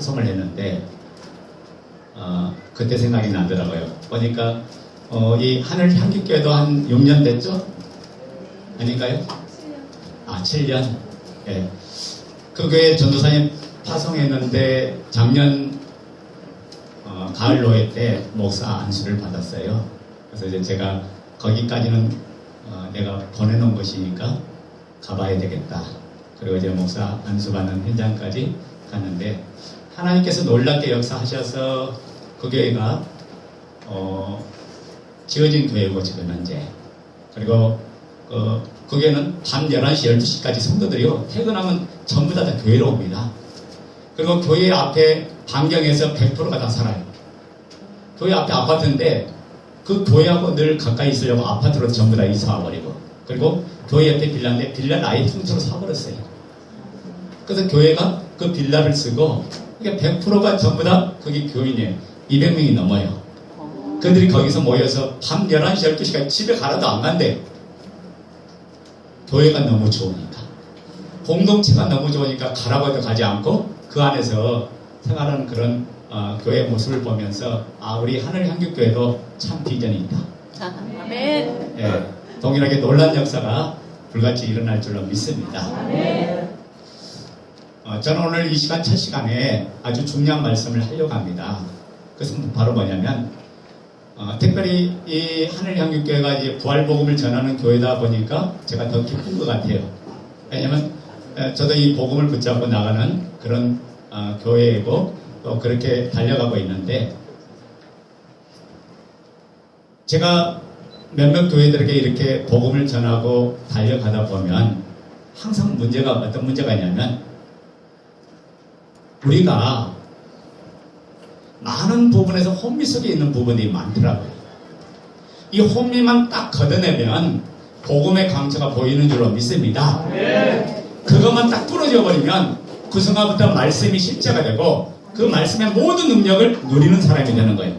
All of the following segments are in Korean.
파송을 했는데 그때 생각이 나더라고요. 보니까 이 하늘 향기교회도 한 6년 됐죠? 아닌가요? 7년. 예. 그 교회 전도사님 파송했는데 작년 가을 노예 때 목사 안수를 받았어요. 그래서 이제 제가 거기까지는 내가 보내놓은 것이니까 가봐야 되겠다. 그리고 이제 목사 안수받는 현장까지 갔는데 하나님께서 놀랍게 역사하셔서 그 교회가 지어진 교회고 지금 현재. 그리고 그 교회는 밤 11시, 12시까지 성도들이요 퇴근하면 전부 다 교회로 옵니다. 그리고 교회 앞에 반경에서 100%가 다 살아요. 교회 앞에 아파트인데 그 교회하고 늘 가까이 있으려고 아파트로 전부 다 이사 와버리고, 그리고 교회 옆에 빌라인데 빌라를 아예 통째로 사버렸어요. 그래서 교회가 그 빌라를 쓰고, 그러니까 100%가 전부 다 거기 교인이에요. 200명이 넘어요. 그들이 거기서 모여서 밤 11시, 12시까지 집에 가라도 안 간대요. 교회가 너무 좋으니까. 공동체가 너무 좋으니까 가라고 해도 가지 않고 그 안에서 생활하는 그런 교회의 모습을 보면서 우리 하늘향기교회도 참 비전이 있다. 아멘. 예, 동일하게 놀란 역사가 불같이 일어날 줄로 믿습니다. 아멘. 저는 오늘 이 시간 첫 시간에 아주 중요한 말씀을 하려고 합니다. 그것은 바로 뭐냐면 특별히 이 하늘향기교회가 이제 부활복음을 전하는 교회다 보니까 제가 더 기쁜 것 같아요. 왜냐하면 저도 이 복음을 붙잡고 나가는 그런 교회이고 또 그렇게 달려가고 있는데, 제가 몇몇 교회들에게 이렇게 복음을 전하고 달려가다 보면 항상 어떤 문제가 있냐면, 우리가 많은 부분에서 혼미 속에 있는 부분이 많더라고요. 이 혼미만 딱 걷어내면 복음의 강처가 보이는 줄로 믿습니다. 그것만 딱 부러져 버리면 그 순간부터 말씀이 실제가 되고 그 말씀의 모든 능력을 누리는 사람이 되는 거예요.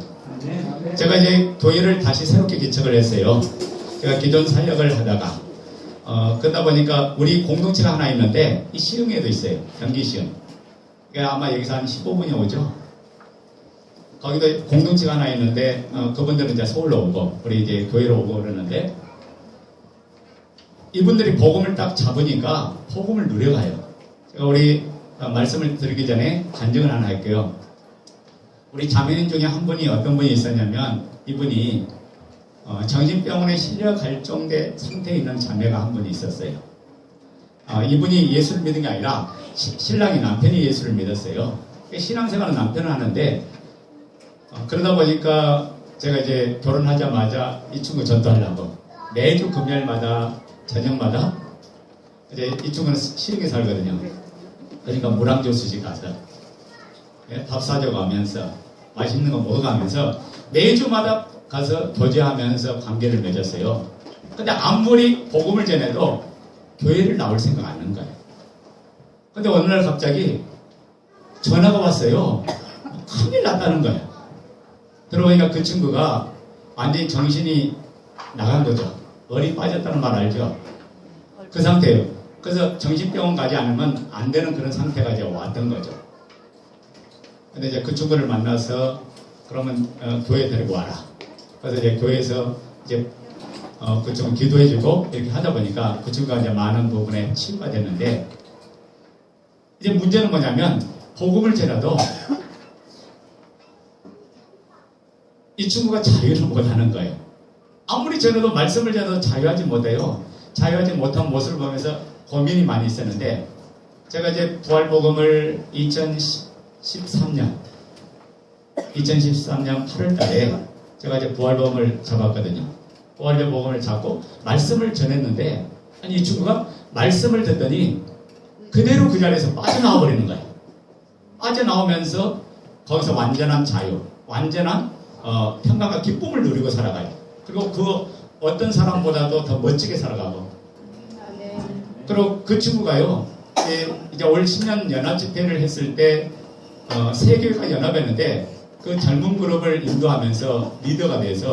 제가 이제 교회를 다시 새롭게 개척을 했어요. 제가 기존 사역을 하다가 그러다 보니까 우리 공동체가 하나 있는데 이 시흥에도 있어요. 경기 시흥. 그러니까 아마 여기서 한 15분이 오죠. 거기도 공동체가 하나 있는데 그분들은 이제 서울로 오고 우리 이제 교회로 오고 그러는데, 이분들이 복음을 딱 잡으니까 복음을 누려가요. 제가 우리 말씀을 드리기 전에 간증을 하나 할게요. 우리 자매님 중에 한 분이 어떤 분이 있었냐면, 이분이 정신병원에 실려갈 정도의 상태에 있는 자매가 한 분이 있었어요. 이분이 예수를 믿은 게 아니라 신랑이 남편이 예수를 믿었어요. 신앙생활은 남편은 하는데 그러다 보니까 제가 이제 결혼하자마자 이 친구 전도하려고 매주 금요일마다 저녁마다 이제 이 친구는 시흥에 살거든요. 그러니까 물안교수집 가서 밥 사주고 하면서 맛있는 거 먹어가면서 매주마다 가서 교제하면서 관계를 맺었어요. 근데 아무리 복음을 전해도 교회를 나올 생각 안 하는 거예요. 근데 어느 날 갑자기 전화가 왔어요. 큰일 났다는 거예요. 들어보니까 그 친구가 완전히 정신이 나간 거죠. 얼이 빠졌다는 말 알죠? 그 상태예요. 그래서 정신병원 가지 않으면 안 되는 그런 상태가 이제 왔던 거죠. 근데 이제 그 친구를 만나서 그러면 교회 데리고 와라. 그래서 이제 교회에서 이제 그 친구 기도해주고 이렇게 하다 보니까 그 친구가 이제 많은 부분에 치유가 됐는데, 이제 문제는 뭐냐면 복음을 전해도 이 친구가 자유를 못하는 거예요. 아무리 전해도 말씀을 전해도 자유하지 못해요. 자유하지 못한 모습을 보면서 고민이 많이 있었는데, 제가 이제 부활복음을 2013년 8월 달에 제가 이제 부활복음을 잡았거든요. 부활복음을 잡고 말씀을 전했는데, 아니 이 친구가 말씀을 듣더니 그대로 그 자리에서 빠져나와 버리는 거예요. 빠져나오면서 거기서 완전한 자유, 완전한 평강과 기쁨을 누리고 살아가요. 그리고 그 어떤 사람보다도 더 멋지게 살아가고. 그리고 그 친구가요, 이제 올 10년 연합 집회를 했을 때 세 교회가 연합했는데 그 젊은 그룹을 인도하면서 리더가 돼서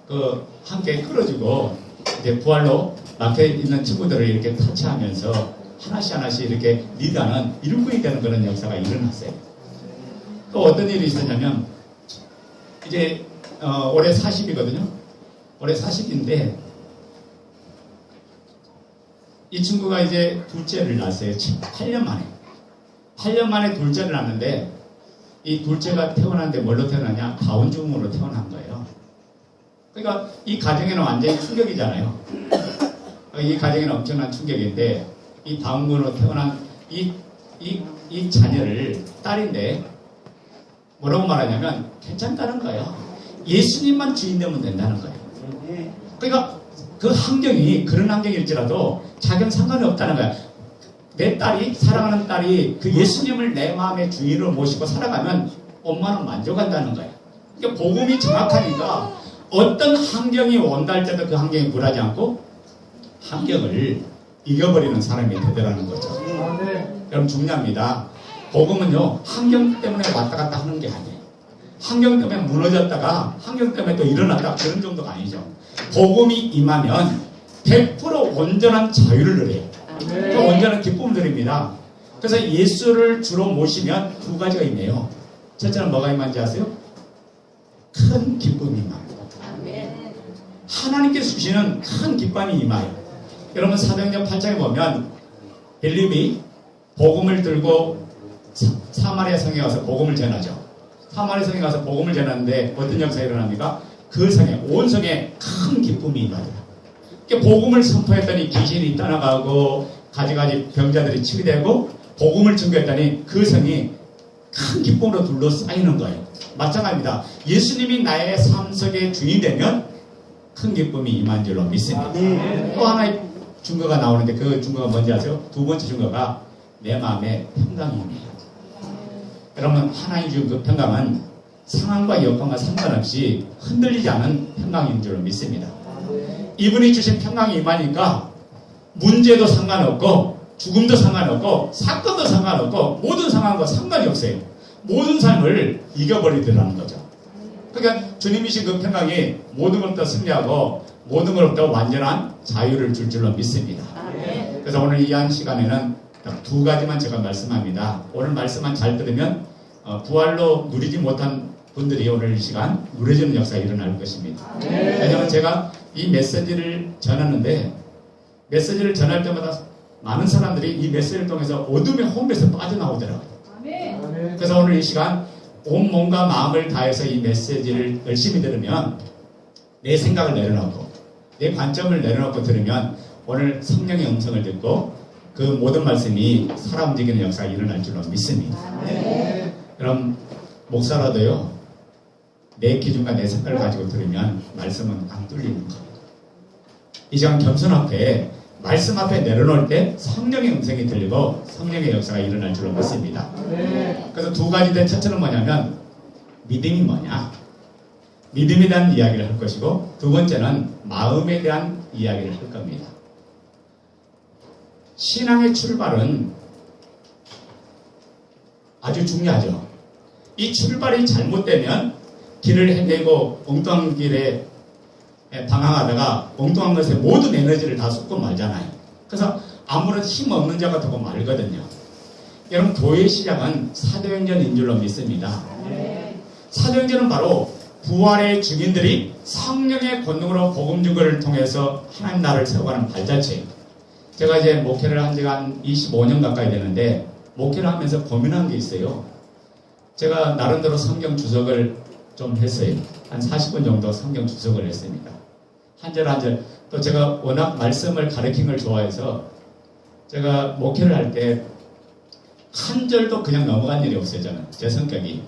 그 함께 끌어주고 이제 부활로 막혀 있는 친구들을 이렇게 터치하면서 하나씩 이렇게 리더하는 일꾼이 되는 그런 역사가 일어났어요. 또 어떤 일이 있었냐면 이제 올해 40이거든요. 올해 40인데 이 친구가 이제 둘째를 낳았어요. 8년 만에. 8년 만에 둘째를 낳았는데 이 둘째가 태어났는데 뭘로 태어나냐? 다운증후군으로 태어난 거예요. 그러니까 이 가정에는 완전히 충격이잖아요. 이 가정에는 엄청난 충격인데 이 다운증후군으로 태어난 이 자녀를 딸인데 뭐라고 말하냐면 괜찮다는 거예요. 예수님만 주인 되면 된다는 거예요. 그러니까 그 환경이 그런 환경일지라도 자기는 상관이 없다는 거야. 내 딸이 사랑하는 딸이 그 예수님을 내 마음의 주인으로 모시고 살아가면 엄마는 만족한다는 거야. 그러니까 복음이 정확하니까 어떤 환경이 온다 할때도 그 환경에 굴하지 않고 환경을 이겨버리는 사람이 되더라는 거죠. 여러분 중요합니다. 복음은요 환경 때문에 왔다 갔다 하는 게 아니에요. 환경 때문에 무너졌다가 환경 때문에 또 일어났다 그런 정도가 아니죠. 복음이 임하면 100% 온전한 자유를 누려요. 그 온전한 기쁨을 누립니다. 그래서 예수를 주로 모시면 두 가지가 있네요. 첫째는 뭐가 임한지 아세요? 큰 기쁨이 임합니다. 하나님께서 주시는 큰 기쁨이 임해요. 여러분 사도행전 8장에 보면 빌립이 복음을 들고 사마리아 성에 가서 복음을 전하죠. 사마리아 성에 가서 복음을 전하는데 어떤 역사가 일어납니까? 그 성에 온 성에 큰 기쁨이 임하더라. 복음을 선포했더니 귀신이 떠나가고 가지가지 병자들이 치유되고 복음을 증거했더니 그 성이 큰 기쁨으로 둘러싸이는 거예요. 마찬가지입니다. 예수님이 나의 삶 속에 주인이 되면 큰 기쁨이 임한 줄로 믿습니다. 또 하나의 증거가 나오는데 그 증거가 뭔지 아세요? 두 번째 증거가 내 마음에 평강이에요. 여러분 하나님 주신 그 평강은 상황과 여건과 상관없이 흔들리지 않은 평강인 줄로 믿습니다. 이분이 주신 평강이 임하니까 문제도 상관없고 죽음도 상관없고 사건도 상관없고 모든 상황과 상관이 없어요. 모든 삶을 이겨버리더라는 거죠. 그러니까 주님이신 그 평강이 모든 것부터 승리하고 모든 것부터 완전한 자유를 줄 줄로 믿습니다. 그래서 오늘 이 한 시간에는 딱 두 가지만 제가 말씀합니다. 오늘 말씀만 잘 들으면 부활로 누리지 못한 분들이 오늘 이 시간 누려지는 역사가 일어날 것입니다. 왜냐하면 제가 이 메시지를 전하는데 메시지를 전할 때마다 많은 사람들이 이 메시지를 통해서 어둠의 혼에서 빠져나오더라고요. 그래서 오늘 이 시간 온 몸과 마음을 다해서 이 메시지를 열심히 들으면 내 생각을 내려놓고 내 관점을 내려놓고 들으면 오늘 성령의 음성을 듣고 그 모든 말씀이 살아 움직이는 역사가 일어날 줄로 믿습니다. 그럼 목사라도요 내 기준과 내 생각을 가지고 들으면 말씀은 안 뚫리는 거예요. 이 시간 겸손 앞에 말씀 앞에 내려놓을 때 성령의 음성이 들리고 성령의 역사가 일어날 줄로 믿습니다. 그래서 두 가지인데 첫째는 뭐냐면 믿음이 뭐냐? 믿음에 대한 이야기를 할 것이고 두 번째는 마음에 대한 이야기를 할 겁니다. 신앙의 출발은 아주 중요하죠. 이 출발이 잘못되면 길을 헤매고 엉뚱한 길에 방황하다가 엉뚱한 것에 모든 에너지를 다 쏟고 말잖아요. 그래서 아무런 힘 없는 자가 되고 말거든요. 여러분 교회의 시작은 사도행전인 줄로 믿습니다. 사도행전은 바로 부활의 증인들이 성령의 권능으로 복음 증거를 통해서 하나님 나라를 세워가는 발자취예요. 제가 이제 목회를 한 지가 한 25년 가까이 되는데 목회를 하면서 고민한 게 있어요. 제가 나름대로 성경 주석을 좀 했어요. 한 40분 정도 성경 주석을 했습니다. 한 절 한 절. 또 제가 워낙 말씀을 가르치는 걸 좋아해서 제가 목회를 할 때 한 절도 그냥 넘어간 일이 없어요. 저는 제 성격이.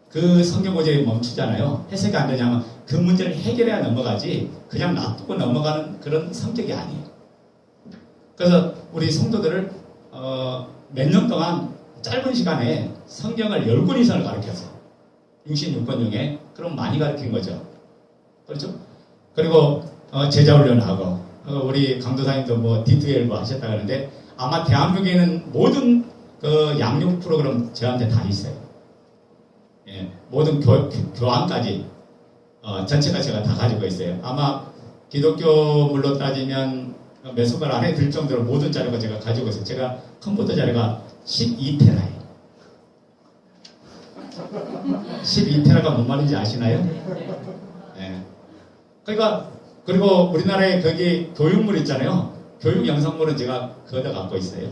그 성경 구절이 멈추잖아요. 해석이 안 되냐면 그 문제를 해결해야 넘어가지 그냥 놔두고 넘어가는 그런 성격이 아니에요. 그래서 우리 성도들을 몇 년 동안 짧은 시간에 성경을 10권 이상을 가르쳤어요. 66권 중에. 그럼 많이 가르친 거죠. 그렇죠? 그리고 제자 훈련하고 우리 강도사님도 뭐 D2L 하셨다 그러는데 아마 대한민국에 있는 모든 그 양육 프로그램 저한테 다 있어요. 예, 모든 교환까지 전체가 제가 다 가지고 있어요. 아마 기독교물로 따지면 몇 손가락 안에 들 정도로 모든 자료가 제가 가지고 있어요. 제가 컴퓨터 자료가 12테라예요. 12테라가 뭔 말인지 아시나요? 네. 그러니까 그리고 우리나라에 거기 교육물 있잖아요. 교육 영상물은 제가 거기다 갖고 있어요.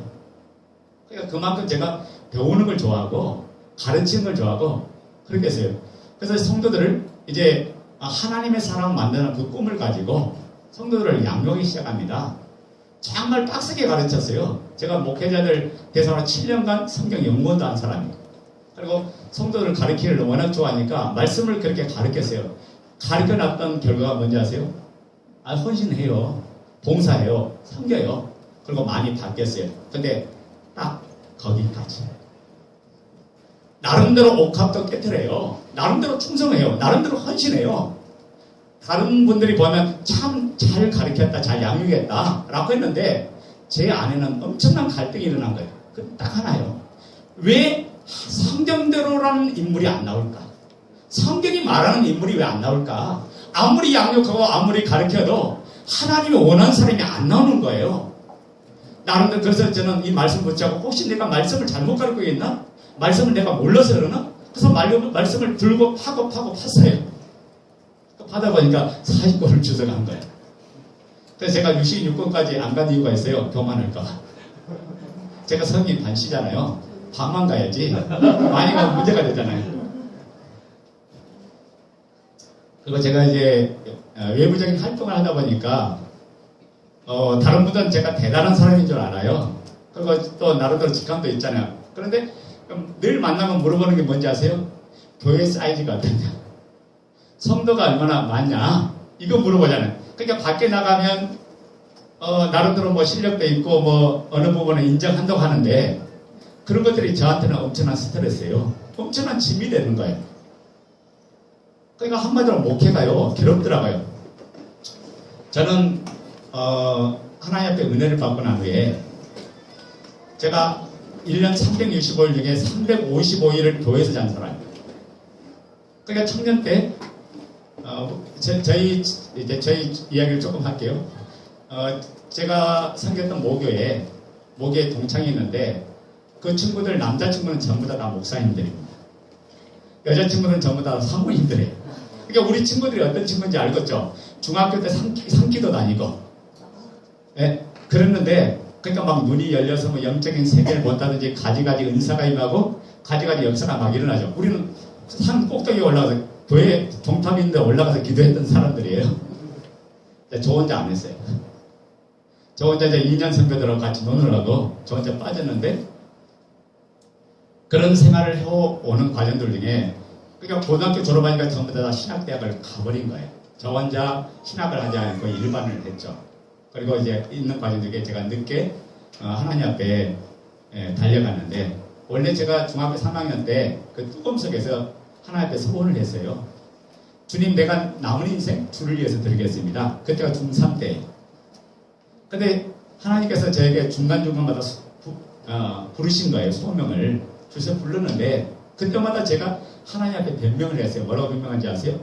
그러니까 그만큼 제가 배우는 걸 좋아하고 가르치는 걸 좋아하고 그렇게 했어요. 그래서 성도들을 이제 하나님의 사람을 만드는 그 꿈을 가지고 성도들을 양육하기 시작합니다. 정말 빡세게 가르쳤어요. 제가 목회자들 대상으로 7년간 성경 연구원도 한 사람이에요. 그리고 성도들을 가르치기를 워낙 좋아하니까 말씀을 그렇게 가르쳤어요. 가르쳐놨던 결과가 뭔지 아세요? 헌신해요. 봉사해요. 섬겨요. 그리고 많이 바뀌었어요. 근데 딱 거기까지. 나름대로 옥합도 깨트려요. 나름대로 충성해요. 나름대로 헌신해요. 다른 분들이 보면 참 잘 가르쳤다, 잘 양육했다 라고 했는데 제 안에는 엄청난 갈등이 일어난 거예요. 그 딱 하나요. 왜 성경대로라는 인물이 안 나올까? 성경이 말하는 인물이 왜 안 나올까? 아무리 양육하고 아무리 가르쳐도 하나님이 원하는 사람이 안 나오는 거예요. 나름대로 그래서 저는 이 말씀 붙잡고 혹시 내가 말씀을 잘못 가르치고 있나? 말씀을 내가 몰라서 그러나? 그래서 말씀을 들고 파고 팠어요. 파다 보니까 40권을 주워간 거예요. 그래서 제가 66권까지 안 간 이유가 있어요. 교만할까. 제가 성인 반시잖아요. 반만 가야지. 많이 가면 문제가 되잖아요. 그리고 제가 이제 외부적인 활동을 하다 보니까 다른 분들은 제가 대단한 사람인 줄 알아요. 그리고 또 나름대로 직감도 있잖아요. 그런데 늘 만나면 물어보는 게 뭔지 아세요? 교회 사이즈가 어떠냐? 성도가 얼마나 많냐? 이거 물어보잖아요. 그러니까 밖에 나가면 나름대로 뭐 실력도 있고 뭐 어느 부분에 인정한다고 하는데 그런 것들이 저한테는 엄청난 스트레스예요. 엄청난 짐이 되는 거예요. 그러니까 한마디로 목회가요 괴롭더라고요. 저는 하나님 앞에 은혜를 받고 난 후에 제가 1년 365일 중에 355일을 교회에서 잔 사람이에요. 그러니까 청년 때 저희 이야기를 조금 할게요. 제가 섬겼던 모교에 동창이 있는데 그 친구들 남자친구는 전부 다 목사님들입니다. 여자친구는 전부 다 사모님들이에요. 그러니까 우리 친구들이 어떤 친구인지 알겠죠? 중학교 때 상기도 다니고 그랬는데 그러니까 막 눈이 열려서 뭐 영적인 세계를 본다든지 가지가지 은사가 임하고 가지가지 역사가 막 일어나죠. 우리는 산 꼭대기에 올라가서 교회 종탑 있는데 올라가서 기도했던 사람들이에요. 저 혼자 안 했어요. 저 혼자 이제 2년 선배들하고 같이 노느라고 저 혼자 빠졌는데 그런 생활을 해오는 과정들 중에 그러니까 고등학교 졸업하니까 전부 다 신학대학을 가버린 거예요. 저 혼자 신학을 하지 않고 일반을 했죠. 그리고 이제 있는 과정 중에 제가 늦게 하나님 앞에 달려갔는데 원래 제가 중학교 3학년 때 그 뚜껑 속에서 하나님 앞에 소원을 했어요. 주님, 내가 남은 인생 주를 위해서 드리겠습니다. 그때가 중3 때. 근데 하나님께서 저에게 중간중간마다 부르신 거예요. 소명을 주셔서 부르는데 그때마다 제가 하나님 앞에 변명을 했어요. 뭐라고 변명한지 아세요?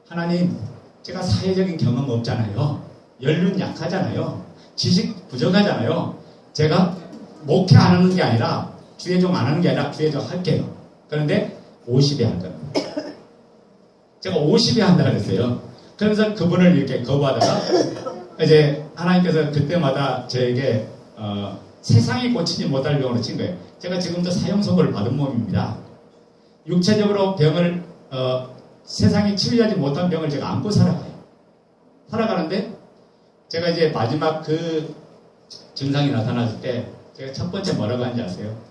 하나님, 제가 사회적인 경험 없잖아요. 연륜 약하잖아요. 지식 부족하잖아요. 제가 목회 안 하는 게 아니라 주의 종 안 하는 게 아니라 주의 종 할게요. 그런데 50에 할 겁니다. 제가 50에 한다 그랬어요. 그래서 그분을 이렇게 거부하다가 이제 하나님께서 그때마다 저에게 세상이 고치지 못할 병으로 친 거예요. 제가 지금도 사형 선고를 받은 몸입니다. 육체적으로 병을 세상이 치유하지 못한 병을 제가 안고 살아가는데 제가 이제 마지막 그 증상이 나타났을 때 제가 첫 번째 뭐라고 하는지 아세요?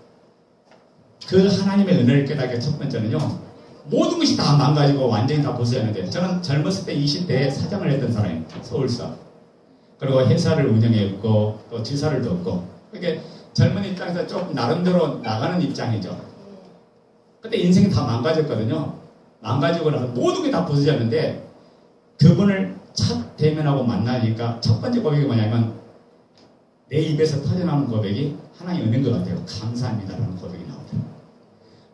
그 하나님의 은혜를 깨닫게 첫 번째는요, 모든 것이 다 망가지고 완전히 다 부서졌는데 저는 젊었을 때 20대에 사장을 했던 사람이에요. 서울서. 그리고 회사를 운영했고 또 지사를 뒀고 그러니까 젊은 입장에서 조금 나름대로 나가는 입장이죠. 근데 인생이 다 망가졌거든요. 망가지고 나서 모든 게 다 부서졌는데 그분을 첫 대면하고 만나니까 첫 번째 고백이 뭐냐면 내 입에서 터져나오는 고백이 하나님 은혜인 것 같아요. 감사합니다라는 고백이 나오더라고요.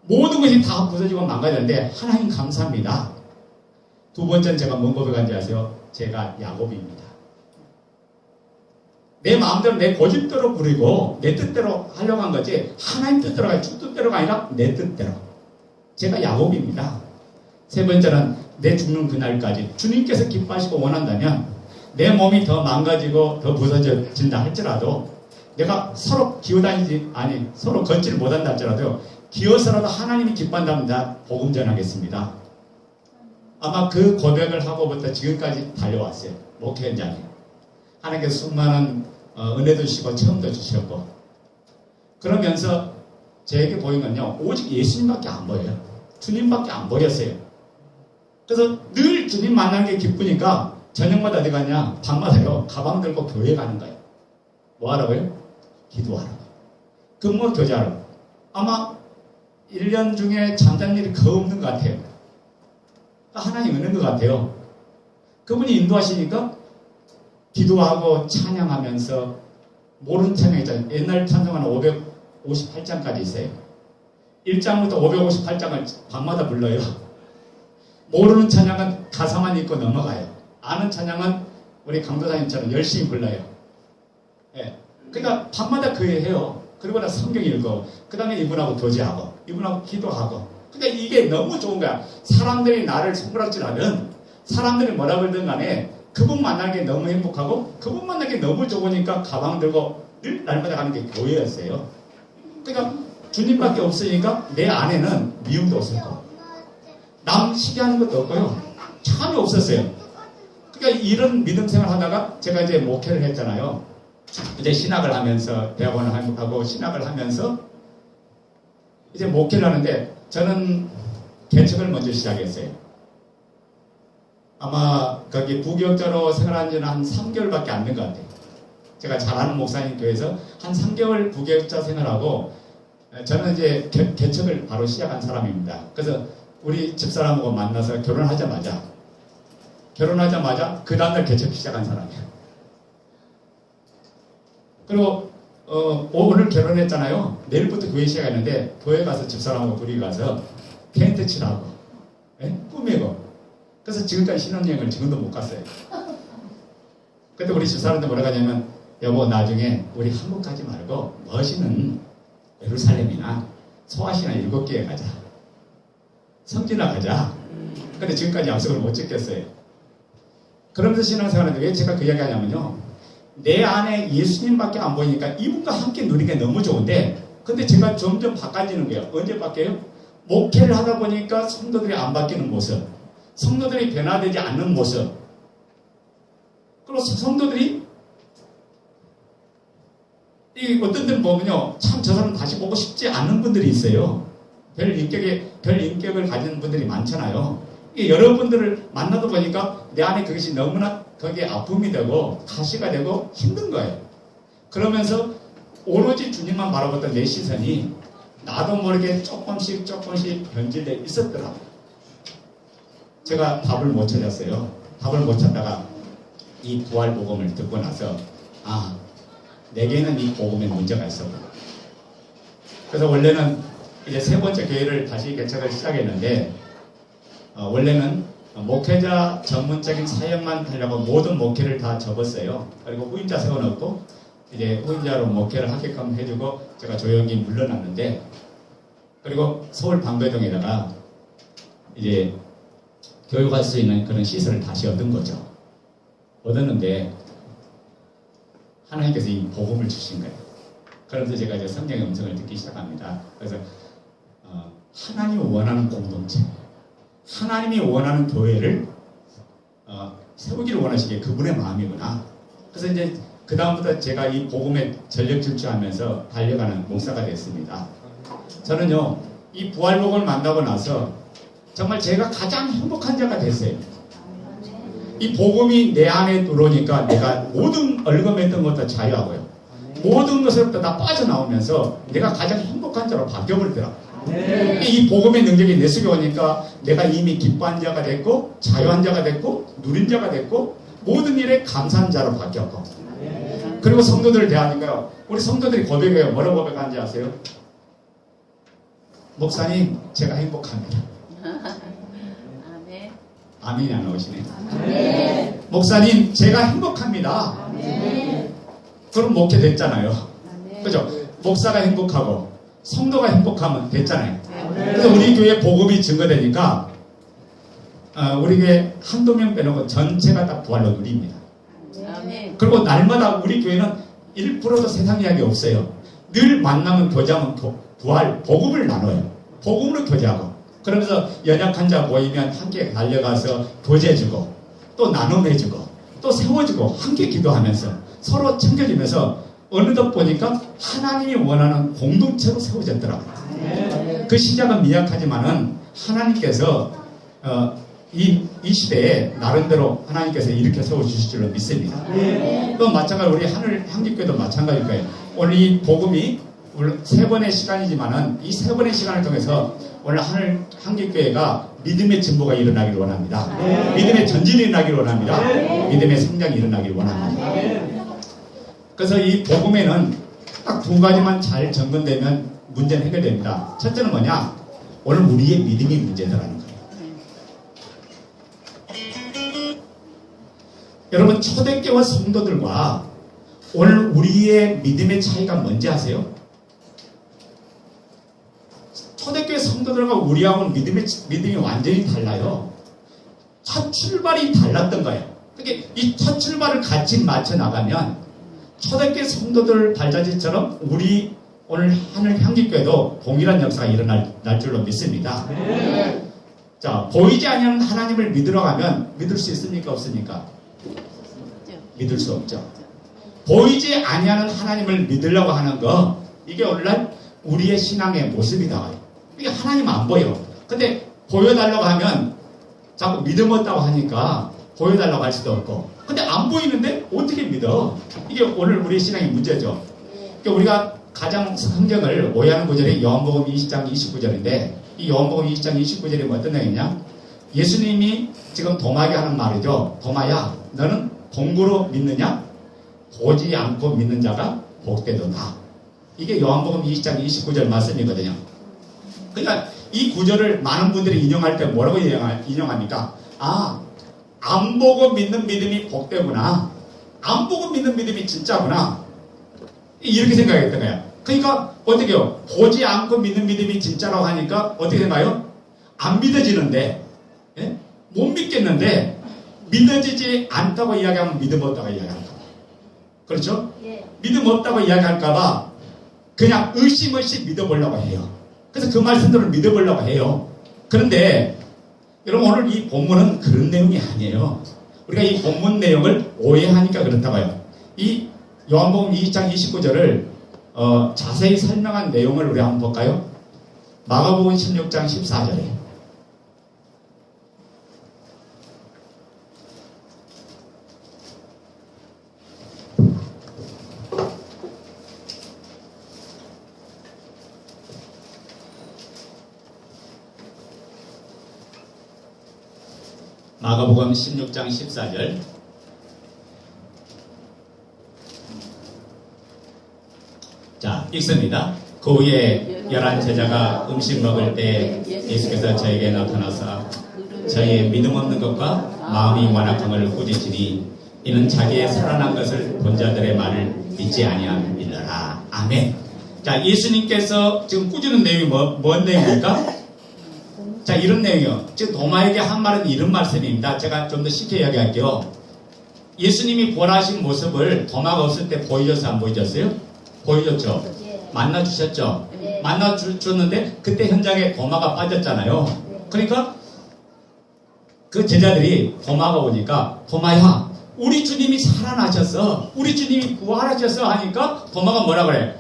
모든 것이 다 부서지고 망가졌는데 하나님 감사합니다. 두 번째는 제가 뭔 고백한지 아세요? 제가 야곱입니다. 내 마음대로 내 고집대로 부리고 내 뜻대로 하려고 한 거지 하나님 뜻대로가 주 뜻대로가 아니라 내 뜻대로. 제가 야곱입니다. 세 번째는 내 죽는 그날까지 주님께서 기뻐하시고 원한다면 내 몸이 더 망가지고 더 부서진다 할지라도 내가 서로 기어다니지 아니 서로 걷지를 못한다 할지라도 기어서라도 하나님이 기뻐한다면 나 복음 전하겠습니다. 아마 그 고백을 하고부터 지금까지 달려왔어요. 목회 현장에. 하나님께서 수많은 은혜도 주시고 체험도 주셨고 그러면서 저에게 보인 건요. 오직 예수님밖에 안 보여요. 주님밖에 안 보였어요. 그래서 늘 주님 만나는 게 기쁘니까 저녁마다 어디 가냐? 밤마다요. 가방 들고 교회 가는 거예요. 뭐 하라고요? 기도하라고. 근무 교제하라고. 아마 1년 중에 잠잔 일이 거의 없는 것 같아요. 하나님 은혜인 것 같아요. 그분이 인도하시니까 기도하고 찬양하면서 모르는 찬양 있잖아요. 옛날 찬송은 558장까지 있어요. 1장부터 558장을 밤마다 불러요. 모르는 찬양은 가사만 읽고 넘어가요. 아는 찬양은 우리 강도사님처럼 열심히 불러요. 예. 그러니까 밤마다 그 일 해요. 그리고 나 성경 읽고 그 다음에 이분하고 교제하고 이분하고 기도하고 그러니까 이게 너무 좋은 거야. 사람들이 나를 손가락질하든 사람들이 뭐라 그러든 간에 그분 만나는 게 너무 행복하고 그분 만나는 게 너무 좋으니까 가방 들고 늘 날마다 가는 게 교회였어요. 그러니까 주님밖에 없으니까 내 안에는 미움도 없었고 남 시기하는 것도 없고요. 참이 없었어요. 그러니까 이런 믿음 생활 하다가 제가 이제 목회를 했잖아요. 이제 신학을 하면서 대학원을 하고 신학을 하면서 이제 목회를 하는데 저는 개척을 먼저 시작했어요. 아마 거기 부교육자로 생활한 지는 한 3개월밖에 안 된 것 같아요. 제가 잘 아는 목사님 교회에서 한 3개월 부교육자 생활하고 저는 이제 개척을 바로 시작한 사람입니다. 그래서 우리 집사람하고 만나서 결혼하자마자 그 다음날 개척 시작한 사람이에요. 그리고 오늘 결혼했잖아요. 내일부터 교회 시작했는데 교회 가서 집사람하고 둘이 가서 텐트 치라고 꾸미고 그래서 지금까지 신혼여행을 지금도 못 갔어요. 그때 우리 집사람한테 뭐라고 하냐면 여보 나중에 우리 한국 가지 말고 멋있는 예루살렘이나 소아시나 7개에 가자. 성지나 가자. 근데 지금까지 약속을 못 지켰어요. 그러면서 신앙생활하는데 왜 제가 그 이야기 하냐면요. 내 안에 예수님밖에 안 보이니까 이분과 함께 누리는 게 너무 좋은데 근데 제가 점점 바꿔지는 거예요. 언제 바뀌어요? 목회를 하다 보니까 성도들이 안 바뀌는 모습, 성도들이 변화되지 않는 모습, 그리고 성도들이 이 어떤 데는 보면요, 참 저 사람 다시 보고 싶지 않은 분들이 있어요. 별 인격을 가진 분들이 많잖아요. 여러분들을 만나다 보니까 내 안에 그것이 너무나 거기에 아픔이 되고 가시가 되고 힘든 거예요. 그러면서 오로지 주님만 바라봤던 내 시선이 나도 모르게 조금씩 변질돼 있었더라고요. 제가 답을 못 찾았어요. 답을 못 찾다가 이 부활 복음을 듣고 나서 내게는 이 복음에 문제가 있었구나. 그래서 원래는 이제 세 번째 교회를 다시 개척을 시작했는데 원래는 목회자 전문적인 사역만 하려고 모든 목회를 다 접었어요. 그리고 후임자 세워놓고 이제 후임자로 목회를 하게끔 해주고 제가 조용히 물러났는데 그리고 서울 방배동에다가 이제 교육할 수 있는 그런 시설을 다시 얻은 거죠. 얻었는데 하나님께서 이 복음을 주신 거예요. 그러면서 제가 이제 성령의 음성을 듣기 시작합니다. 그래서 하나님이 원하는 공동체, 하나님이 원하는 교회를 세우기를 원하시기에 그분의 마음이구나. 그래서 이제 그 다음부터 제가 이 복음에 전력 질주하면서 달려가는 목사가 됐습니다. 저는요, 이 부활복음을 만나고 나서 정말 제가 가장 행복한 자가 됐어요. 이 복음이 내 안에 들어오니까 내가 모든 얼금했던 것도 자유하고요. 모든 것으로부터 다 빠져나오면서 내가 가장 행복한 자로 바뀌어버리더라고요. 이 복음의 능력이 내 속에 오니까 내가 이미 기뻐한 자가 됐고 자유한 자가 됐고 누린 자가 됐고 모든 일에 감사한 자로 바뀌었고 그리고 성도들을 대하니까요. 우리 성도들이 고백해요. 뭐라고 고백하는지 아세요? 목사님 제가 행복합니다. 아멘. 아멘이 안 나오시네. 아멘. 목사님 제가 행복합니다. 아멘. 그럼 목회 됐잖아요. 아멘. 그죠? 목사가 행복하고 성도가 행복하면 됐잖아요. 그래서 우리 교회 복음이 증거되니까 우리 교회 한두 명 빼놓고 전체가 다 부활로 누립니다. 아멘. 그리고 날마다 우리 교회는 1%도 세상 이야기 없어요. 늘 만나면 교제하면 부활 복음을 나눠요. 복음으로 교제하고 그러면서 연약한 자 보이면 함께 달려가서 교제해주고 또 나눔해주고 또 세워주고 함께 기도하면서 서로 챙겨주면서 어느덧 보니까 하나님이 원하는 공동체로 세워졌더라고요. 그 시작은 미약하지만은 하나님께서 이 시대에 나름대로 하나님께서 이렇게 세워주실 줄로 믿습니다. 또 마찬가지로 우리 하늘 향기교회도 마찬가지일 거예요. 오늘 이 복음이 물론 세 번의 시간이지만은 이 세 번의 시간을 통해서 오늘 하늘 향기교회가 믿음의 진보가 일어나기를 원합니다. 믿음의 전진이 일어나기를 원합니다. 믿음의 성장이 일어나기를 원합니다. 그래서 이 복음에는 딱 두 가지만 잘 정돈되면 문제는 해결됩니다. 첫째는 뭐냐? 오늘 우리의 믿음이 문제다라는 거예요. 여러분 초대교회 성도들과 오늘 우리의 믿음의 차이가 뭔지 아세요? 초대교회 성도들과 우리하고는 믿음이 완전히 달라요. 첫 출발이 달랐던 거예요. 그러니까 이 첫 출발을 같이 맞춰 나가면 초대교회 성도들 발자취처럼 우리 오늘 하늘 향기교회도 동일한 역사가 일어날 줄로 믿습니다. 자, 보이지 않는 하나님을 믿으러 가면 믿을 수 있습니까? 없습니까? 믿을 수 없죠. 보이지 아니하는 하나님을 믿으려고 하는 거 이게 오늘날 우리의 신앙의 모습이다. 이게 하나님 안 보여. 근데 보여달라고 하면 자꾸 믿음 없다고 하니까 보여달라고 할 수도 없고 근데 안 보이는데 어떻게 믿어? 이게 오늘 우리의 신앙의 문제죠. 그러니까 우리가 가장 성경을 오해하는 구절이 요한복음 20장 29절인데 이 요한복음 20장 29절이 어떤 내용이냐? 예수님이 지금 도마에게 하는 말이죠. 도마야 너는 본고로 믿느냐? 보지 않고 믿는 자가 복되도다. 이게 요한복음 20장 29절 말씀이거든요. 그러니까 이 구절을 많은 분들이 인용할 때 뭐라고 인용합니까? 안 보고 믿는 믿음이 복되구나. 안 보고 믿는 믿음이 진짜구나. 이렇게 생각했던 거야. 그러니까 어떻게 해요? 보지 않고 믿는 믿음이 진짜라고 하니까 어떻게 생각해요? 안 믿어지는데 예? 못 믿겠는데 믿어지지 않다고 이야기하면 믿음 없다고 이야기할까 봐. 그렇죠? 믿음 없다고 이야기할까 봐 그냥 의심없이 믿어보려고 해요. 그래서 그 말씀들을 믿어보려고 해요. 그런데 여러분 오늘 이 본문은 그런 내용이 아니에요. 우리가 이 본문 내용을 오해하니까 그렇다고요. 이 요한복음 2장 29절을 자세히 설명한 내용을 우리 한번 볼까요? 마가복음 16장 14절에 마가복음 16장 14절 자 읽습니다. 그 후에 11 제자가 음식 먹을 때 예수께서 저에게 나타나사 저희의 믿음 없는 것과 마음이 완악함을 꾸짖으니 이는 자기의 살아난 것을 본 자들의 말을 믿지 아니함이니라. 아멘. 자 예수님께서 지금 꾸짖는 내용이 뭔 내용입니까? 자 이런 내용이요. 지금 도마에게 한 말은 이런 말씀입니다. 제가 좀 더 쉽게 이야기할게요. 예수님이 보라신 모습을 도마가 없을 때 보여줬어요? 안 보여줬어요? 보여줬죠. 만나주셨죠. 만나주셨는데 그때 현장에 도마가 빠졌잖아요. 그러니까 그 제자들이 도마가 오니까 도마야 우리 주님이 살아나셨어. 우리 주님이 부활하셨어 하니까 도마가 뭐라 그래?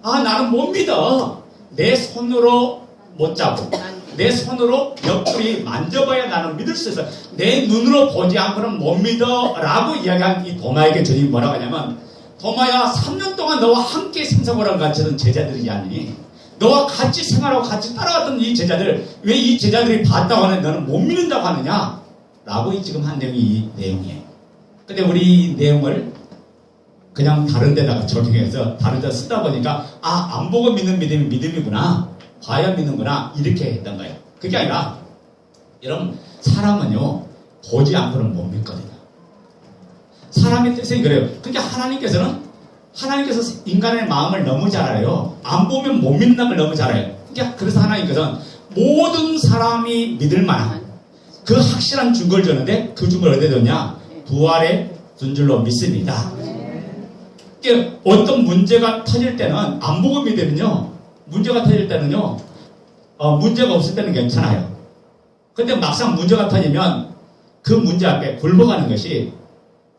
나는 못 믿어. 내 손으로 못 잡고 내 손으로 옆구리 만져봐야 나는 믿을 수 있어. 내 눈으로 보지 않고는 못 믿어 라고 이야기한 이 도마에게 주님이 뭐라고 하냐면 도마야 3년 동안 너와 함께 생사고랑 같이 하던 제자들이 아니니 너와 같이 생활하고 같이 따라갔던 이 제자들 왜 이 제자들이 봤다고 하는데 너는 못 믿는다고 하느냐 라고 지금 한 내용이 이 내용이에요. 근데 우리 이 내용을 그냥 다른 데다가 적용해서 다른 데 쓰다 보니까 안 보고 믿는 믿음이 믿음이구나 봐야 믿는구나 이렇게 했던 거예요. 그게 아니라 여러분 사람은요 보지 않고는 못 믿거든요. 사람의 뜻이 그래요. 그러니까 하나님께서 인간의 마음을 너무 잘 알아요. 안 보면 못 믿는 걸 너무 잘 알아요. 그러니까 그래서 하나님께서는 모든 사람이 믿을 만한 그 확실한 증거를 줬는데 그 증거를 어디에 뒀냐? 부활에 둔 줄로 믿습니다. 이게 어떤 문제가 터질 때는 안 보고 믿으면요. 문제가 터질 때는요. 문제가 없을 때는 괜찮아요. 근데 막상 문제가 터지면 그 문제 앞에 굴복하는 것이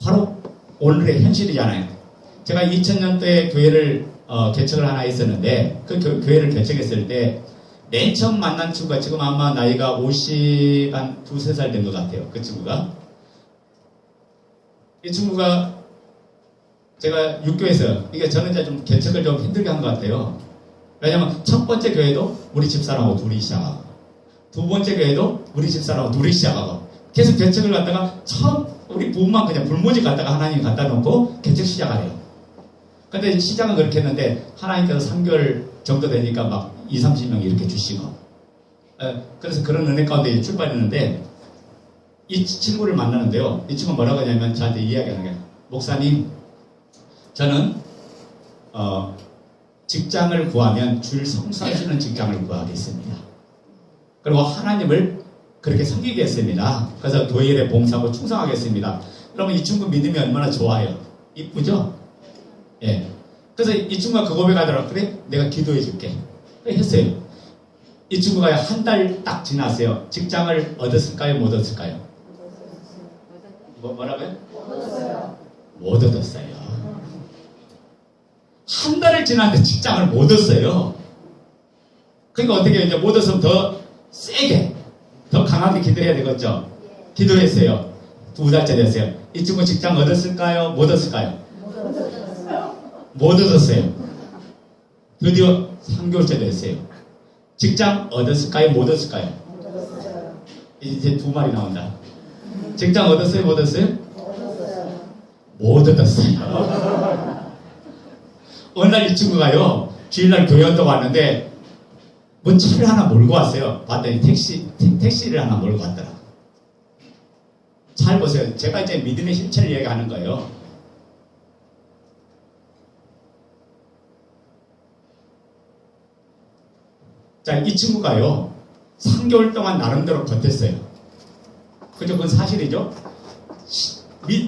바로 오늘의 현실이잖아요. 제가 2000년도에 교회를 개척을 하나 했었는데 그 교회를 개척했을 때 맨 처음 만난 친구가 지금 아마 나이가 50, 한 2-3살 된 것 같아요. 그 친구가. 이 친구가 제가 육교에서 이게 저는 이제 좀 개척을 좀 힘들게 한 것 같아요. 왜냐면 첫 번째 교회도 우리 집사람하고 둘이 시작하고 두 번째 교회도 우리 집사람하고 둘이 시작하고 계속 개척을 갖다가 처음 우리 부부만 그냥 불모지 갖다가 하나님 갖다 놓고 개척 시작하래요. 근데 시작은 그렇게 했는데 하나님께서 3개월 정도 되니까 막 20-30명 이렇게 주시고 그래서 그런 은혜 가운데 출발했는데 이 친구를 만나는데요. 이 친구가 뭐라고 하냐면 저한테 이야기하는 게 목사님 저는 직장을 구하면 줄 성수하시는 직장을 구하겠습니다. 그리고 하나님을 그렇게 섬기겠습니다. 그래서 교회에 봉사하고 충성하겠습니다. 그러면 이 친구 믿음이 얼마나 좋아요. 이쁘죠? 예. 그래서 이 친구가 그 고백하더라고. 그래? 내가 기도해 줄게. 했어요. 이 친구가 한 달 딱 지났어요. 직장을 얻었을까요? 못 얻었을까요? 뭐라고요? 못 얻었어요. 한 달을 지났는데 직장을 못 얻었어요. 그러니까 어떻게 이제 못 얻었으면 더 세게, 더 강하게 기도해야 되겠죠? 기도했어요. 2달째 됐어요. 이 친구 직장 얻었을까요? 못 얻었을까요? 못 얻었어요. 드디어 3개월째 됐어요. 직장 얻었을까요? 못 얻었을까요? 이제 2말이 나온다. 직장 얻었어요? 못 얻었어요? 못 얻었어요. 어느 날 이 친구가요, 주일날 교회 온다고 왔는데, 뭐 차를 하나 몰고 왔어요. 봤더니 택시를 하나 몰고 왔더라. 잘 보세요. 제가 이제 믿음의 실체를 얘기하는 거예요. 자, 이 친구가요, 3개월 동안 나름대로 버텼어요. 그죠? 그건 사실이죠?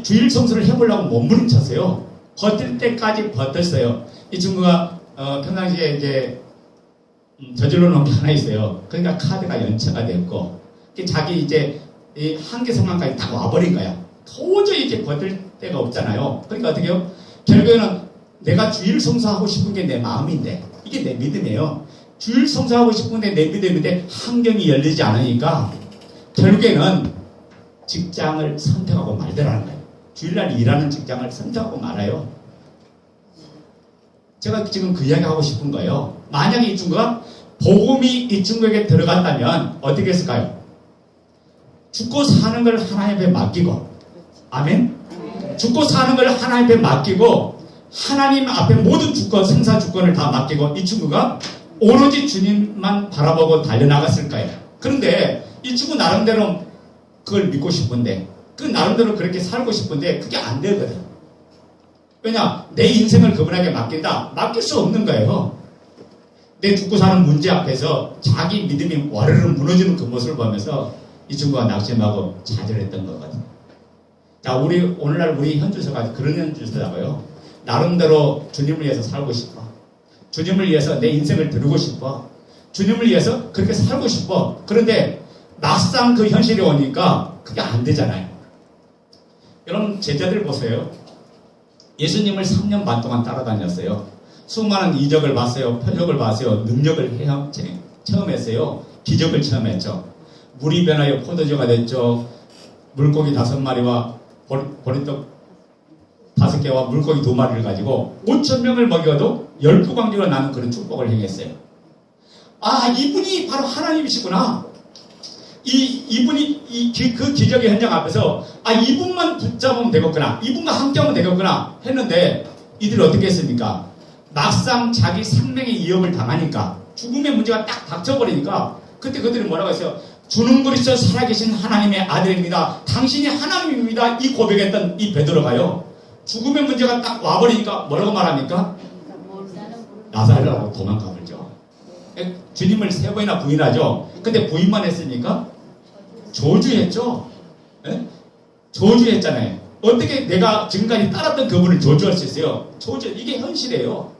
주일 성수를 해보려고 몸부림쳤어요. 버틸 때까지 버텼어요. 이 친구가, 평상시에 이제, 저질러 놓은 게 하나 있어요. 그러니까 카드가 연체가 됐고, 자기 이제, 이 한계 상황까지 다 와버린 거야. 도저히 이제 버틸 데가 없잖아요. 그러니까 어떻게 해요? 결국에는 내가 주일 성수하고 싶은 게 내 마음인데, 이게 내 믿음이에요. 주일 성수하고 싶은데 내 믿음인데 환경이 열리지 않으니까 결국에는 직장을 선택하고 말더라는 거예요. 주일날 일하는 직장을 선택하고 말아요. 제가 지금 그 이야기 하고 싶은 거예요. 만약에 이 친구가 복음이 이 친구에게 들어갔다면 어떻게 했을까요? 죽고 사는 걸 하나님 앞에 맡기고, 아멘? 죽고 사는 걸 하나님 앞에 맡기고 하나님 앞에 모든 주권, 생사 주권을 다 맡기고 이 친구가 오로지 주님만 바라보고 달려나갔을 거예요. 그런데 이 친구 나름대로 그걸 믿고 싶은데, 그 나름대로 그렇게 살고 싶은데 그게 안 되거든. 왜냐? 내 인생을 그분에게 맡긴다? 맡길 수 없는 거예요. 내 죽고 사는 문제 앞에서 자기 믿음이 와르르 무너지는 그 모습을 보면서 이 친구가 낙심하고 좌절했던 거거든. 자, 오늘날 우리 현주소가 그런 현주소라고요. 나름대로 주님을 위해서 살고 싶어. 주님을 위해서 내 인생을 드리고 싶어. 주님을 위해서 그렇게 살고 싶어. 그런데 막상 그 현실이 오니까 그게 안 되잖아요. 여러분, 제자들 보세요. 예수님을 3년 반 동안 따라다녔어요. 수많은 이적을 봤어요. 표적을 봤어요. 능력을 체험했어요. 기적을 체험했죠. 물이 변하여 포도주가 됐죠. 물고기 5마리와 보리떡 5개와 물고기 2마리를 가지고 5,000명을 먹여도 12광주가 나는 그런 축복을 행했어요. 아, 이분이 바로 하나님이시구나. 이분이 그 기적의 현장 앞에서 이분만 붙잡으면 되겠구나. 이분과 함께하면 되겠구나 했는데 이들이 어떻게 했습니까? 막상 자기 생명의 위협을 당하니까 죽음의 문제가 딱 닥쳐버리니까 그때 그들이 뭐라고 했어요? 주는 그리스도 살아계신 하나님의 아들입니다. 당신이 하나님입니다. 이 고백했던 이 베드로가요. 죽음의 문제가 딱 와버리니까 뭐라고 말합니까? 나사렛으로 도망가버리죠. 주님을 3번이나 부인하죠. 근데 부인만 했습니까? 저주했죠. 예? 저주했잖아요. 어떻게 내가 지금까지 따랐던 그분을 저주할 수 있어요? 저주, 이게 현실이에요.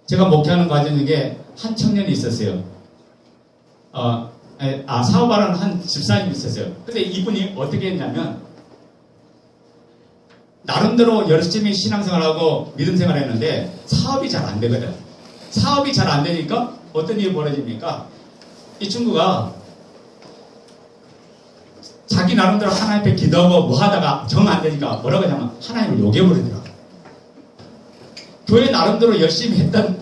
제가 목회하는 과정 중에 한 청년이 있었어요. 사업하는 한 집사님이 있었어요. 근데 이분이 어떻게 했냐면, 나름대로 열심히 신앙생활하고 믿음생활을 했는데, 사업이 잘 안 되거든. 사업이 잘 안 되니까, 어떤 일이 벌어집니까? 이 친구가, 자기 나름대로 하나님 앞에 기도하고 뭐 하다가 정 안 되니까 뭐라고 하냐면, 하나님을 욕해버리더라고. 교회 나름대로 열심히 했던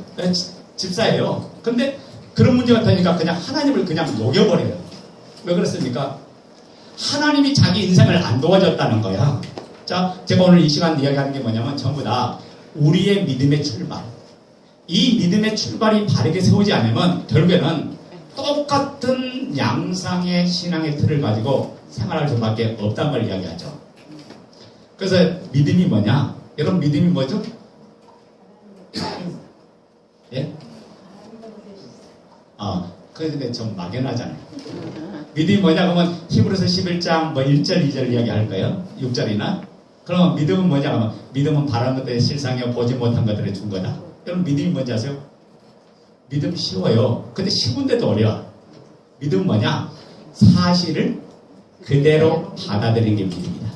집사예요. 근데 그런 문제가 되니까 그냥 하나님을 그냥 녹여버려요. 왜 그렇습니까? 하나님이 자기 인생을 안 도와줬다는 거야. 자, 제가 오늘 이 시간 이야기하는 게 뭐냐면 전부 다 우리의 믿음의 출발. 이 믿음의 출발이 바르게 세우지 않으면 결국에는 똑같은 양상의 신앙의 틀을 가지고 생활할 수밖에 없다는 걸 이야기하죠. 그래서 믿음이 뭐냐? 여러분 믿음이 뭐죠? 예? 그런데 좀 막연하잖아요. 믿음이 뭐냐 그러면 히브리서 11장 뭐 1절 2절 이야기할 거예요. 6절이나. 그럼 믿음은 뭐냐 그러면 믿음은 바라는 것들의 실상이요 보지 못한 것들을 준 거다. 여러분 믿음이 뭔지 아세요? 믿음 쉬워요. 근데 쉬운데도 어려워. 믿음은 뭐냐? 사실을 그대로 받아들이는 게 믿음이다.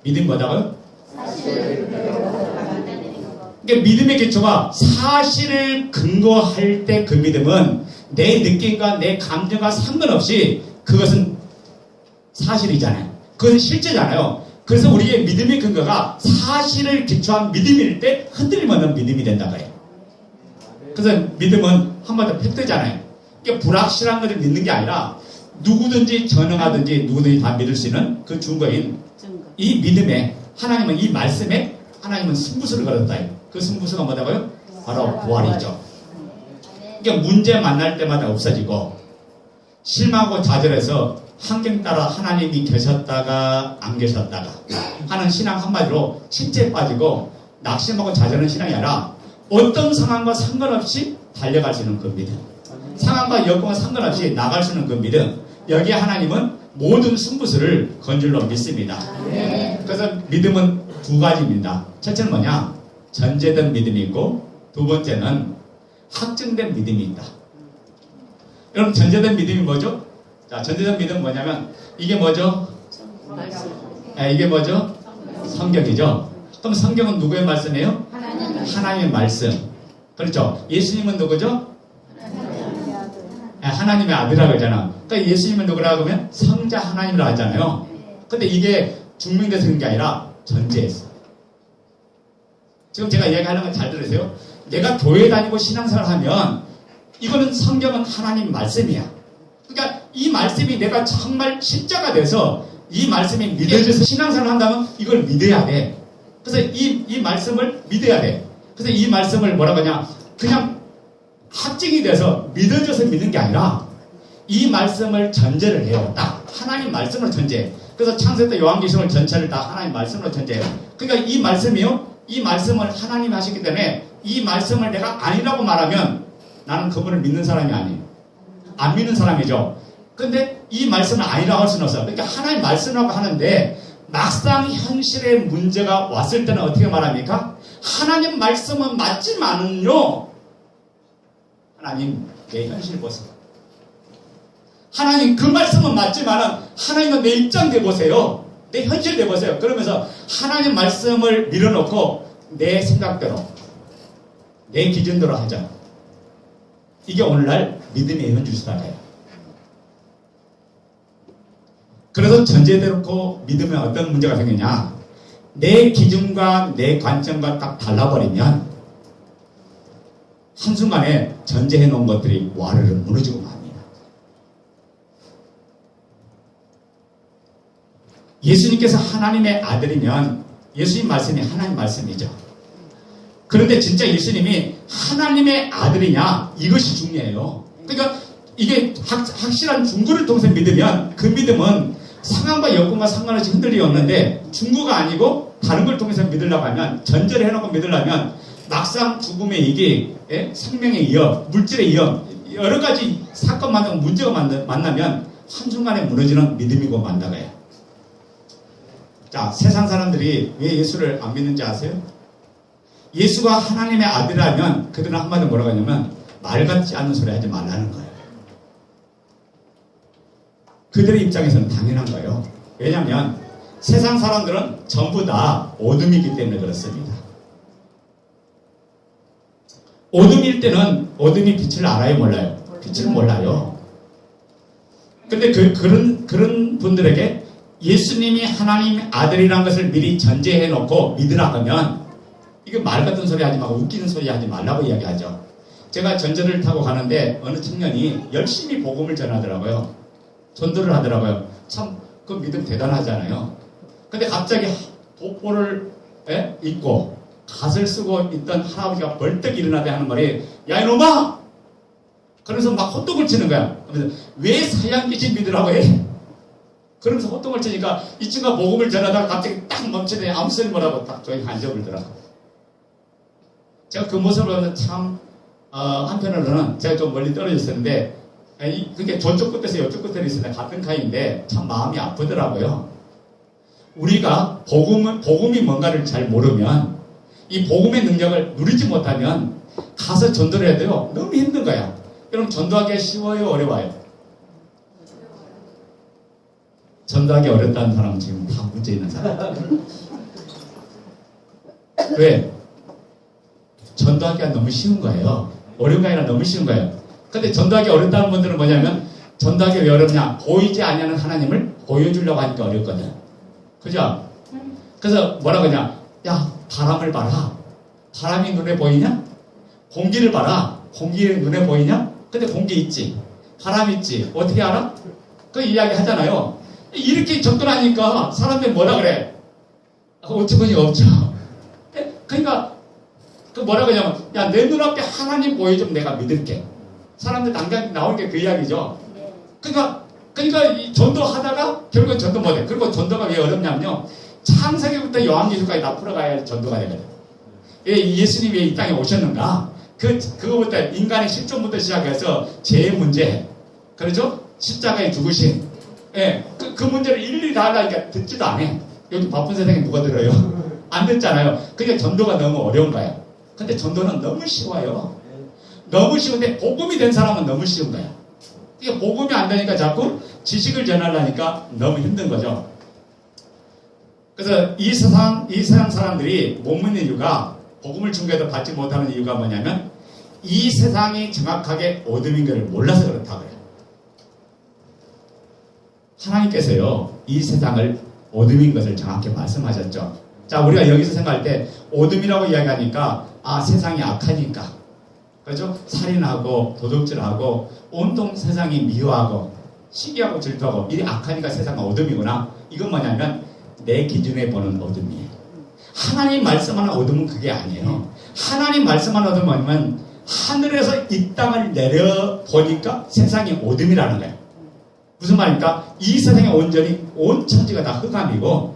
믿음이 뭐다고요? 그러니까 믿음의 기초가 사실을 근거할 때 그 믿음은 내 느낌과 내 감정과 상관없이 그것은 사실이잖아요. 그것은 실제잖아요. 그래서 우리의 믿음의 근거가 사실을 기초한 믿음일 때 흔들림 없는 믿음이 된다고 해요. 그래서 믿음은 한마디로 팩트잖아요. 그러니까 불확실한 것을 믿는 게 아니라 누구든지 전능하든지 누구든지 다 믿을 수 있는 그 증거인 이 믿음에 하나님은 이 말씀에 하나님은 승부수를 걸었다. 그 승부수가 뭐다고요? 바로 부활이죠. 그러니까 문제 만날 때마다 없어지고 실망하고 좌절해서 환경 따라 하나님이 계셨다가 안 계셨다가 하는 신앙 한마디로 침체에 빠지고 낙심하고 좌절하는 신앙이 아니라 어떤 상황과 상관없이 달려갈 수 있는 그 믿음, 상황과 여건과 상관없이 나갈 수 있는 그 믿음, 여기에 하나님은 모든 승부수를 건줄로 믿습니다. 그래서 믿음은 두 가지입니다. 첫째는 뭐냐? 전제된 믿음이 있고 두 번째는 확증된 믿음이 있다. 여러분 전제된 믿음이 뭐죠? 자, 전제된 믿음은 뭐냐면 이게 뭐죠? 이게 뭐죠? 성경이죠. 그럼 성경은 누구의 말씀이에요? 하나님의 말씀. 그렇죠? 예수님은 누구죠? 하나님의 아들이라고 하잖아. 그러니까 예수님은 누구라고 하면 성자 하나님이라고 하잖아요. 근데 이게 증명돼서 그런 게 아니라 전제했어. 지금 제가 이야기하는 건 잘 들으세요. 내가 교회 다니고 신앙생활 하면 이거는 성경은 하나님 말씀이야. 그러니까 이 말씀이 내가 정말 십자가 돼서 이 말씀이 믿어져서 신앙생활 한다면 이걸 믿어야 돼. 그래서 이 말씀을 믿어야 돼. 그래서 이 말씀을 뭐라고 하냐? 그냥 확증이 돼서 믿어져서 믿는 게 아니라 이 말씀을 전제를 해요. 딱 하나님 말씀으로 전제해. 그래서 창세 때 요한계시록 전체를 다 하나님 말씀으로 전제해요. 그러니까 이 말씀이요. 이 말씀을 하나님이 하시기 때문에 이 말씀을 내가 아니라고 말하면 나는 그분을 믿는 사람이 아니에요. 안 믿는 사람이죠. 근데 이 말씀을 아니라고 할 수는 없어요. 그러니까 하나님 말씀이라고 하는데 막상 현실의 문제가 왔을 때는 어떻게 말합니까? 하나님 말씀은 맞지만은요. 하나님 내 현실 보세요. 하나님 그 말씀은 맞지만은 하나님은 내 입장 내보세요. 내 현실 내보세요. 그러면서 하나님 말씀을 밀어놓고 내 생각대로 내 기준대로 하자. 이게 오늘날 믿음의 현주수단이에요. 그래서 전제대로 놓고 믿으면 어떤 문제가 생기냐? 내 기준과 내 관점과 딱 달라버리면 한순간에 전제해 놓은 것들이 와르르 무너지고 맙니다. 예수님께서 하나님의 아들이면 예수님 말씀이 하나님 말씀이죠. 그런데 진짜 예수님이 하나님의 아들이냐? 이것이 중요해요. 그러니까 이게 확실한 중구를 통해서 믿으면 그 믿음은 상황과 여건과 상관없이 흔들림이 없는데 중구가 아니고 다른 걸 통해서 믿으려고 하면 전제를 해놓고 믿으려면 막상 죽음의 이게 생명의 위험, 물질의 위험, 여러 가지 사건 만나고 문제가 만나면 한순간에 무너지는 믿음이고 만다가요. 자, 세상 사람들이 왜 예수를 안 믿는지 아세요? 예수가 하나님의 아들이라면 그들은 한마디로 뭐라고 하냐면 말 같지 않은 소리 하지 말라는 거예요. 그들의 입장에서는 당연한 거예요. 왜냐하면 세상 사람들은 전부 다 어둠이기 때문에 그렇습니다. 어둠일 때는 어둠이 빛을 알아요, 몰라요? 빛을 몰라요. 근데 그런 분들에게 예수님이 하나님의 아들이라는 것을 미리 전제해 놓고 믿으라 하면 이거 말 같은 소리 하지 말고 웃기는 소리 하지 말라고 이야기하죠. 제가 전철을 타고 가는데 어느 청년이 열심히 복음을 전하더라고요. 전도를 하더라고요. 참 그 믿음 대단하잖아요. 근데 갑자기 독보를 입고 갓을 쓰고 있던 할아버지가 벌떡 일어나대 하는 말이 야 이놈아! 그러면서 막 호떡을 치는 거야. 그러면서 왜 사양귀신 믿으라고 해? 그러면서 호떡을 치니까 이 친구가 복음을 전하다가 갑자기 딱 멈추더니 아무 소리 못하고 딱 저기 앉아버리더라고. 제가 그 모습을 보면서 참 한편으로는 제가 좀 멀리 떨어져 있었는데 그게 저쪽 끝에서 이쪽 끝에 있었는데 같은 카인데 참 마음이 아프더라고요. 우리가 복음이 뭔가를 잘 모르면 이 복음의 능력을 누리지 못하면 가서 전도를 해야 돼요. 너무 힘든 거야. 그럼 전도하기가 쉬워요? 어려워요? 전도하기 어렵다는 사람은 지금 다 문제 있는 사람. 왜? 전도하기가 너무 쉬운 거예요. 어려운 게 아니라 너무 쉬운 거예요. 근데 전도하기 어렵다는 분들은 뭐냐면 전도하기 왜 어렵냐? 보이지 않는 하나님을 보여주려고 하니까 어렵거든. 그죠? 그래서 뭐라고 하냐? 야, 바람을 봐라. 바람이 눈에 보이냐? 공기를 봐라. 공기 눈에 보이냐? 근데 공기 있지. 바람 있지. 어떻게 알아? 그 이야기 하잖아요. 이렇게 접근하니까 사람들이 뭐라 그래? 어처구니 없죠. 그러니까 그 뭐라고 하냐면 야, 내 눈앞에 하나님 보여주면 내가 믿을게. 사람들 당장 나올 게 그 이야기죠. 그러니까 이 전도하다가 결국은 전도 못해. 그리고 전도가 왜 어렵냐면요. 창세기부터 요한계시록까지 다 풀어가야 전도가 되거든. 예수님이 이 땅에 오셨는가? 그거부터 인간의 실존부터 시작해서 죄의 문제, 그렇죠? 십자가에 죽으신, 그 문제를 일일이 다 하려니까 듣지도 않아. 요즘 바쁜 세상에 누가 들어요? 안 듣잖아요. 그러니까 전도가 너무 어려운 거야. 근데 전도는 너무 쉬워요. 너무 쉬운데 복음이 된 사람은 너무 쉬운 거야. 이게 복음이 안 되니까 자꾸 지식을 전하려니까 너무 힘든 거죠. 그래서 이 세상 사람들이 못 믿는 이유가 복음을 중개도 받지 못하는 이유가 뭐냐면 이 세상이 정확하게 어둠인 것을 몰라서 그렇다고요. 하나님께서요 이 세상을 어둠인 것을 정확히 말씀하셨죠. 자, 우리가 여기서 생각할 때 어둠이라고 이야기하니까 세상이 악하니까, 그렇죠? 살인하고 도둑질하고 온통 세상이 미워하고 시기하고 질투하고 이게 악하니까 세상은 어둠이구나. 이건 뭐냐면 내 기준에 보는 어둠이에요. 하나님 말씀하는 어둠은 그게 아니에요. 하나님 말씀하는 어둠은 뭐냐면 하늘에서 이 땅을 내려보니까 세상이 어둠이라는 거예요. 무슨 말입니까? 이 세상의 온전히 온 천지가 다 흑암이고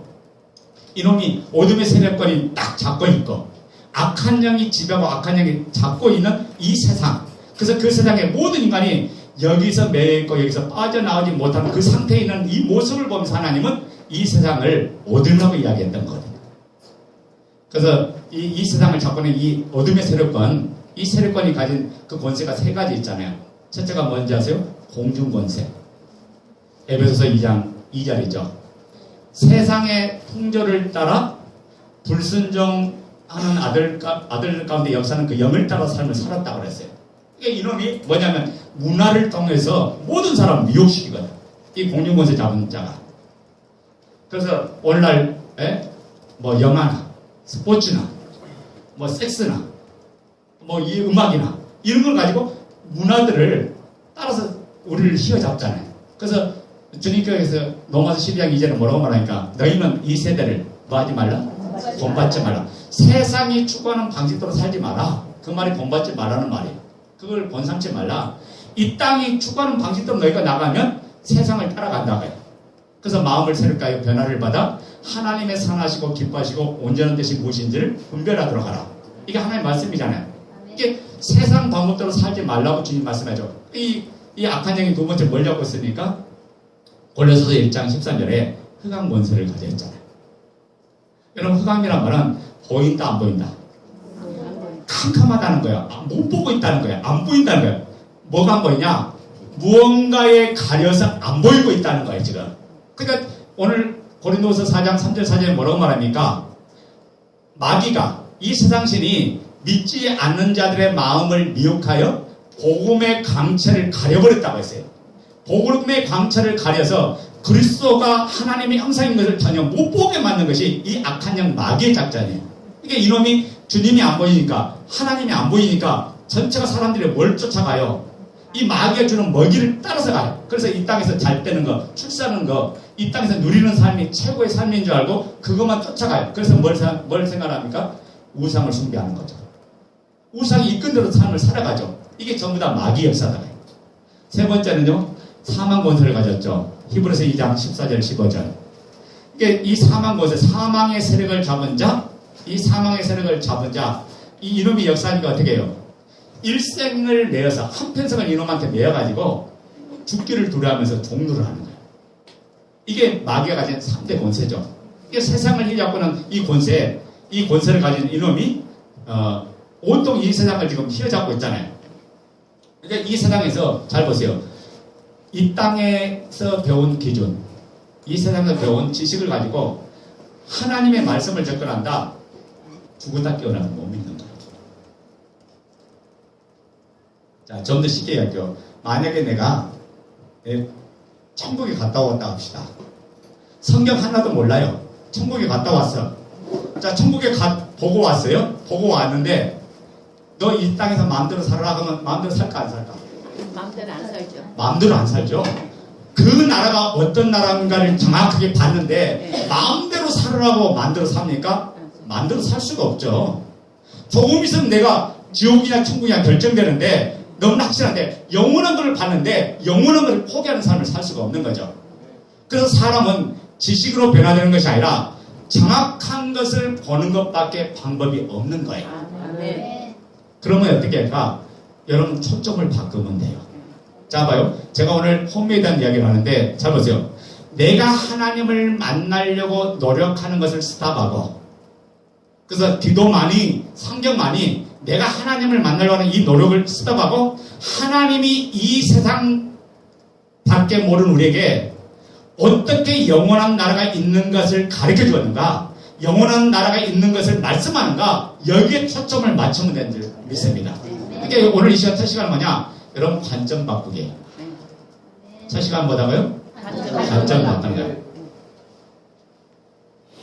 이놈이 어둠의 세력권이 딱 잡고 있고 악한 영이 지배하고 악한 영이 잡고 있는 이 세상. 그래서 그 세상의 모든 인간이 여기서 매여있고 여기서 빠져나오지 못하는 그 상태에 있는 이 모습을 보면서 하나님은 이 세상을 어둠이라고 이야기했던 거거든요. 그래서 이 세상을 잡고 있는 이 어둠의 세력권, 이 세력권이 가진 그 권세가 세 가지 있잖아요. 첫째가 뭔지 아세요? 공중권세. 에베소서 2장 2절이죠. 세상의 풍조를 따라 불순종하는 아들 가운데 역사는 그 영을 따라 삶을 살았다고 그랬어요. 이게 이놈이 뭐냐면 문화를 통해서 모든 사람을 미혹시키거든. 이 공중권세 잡은 자가. 그래서 오늘날 뭐 영화나 스포츠나 뭐 섹스나 뭐 이 음악이나 이런 걸 가지고 문화들을 따라서 우리를 휘어잡잖아요. 그래서 주님께서 로마서 12장 2절에 뭐라고 말하니까 너희는 이 세대를 뭐 하지 말라? 본받지 말라. 세상이 추구하는 방식대로 살지 마라. 그 말이 본받지 말라는 말이에요. 그걸 본삼지 말라. 이 땅이 추구하는 방식대로 너희가 나가면 세상을 따라간다고요. 그래서 마음을 새롭게 하여 변화를 받아 하나님의 선하시고 기뻐하시고 온전한 뜻이 무엇인지를 분별하도록 하라. 이게 하나님의 말씀이잖아요. 이게 세상 방법대로 살지 말라고 주님 말씀하죠. 이 악한 영이 두 번째 뭘 잡고 있으니까 골로새서 1장 13절에 흑암 권세를 가졌잖아요. 여러분, 흑암이란 말은 보인다 안 보인다? 캄캄하다는 거야. 못 보고 있다는 거야. 안 보인다는 거야. 뭐가 안 보이냐? 무언가에 가려서 안 보이고 있다는 거예요, 지금. 그러니까 오늘 고린도서 4장 3절 4절에 뭐라고 말합니까? 마귀가, 이 세상신이 믿지 않는 자들의 마음을 미혹하여 복음의 광채를 가려버렸다고 했어요. 복음의 광채를 가려서 그리스도가 하나님의 형상인 것을 전혀 못 보게 만든 것이 이 악한 영 마귀의 작전이에요. 이게 이놈이 주님이 안 보이니까, 하나님이 안 보이니까 전체가 사람들이 뭘 쫓아가요? 이 마귀가 주는 먹이를 따라서 가요. 그래서 이 땅에서 잘 되는 거, 출산하는 거, 이 땅에서 누리는 삶이 최고의 삶인 줄 알고 그것만 쫓아가요. 그래서 뭘 생각합니까? 우상을 숭배하는 거죠. 우상이 이끈 대로 삶을 살아가죠. 이게 전부 다 마귀 역사다. 세 번째는요, 사망 권세를 가졌죠. 히브리서 2장 14절 15절. 이게 이 사망 권세, 사망의 세력을 잡은 자, 이 사망의 세력을 잡은 자, 이 이놈이 역사하니까 어떻게 해요? 일생을 내어서 한 편성을 이놈한테 내어가지고 죽기를 두려워하면서 종노를 하는 거예요. 이게 마귀가 가진 3대 권세죠. 이게 세상을 휘잡고는 이 권세를 가진 이놈이 온통 이 세상을 지금 휘어잡고 있잖아요. 그러니까 이 세상에서 잘 보세요. 이 땅에서 배운 기준, 이 세상에서 배운 지식을 가지고 하나님의 말씀을 접근한다. 죽었다 깨어나서 못 믿는 거예요. 자, 좀 더 쉽게 얘기할게요. 만약에 내가 천국에 갔다 왔다 합시다. 성경 하나도 몰라요. 천국에 갔다 왔어. 자, 천국에 보고 왔어요. 보고 왔는데 너 이 땅에서 마음대로 살아라 하면 마음대로 살까 안 살까? 마음대로 안 살죠. 마음대로 안 살죠. 그 나라가 어떤 나라인가를 정확하게 봤는데 마음대로 살으라고 마음대로 삽니까? 마음대로 살 수가 없죠. 조금 있으면 내가 지옥이냐 천국이냐 결정되는데 너무나 확실한데 영원한 걸 봤는데 영원한 걸 포기하는 삶을 살 수가 없는 거죠. 그래서 사람은 지식으로 변화되는 것이 아니라 정확한 것을 보는 것밖에 방법이 없는 거예요. 아멘. 그러면 어떻게 할까? 여러분 초점을 바꾸면 돼요. 자, 봐요. 제가 오늘 혼미에 대한 이야기를 하는데 잘 보세요. 내가 하나님을 만나려고 노력하는 것을 스탑하고, 그래서 기도만이, 성경만이 내가 하나님을 만나려고 하는 이 노력을 스탑하고 하나님이 이 세상 밖에 모르는 우리에게 어떻게 영원한 나라가 있는 것을 가르쳐 주었는가, 영원한 나라가 있는 것을 말씀하는가, 여기에 초점을 맞추면 되는 줄 믿습니다. 그러니까 오늘 이 시간 첫 시간은 뭐냐? 여러분 관점 바꾸기. 첫 시간 뭐다고요? 관점 바꾸는 거예요.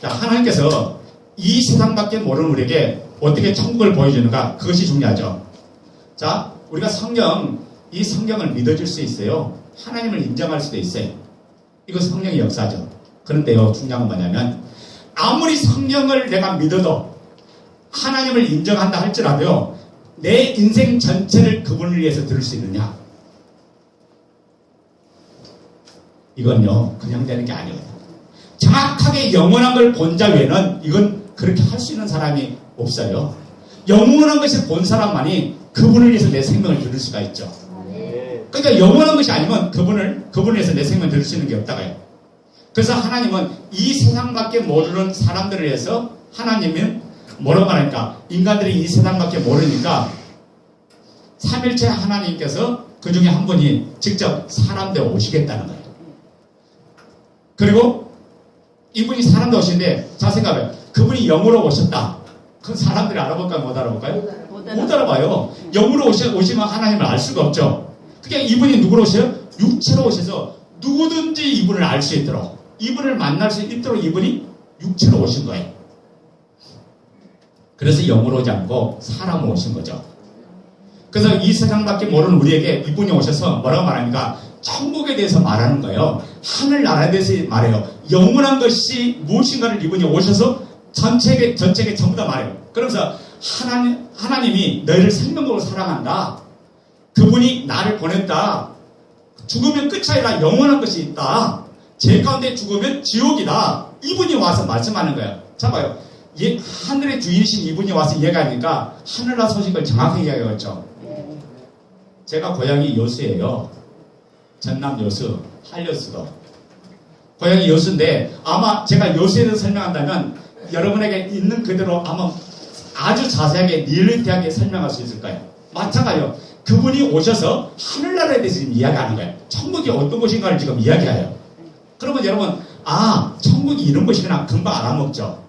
자, 하나님께서 이 세상밖에 모르는 우리에게 어떻게 천국을 보여주는가, 그것이 중요하죠. 자, 우리가 이 성경을 믿어줄 수 있어요. 하나님을 인정할 수도 있어요. 이거 성령의 역사죠. 그런데요, 중요한 건 뭐냐면 아무리 성령을 내가 믿어도 하나님을 인정한다 할지라도요, 내 인생 전체를 그분을 위해서 들을 수 있느냐? 이건요, 그냥 되는 게 아니거든요. 정확하게 영원한 걸 본 자 외에는 이건 그렇게 할 수 있는 사람이 없어요. 영원한 것을 본 사람만이 그분을 위해서 내 생명을 들을 수가 있죠. 그러니까 영원한 것이 아니면 그분을 위해서 내 생명을 들을 수 있는 게 없다고요. 그래서 하나님은 이 세상밖에 모르는 사람들을 위해서, 하나님은 뭐라고 말하니까, 인간들이 이 세상밖에 모르니까 삼일체 하나님께서 그 중에 한 분이 직접 사람들 오시겠다는 거예요. 그리고 이분이 사람들 오시는데, 자 생각해요. 그분이 영으로 오셨다. 그럼 사람들이 알아볼까요? 못 알아볼까요? 못 알아봐요. 영으로 오시면 하나님을 알 수가 없죠. 그러니까 이분이 누구로 오셔요? 육체로 오셔서 누구든지 이분을 알 수 있도록, 이분을 만날 수 있도록 이분이 육체로 오신 거예요. 그래서 영으로 오지 않고 사람으로 오신 거죠. 그래서 이 세상밖에 모르는 우리에게 이분이 오셔서 뭐라고 말합니까? 천국에 대해서 말하는 거예요. 하늘나라에 대해서 말해요. 영원한 것이 무엇인가를 이분이 오셔서 전체에 전부 다 말해요. 그러면서 하나님이 너희를 생명으로 사랑한다. 그분이 나를 보냈다. 죽으면 끝이 아니라 영원한 것이 있다. 죄 가운데 죽으면 지옥이다. 이분이 와서 말씀하는 거예요. 자 봐요. 하늘의 주인이신 이분이 와서 이야기하니까 하늘나라 소식을 정확하게 이야기하겠죠. 제가 고향이 여수예요. 전남 여수, 한려수도. 고향이 여수인데 아마 제가 여수에 대해서 설명한다면 여러분에게 있는 그대로 아마 아주 자세하게 리얼리티하게 설명할 수 있을 거예요. 마찬가지로 그분이 오셔서 하늘나라에 대해서 지금 이야기하는 거예요. 천국이 어떤 곳인가를 지금 이야기해요. 그러면 여러분, 천국이 이런 곳이구나 금방 알아먹죠.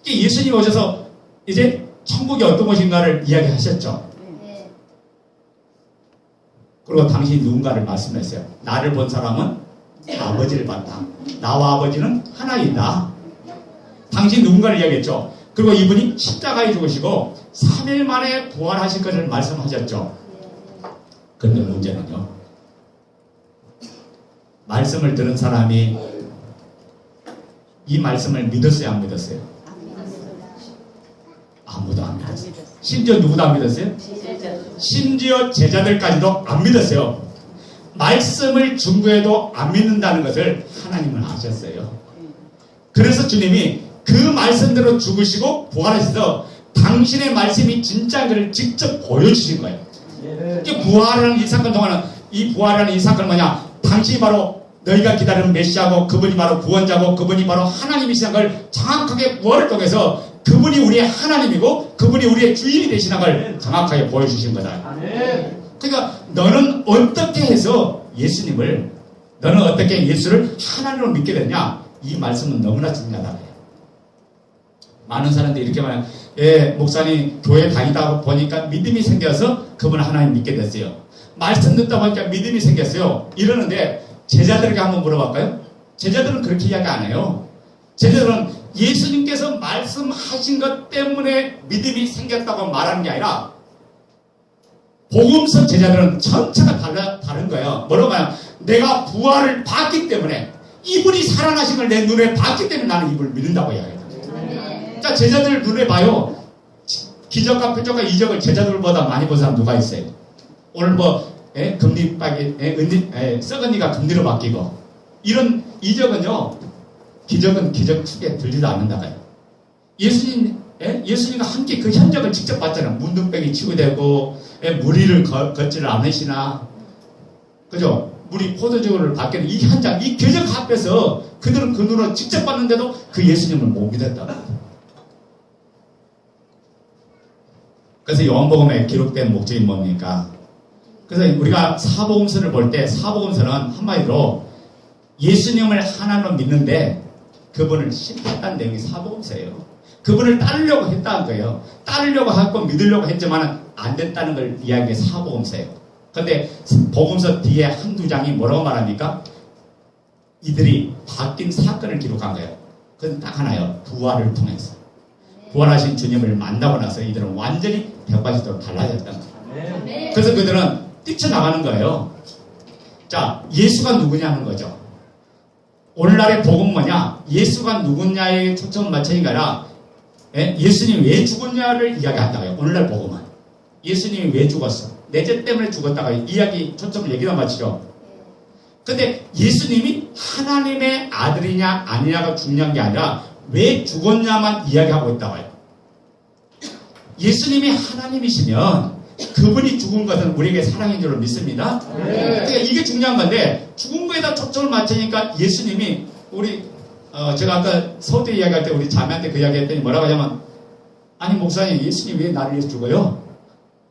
예수님이 오셔서 이제 천국이 어떤 곳인가를 이야기하셨죠. 그리고 당신이 누군가를 말씀했어요. 나를 본 사람은 아버지를 봤다. 나와 아버지는 하나이다. 당신 누군가를 이야기했죠. 그리고 이분이 십자가에 죽으시고 3일 만에 부활하실 것을 말씀하셨죠. 그런데 문제는요. 말씀을 들은 사람이 이 말씀을 믿었어요? 안 믿었어요? 아무도 안 믿었어요. 심지어 누구도 안 믿었어요? 심지어 제자들까지도 안 믿었어요. 말씀을 준 후에도 안 믿는다는 것을 하나님은 아셨어요. 그래서 주님이 그 말씀대로 죽으시고 부활하셔서 당신의 말씀이 진짜인 것을 직접 보여주신 거예요. 부활하는 이 사건 동안은 이 부활하는 이 사건은 뭐냐? 당신이 바로 너희가 기다리는 메시아고 그분이 바로 구원자고 그분이 바로 하나님이시라는 걸 정확하게 부활을 통해서 그분이 우리의 하나님이고 그분이 우리의 주인이 되시는 걸 정확하게 보여주신 거다. 그러니까 너는 어떻게 해서 너는 어떻게 예수를 하나님으로 믿게 됐냐? 이 말씀은 너무나 중요하다. 많은 사람들이 이렇게 말해요. 목사님 교회 다니다 보니까 믿음이 생겨서 그분을 하나님 믿게 됐어요. 말씀 듣다 보니까 믿음이 생겼어요. 이러는데 제자들에게 한번 물어볼까요? 제자들은 그렇게 이야기 안 해요. 제자들은 예수님께서 말씀하신 것 때문에 믿음이 생겼다고 말하는 게 아니라 복음서 제자들은 전체가 다른 거예요. 뭐라고 하냐? 내가 부활을 봤기 때문에 이분이 살아나신 걸 내 눈에 봤기 때문에 나는 이분을 믿는다고 이야기해요. 그러니까 제자들 눈에 봐요. 기적과 표적과 이적을 제자들보다 많이 본 사람 누가 있어요? 오늘 금리 썩은 이가 금리로 바뀌고 이런 이적은요. 기적은 기적 축에 들리도 않는다고요. 예수님과 함께 그 현장을 직접 봤잖아요. 문둥병이 치유되고 무리를 걷지를 않으시나 그죠? 물이 포도주를 바뀌는 이 현장, 이 기적 앞에서 그들은 그 눈으로 직접 봤는데도 그 예수님을 못 믿었다고. 그래서 요한복음에 기록된 목적이 뭡니까? 그래서 우리가 사복음서를 볼 때 사복음서는 한마디로 예수님을 하나님으로 믿는데 그분을 신뢰했다는 내용이 사복음서예요. 그분을 따르려고 했다는 거예요. 따르려고 하고 믿으려고 했지만 안 됐다는 걸 이야기해 사복음서예요. 그런데 복음서 뒤에 한두 장이 뭐라고 말합니까? 이들이 바뀐 사건을 기록한 거예요. 그건 딱 하나요. 부활을 통해서. 부활하신 주님을 만나고 나서 이들은 완전히 180도로 달라졌다는 거예요. 그래서 그들은 뛰쳐나가는 거예요. 자, 예수가 누구냐는 거죠. 오늘날의 복음 뭐냐? 예수가 누구냐에 초점을 맞춰인 게 아니라 예수님이 왜 죽었냐를 이야기한다고요. 오늘날 복음은. 예수님이 왜 죽었어? 내 죄 때문에 죽었다가 이야기 초점을 얘기가 맞추죠. 근데 예수님이 하나님의 아들이냐 아니냐가 중요한 게 아니라 왜 죽었냐만 이야기하고 있다고요. 예수님이 하나님이시면 그분이 죽은 것은 우리에게 사랑인 줄로 믿습니다. 그러니까 이게 중요한 건데 죽은 거에다 초점을 맞추니까 예수님이 제가 아까 서두 이야기할 때 우리 자매한테 그 이야기 했더니 뭐라고 하냐면 아니 목사님 예수님 왜 나를 위해서 죽어요?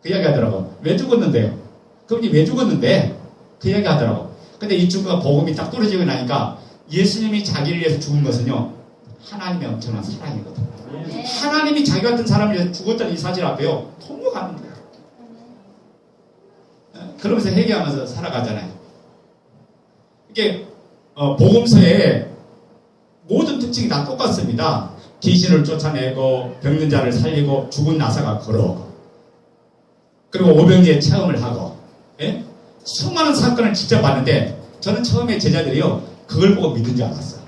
그 이야기 하더라고. 왜 죽었는데요? 그분이 왜 죽었는데? 그 이야기 하더라고. 근데 이 친구가 복음이 딱 떨어지고 나니까 예수님이 자기를 위해서 죽은 것은요 하나님의 엄청난 사랑이거든. 하나님이 자기 같은 사람을 위해서 죽었다는 이 사실 앞에요 통곡하는 거예요. 그러면서 회개하면서 살아가잖아요. 이게 복음서에 모든 특징이 다 똑같습니다. 귀신을 쫓아내고 병든 자를 살리고 죽은 나사가 걸어오고 그리고 오병이의 체험을 하고 수많은 사건을 직접 봤는데 저는 처음에 제자들이요 그걸 보고 믿은 줄 알았어요.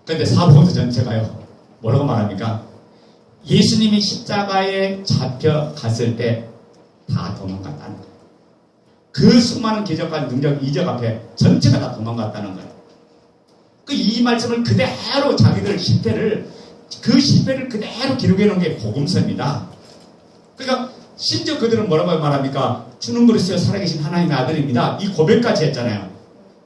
그런데 사복음서 전체가요 뭐라고 말합니까? 예수님이 십자가에 잡혀갔을 때 다 도망갔다는 거예요. 그 수많은 기적과 능력, 이적 앞에 전체가 다 도망갔다는 거예요. 그 이 말씀을 그대로 자기들 실패를 그대로 기록해 놓은 게 복음서입니다. 그러니까 심지어 그들은 뭐라고 말합니까? 주는 그리스도 살아계신 하나님의 아들입니다. 이 고백까지 했잖아요.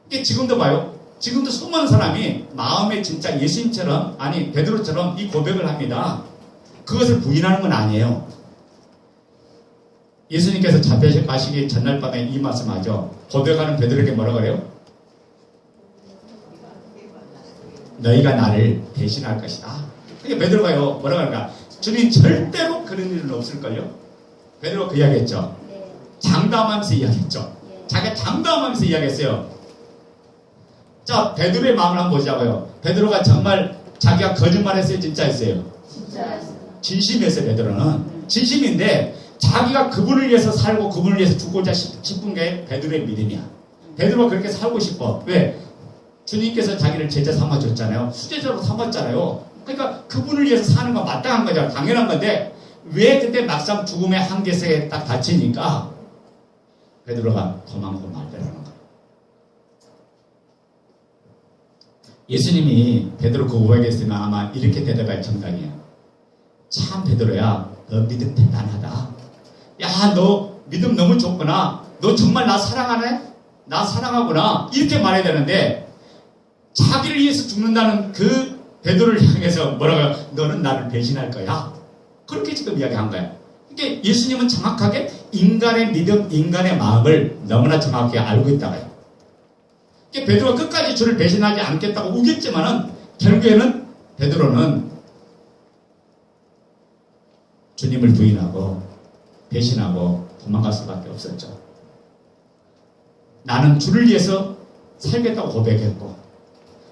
이게 지금도 봐요. 지금도 수많은 사람이 마음에 진짜 예수님처럼 아니 베드로처럼 이 고백을 합니다. 그것을 부인하는 건 아니에요. 예수님께서 잡혀가시기 전날 밤에 이 말씀하죠. 고백하는 베드로에게 뭐라고 그래요? 너희가 나를 대신할 것이다. 그러니까 베드로가요 뭐라고 할까? 주님 절대로 그런 일은 없을걸요? 베드로가 그 이야기했죠. 장담하면서 이야기했죠. 자기가 장담하면서 이야기했어요. 자, 베드로의 마음을 한번 보자고요. 베드로가 정말 자기가 거짓말했어요? 진짜 했어요? 진심이었어요. 베드로는 진심인데 자기가 그분을 위해서 살고 그분을 위해서 죽고자 싶은 게 베드로의 믿음이야. 베드로가 그렇게 살고 싶어. 왜? 주님께서 자기를 제자 삼아줬잖아요. 수제자로 삼았잖아요. 그러니까 그분을 위해서 사는 건 마땅한 거죠. 당연한 건데 왜 그때 막상 죽음의 한계세에 딱 닥치니까 베드로가 도망고 말더라는 거예요. 예수님이 베드로 그 고백했으면 아마 이렇게 대답할 정당이에요. 참 베드로야, 너 믿음 대단하다. 야, 너 믿음 너무 좋구나. 너 정말 나 사랑하네? 나 사랑하구나. 이렇게 말해야 되는데 자기를 위해서 죽는다는 그 베드로를 향해서 뭐라고요? 너는 나를 배신할 거야. 그렇게 지금 이야기한 거예요. 그러니까 예수님은 정확하게 인간의 믿음, 인간의 마음을 너무나 정확히 알고 있다고요. 그러니까 베드로가 끝까지 주를 배신하지 않겠다고 우겼지만은 결국에는 베드로는 주님을 부인하고 배신하고 도망갈 수밖에 없었죠. 나는 주를 위해서 살겠다고 고백했고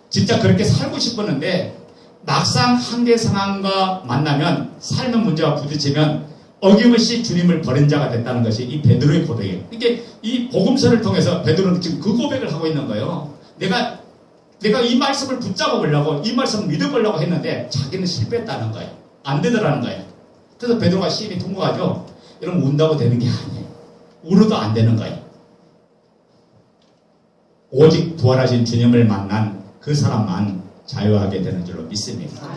진짜 그렇게 살고 싶었는데 막상 한계 상황과 만나면 삶의 문제와 부딪히면 어김없이 주님을 버린 자가 됐다는 것이 이 베드로의 고백이에요. 그러니까 이 복음서를 통해서 베드로는 지금 그 고백을 하고 있는 거예요. 내가 이 말씀을 붙잡아 보려고 이 말씀을 믿어보려고 했는데 자기는 실패했다는 거예요. 안 되더라는 거예요. 그래서 베드로가 시험이 통과하죠. 여러분 운다고 되는 게 아니에요. 울어도 안 되는 거예요. 오직 부활하신 주님을 만난 그 사람만 자유하게 되는 줄로 믿습니다.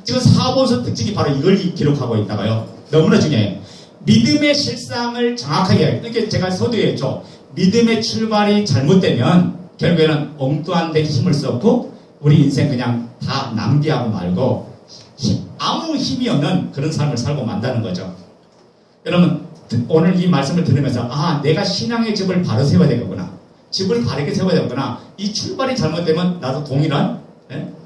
지금 사복음서 특징이 바로 이걸 기록하고 있다가요. 너무나 중요해요. 믿음의 실상을 정확하게 해요. 그러니까 제가 서두에 했죠. 믿음의 출발이 잘못되면 결국에는 엉뚱한 데 힘을 썼고 우리 인생 그냥 다 낭비하고 말고 아무 힘이 없는 그런 삶을 살고 만다는 거죠. 여러분 오늘 이 말씀을 들으면서 내가 신앙의 집을 바로 세워야 되겠구나. 집을 바르게 세워야 되겠구나. 이 출발이 잘못되면 나도 동일한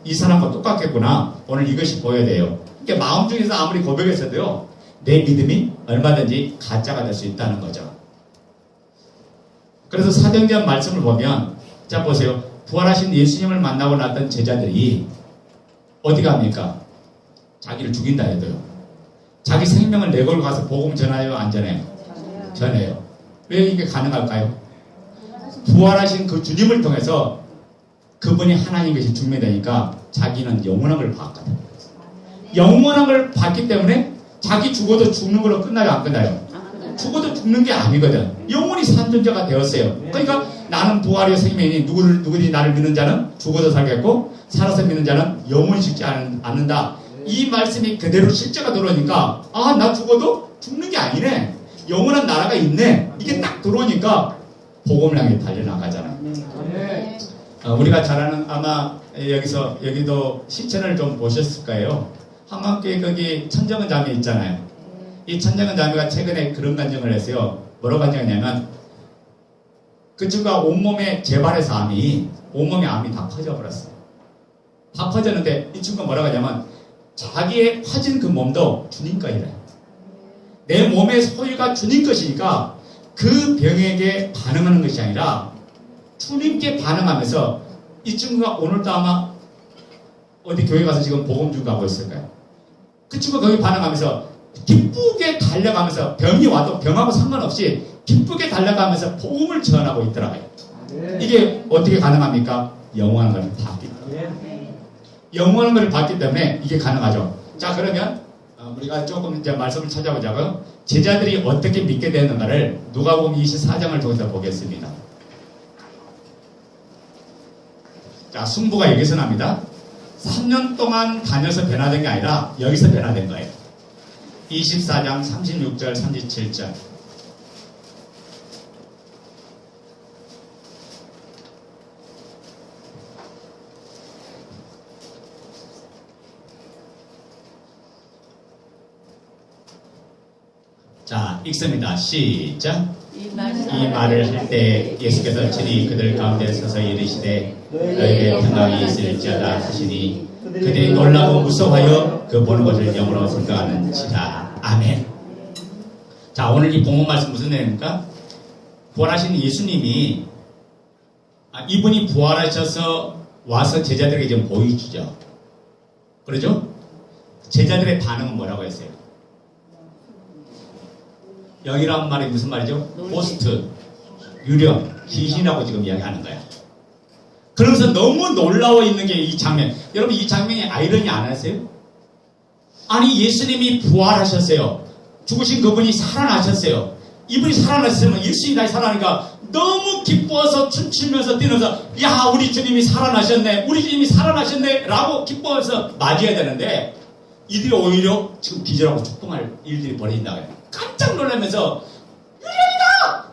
이 사람과 똑같겠구나. 오늘 이것이 보여야 돼요. 그러니까 마음 중에서 아무리 고백했어도요. 내 믿음이 얼마든지 가짜가 될 수 있다는 거죠. 그래서 사도행전 말씀을 보면 자 보세요. 부활하신 예수님을 만나고 났던 제자들이 어디 갑니까? 자기를 죽인다 해도요. 자기 생명을 내걸고 가서 복음 전하요? 안 전해요? 전해요. 왜 이게 가능할까요? 부활하신 그 주님을 통해서 그분이 하나님 것이 증명되니까 자기는 영원한 걸 봤거든. 영원한 걸 봤기 때문에 자기 죽어도 죽는 걸로 끝나요? 안 끝나요? 죽어도 죽는 게 아니거든. 영원히 산 존재가 되었어요. 그러니까 나는 부활의 생명이니 누구든지 나를 믿는 자는 죽어도 살겠고 살아서 믿는 자는 영원히 죽지 않는다. 이 말씀이 그대로 실제가 들어오니까 나 죽어도 죽는 게 아니네. 영원한 나라가 있네. 이게 딱 들어오니까 복음을 향해 달려나가잖아요. 우리가 잘 아는 아마 여기도 시체를 좀 보셨을 거예요. 한강교회 거기 천정은 자매 있잖아요. 이 천정은 자매가 최근에 그런 간증을 했어요. 뭐라고 간증했냐면 그 친구가 온몸에 재발해서 온몸에 암이 다 퍼져버렸어요. 다 퍼졌는데 이 친구가 뭐라고 하냐면 자기의 퍼진 그 몸도 주님 거이래. 내 몸의 소유가 주님 것이니까 그 병에게 반응하는 것이 아니라 주님께 반응하면서 이 친구가 오늘도 아마 어디 교회 가서 지금 복음 주고 가고 있을 거예요. 그 친구가 거기 반응하면서 기쁘게 달려가면서 병이 와도 병하고 상관없이 기쁘게 달려가면서 복음을 전하고 있더라고요. 이게 어떻게 가능합니까? 영원한 걸 봤기 때문에. 영원한 걸 봤기 때문에 이게 가능하죠. 자 그러면 우리가 조금 이제 말씀을 찾아보자고요. 제자들이 어떻게 믿게 되는가를 누가복음 24장을 통해서 보겠습니다. 자, 승부가 여기서 납니다. 3년 동안 다녀서 변화된 게 아니라 여기서 변화된 거예요. 24장 36절 37절. 자, 읽습니다. 시작. 이 이 말을 할 때 예수께서 친히 그들 가운데 서서 이르시되 너희에게 평강이 있을지어다 하시니 그들이 놀라고 무서워하여 그 보는 것을 영으로 생각하는지라. 아멘. 자, 오늘 이 본문 말씀 무슨 내용입니까? 부활하신 예수님이 이분이 부활하셔서 와서 제자들에게 좀 보여주죠. 그러죠? 제자들의 반응은 뭐라고 했어요? 여기란 말이 무슨 말이죠? 포스트, 유령, 귀신이라고 지금 이야기하는 거야. 그러면서 너무 놀라워 있는 게 이 장면. 여러분, 이 장면이 아이러니 안 하세요? 아니, 예수님이 부활하셨어요. 죽으신 그분이 살아나셨어요. 이분이 살아났으면 예수님이 다시 살아나니까 너무 기뻐서 춤추면서 뛰면서 야, 우리 주님이 살아나셨네, 우리 주님이 살아나셨네 라고 기뻐해서 맞이해야 되는데 이들이 오히려 지금 기절하고 축동할 일들이 벌어진다고 해요. 깜짝 놀라면서 유령이다!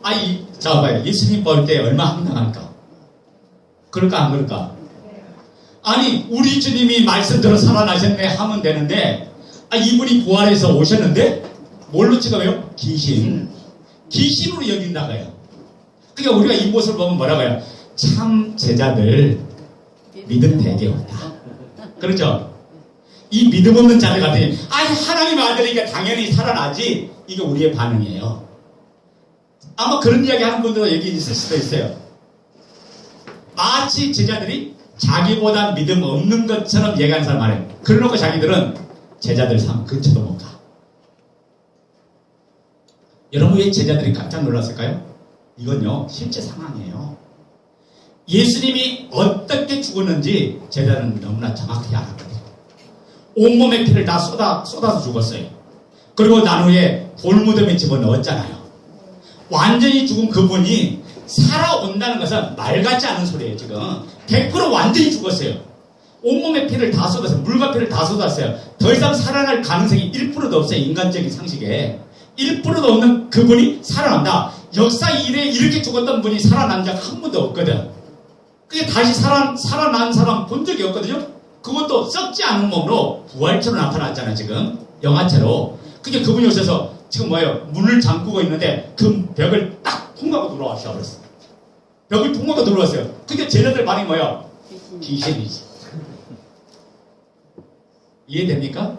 아니, 자 봐요. 예수님 볼 때 얼마나 황당할까? 그럴까 안 그럴까? 아니, 우리 주님이 말씀대로 살아나셨네 하면 되는데 이분이 부활해서 오셨는데 뭘로 찍어요? 귀신으로 여긴다고요. 그러니까 우리가 이 모습을 보면 뭐라고 해요? 참 제자들 믿음 되게 없다. 그렇죠? 이 믿음 없는 자들 같으니 하나님의 아들이니까 당연히 살아나지. 이게 우리의 반응이에요. 아마 그런 이야기 하는 분들도 여기 있을 수도 있어요. 마치 제자들이 자기보다 믿음 없는 것처럼 얘기하는 사람 말이에요. 그러놓고 자기들은 제자들 삶 근처도 못 가. 여러분, 왜 제자들이 깜짝 놀랐을까요? 이건요, 실제 상황이에요. 예수님이 어떻게 죽었는지 제자들은 너무나 정확히 알았거든요. 온몸의 피를 다 쏟아서 죽었어요. 그리고 난 후에 돌무덤에 집어넣었잖아요. 완전히 죽은 그분이 살아온다는 것은 말 같지 않은 소리예요. 지금 100% 완전히 죽었어요. 온몸의 피를 다 쏟아서 물과 피를 다 쏟았어요. 더 이상 살아날 가능성이 1%도 없어요. 인간적인 상식에 1%도 없는 그분이 살아난다. 역사 이래 이렇게 죽었던 분이 살아난 적 한 번도 없거든. 그게 다시 살아난 사람 본 적이 없거든요. 그것도 썩지 않은 몸으로 부활처럼 나타났잖아. 지금 영화처럼. 그게 그분이 오셔서 지금 뭐예요? 문을 잠그고 있는데 그 벽을 딱 통과하고 들어와셔 버렸어. 벽을 통과하고 들어왔어요. 그게 제자들 반응이 뭐예요? 귀신이지. 이해됩니까?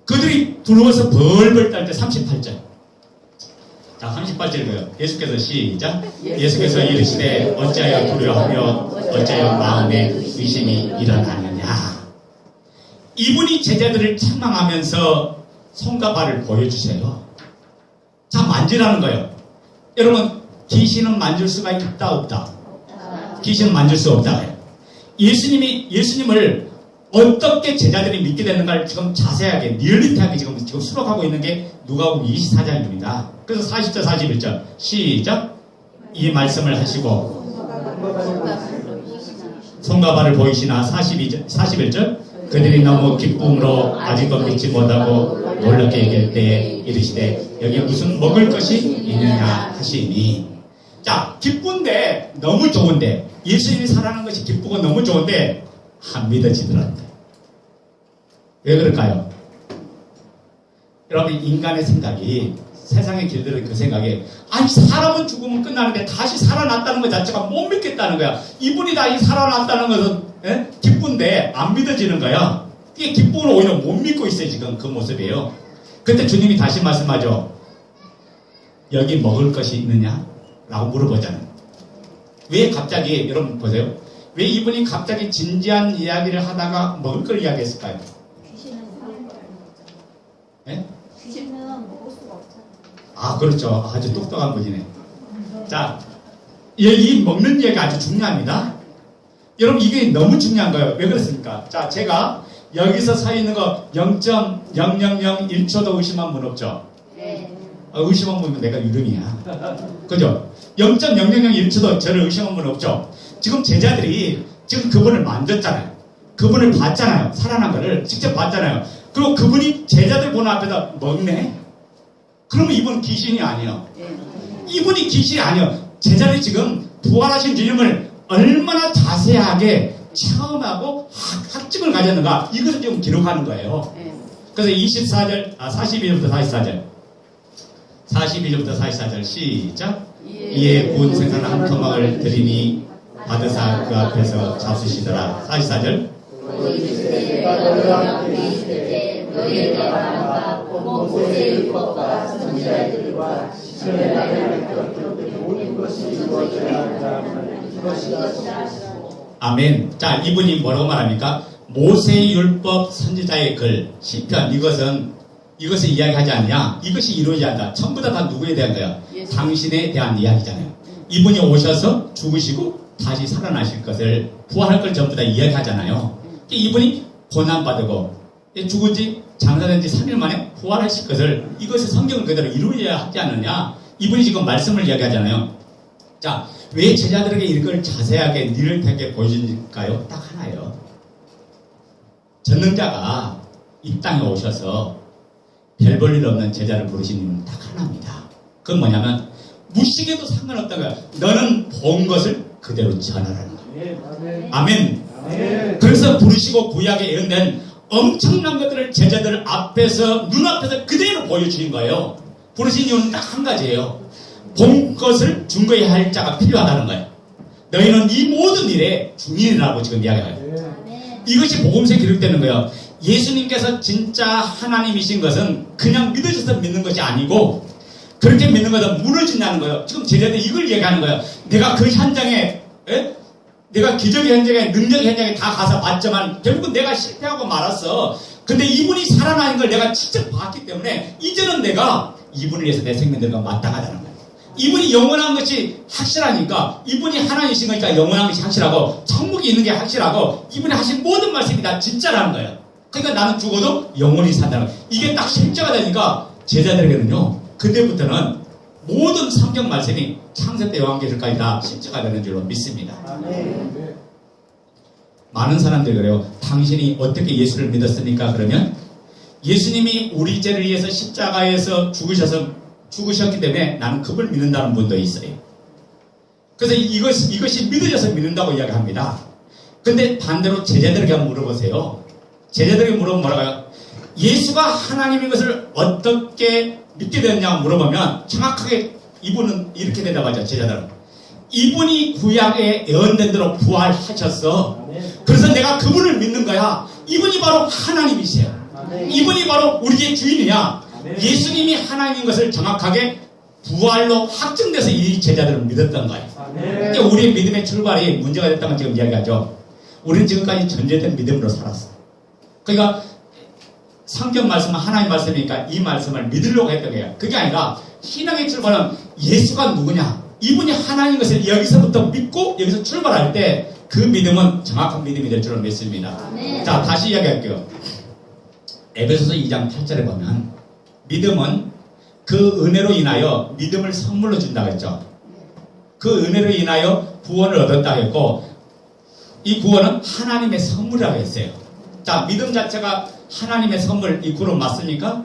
그들이 들어와서 벌벌 떨 때 38절. 자, 38절이고요. 예수께서 시작. 예수께서 이르시되 어찌하여 두려워하며 어찌하여 마음에 의심이 일어나느냐. 이분이 제자들을 책망하면서 손과 발을 보여주세요. 자, 만지라는 거예요. 여러분, 귀신은 만질 수가 있다 없다? 귀신은 만질 수 없다. 예수님을 어떻게 제자들이 믿게 되는가를 지금 자세하게 리얼리티하게 지금 수록하고 있는 게 누가복음 24장입니다. 그래서 40절 41절 시작. 이 말씀을 하시고 손과 발을 보이시나 41절 그들이 너무 기쁨으로 아직도 믿지 못하고 놀랍게 얘기할 때에 이르시되 여기 무슨 먹을 것이 있느냐 하시니. 자, 기쁜데 너무 좋은데 예수님이 살아나는 것이 기쁘고 너무 좋은데 안 믿어지더랍니다. 왜 그럴까요? 여러분, 인간의 생각이 세상의 길들은 그 생각에 사람은 죽으면 끝나는데 다시 살아났다는 것 자체가 못 믿겠다는 거야. 이분이 다시 살아났다는 것은 기쁜데 안 믿어지는 거야. 이게 기쁨을 오히려 못 믿고 있어요. 지금 그 모습이에요. 그때 주님이 다시 말씀하죠. 여기 먹을 것이 있느냐? 라고 물어보잖아요. 왜 갑자기, 여러분 보세요. 왜 이분이 갑자기 진지한 이야기를 하다가 먹을 걸 이야기했을까요? 예? 귀신은 먹을 수가 없잖아요. 그렇죠. 아주 똑똑한 분이네. 자, 이 먹는 얘기가 아주 중요합니다. 여러분, 이게 너무 중요한 거예요. 왜 그렇습니까? 자, 제가 여기서 서 있는 거 0.0001초도 의심한 분 없죠? 네. 의심한 분은 내가 유령이야. 그죠? 0.0001초도 저를 의심한 분은 없죠. 지금 제자들이 지금 그분을 만졌잖아요. 그분을 봤잖아요. 살아난 거를 직접 봤잖아요. 그리고 그분이 제자들 보는 앞에서 먹네? 그러면 이분 귀신이 아니에요. 이분이 귀신이 아니에요. 제자들이 지금 부활하신 주님을 얼마나 자세하게 체험하고 학증을 가졌는가, 이것을 지금 기록하는 거예요. 그래서 24절, 42절부터 44절. 42절부터 44절 시작. 이에 군 생선 한 토막을 드리니 받으사 그 앞에서 잡수시더라. 44절. 아멘. 자, 이분이 뭐라고 말합니까? 모세의 율법 선지자의 글 시편, 이것을 이야기하지 않냐? 이것이 이루어지지 않다. 전부 다 누구에 대한 거야? 당신에 대한 이야기잖아요. 이분이 오셔서 죽으시고 다시 살아나실 것을, 부활할 걸 전부 다 이야기하잖아요. 이분이 고난받고 죽은 지 장사된 지 3일 만에 부활하실 것을, 이것이 성경을 그대로 이루어야 하지 않느냐? 이분이 지금 말씀을 이야기하잖아요. 자, 왜 제자들에게 이걸 자세하게 리얼하게 보여줄까요? 딱 하나예요. 전능자가 이 땅에 오셔서 별 볼 일 없는 제자를 부르신 이유는 딱 하나입니다. 그건 뭐냐면 무식에도 상관없다는 거야. 너는 본 것을 그대로 전하라는 거야. 아멘. 그래서 부르시고 구약에 예언된 엄청난 것들을 제자들 앞에서, 눈앞에서 그대로 보여주신 거예요. 부르신 이유는 딱 한 가지예요. 본 것을 증거해야 할 자가 필요하다는 거예요. 너희는 이 모든 일에 중인이라고 지금 이야기해요. 이것이 복음서에 기록되는 거예요. 예수님께서 진짜 하나님이신 것은 그냥 믿어져서 믿는 것이 아니고, 그렇게 믿는 것은 무너진다는 거예요. 지금 제자들이 이걸 얘기하는 거예요. 내가 그 현장에, 내가 기적의 현장에, 능력의 현장에 다 가서 봤지만 결국은 내가 실패하고 말았어. 근데 이분이 살아나는 걸 내가 직접 봤기 때문에 이제는 내가 이분을 위해서 내 생명 들과 마땅하다는 거예요. 이분이 영원한 것이 확실하니까, 이분이 하나님이신 거니까 영원한 것이 확실하고, 천국이 있는 게 확실하고, 이분이 하신 모든 말씀이 다 진짜라는 거예요. 그러니까 나는 죽어도 영원히 산다는 거예요. 이게 딱 실제가 되니까 제자들에게는요, 그때부터는 모든 성경 말씀이 창세 때 요한계시록까지 다 실제가 되는 줄로 믿습니다. 많은 사람들이 그래요. 당신이 어떻게 예수를 믿었습니까? 그러면 예수님이 우리 죄를 위해서 십자가에서 죽으셨기 때문에 나는 그걸 믿는다는 분도 있어요. 그래서 이것이 믿어져서 믿는다고 이야기합니다. 근데 반대로 제자들에게 한번 물어보세요. 제자들에게 물어보면 뭐라고요? 예수가 하나님인 것을 어떻게 믿게 되었냐고 물어보면 정확하게 이분은 이렇게 대답하죠. 제자들은 이분이 구약에 예언된 대로 부활하셨어. 그래서 내가 그분을 믿는 거야. 이분이 바로 하나님이세요. 이분이 바로 우리의 주인이야. 예수님이 하나님인 것을 정확하게 부활로 확증돼서 이 제자들은 믿었던 거예요. 그러니까 우리의 믿음의 출발이 문제가 됐다는 걸 지금 이야기하죠. 우리는 지금까지 전제된 믿음으로 살았어. 그러니까 성경 말씀은 하나님 말씀이니까 이 말씀을 믿으려고 했던 거예요. 그게 아니라 신앙의 출발은 예수가 누구냐, 이분이 하나님인 것을 여기서부터 믿고 여기서 출발할 때 그 믿음은 정확한 믿음이 될 줄로 믿습니다. 자, 다시 이야기할게요. 에베소서 2장 8절에 보면 믿음은 그 은혜로 인하여 믿음을 선물로 준다고 했죠. 그 은혜로 인하여 구원을 얻었다고 했고, 이 구원은 하나님의 선물이라고 했어요. 자, 믿음 자체가 하나님의 선물, 이 구원 맞습니까?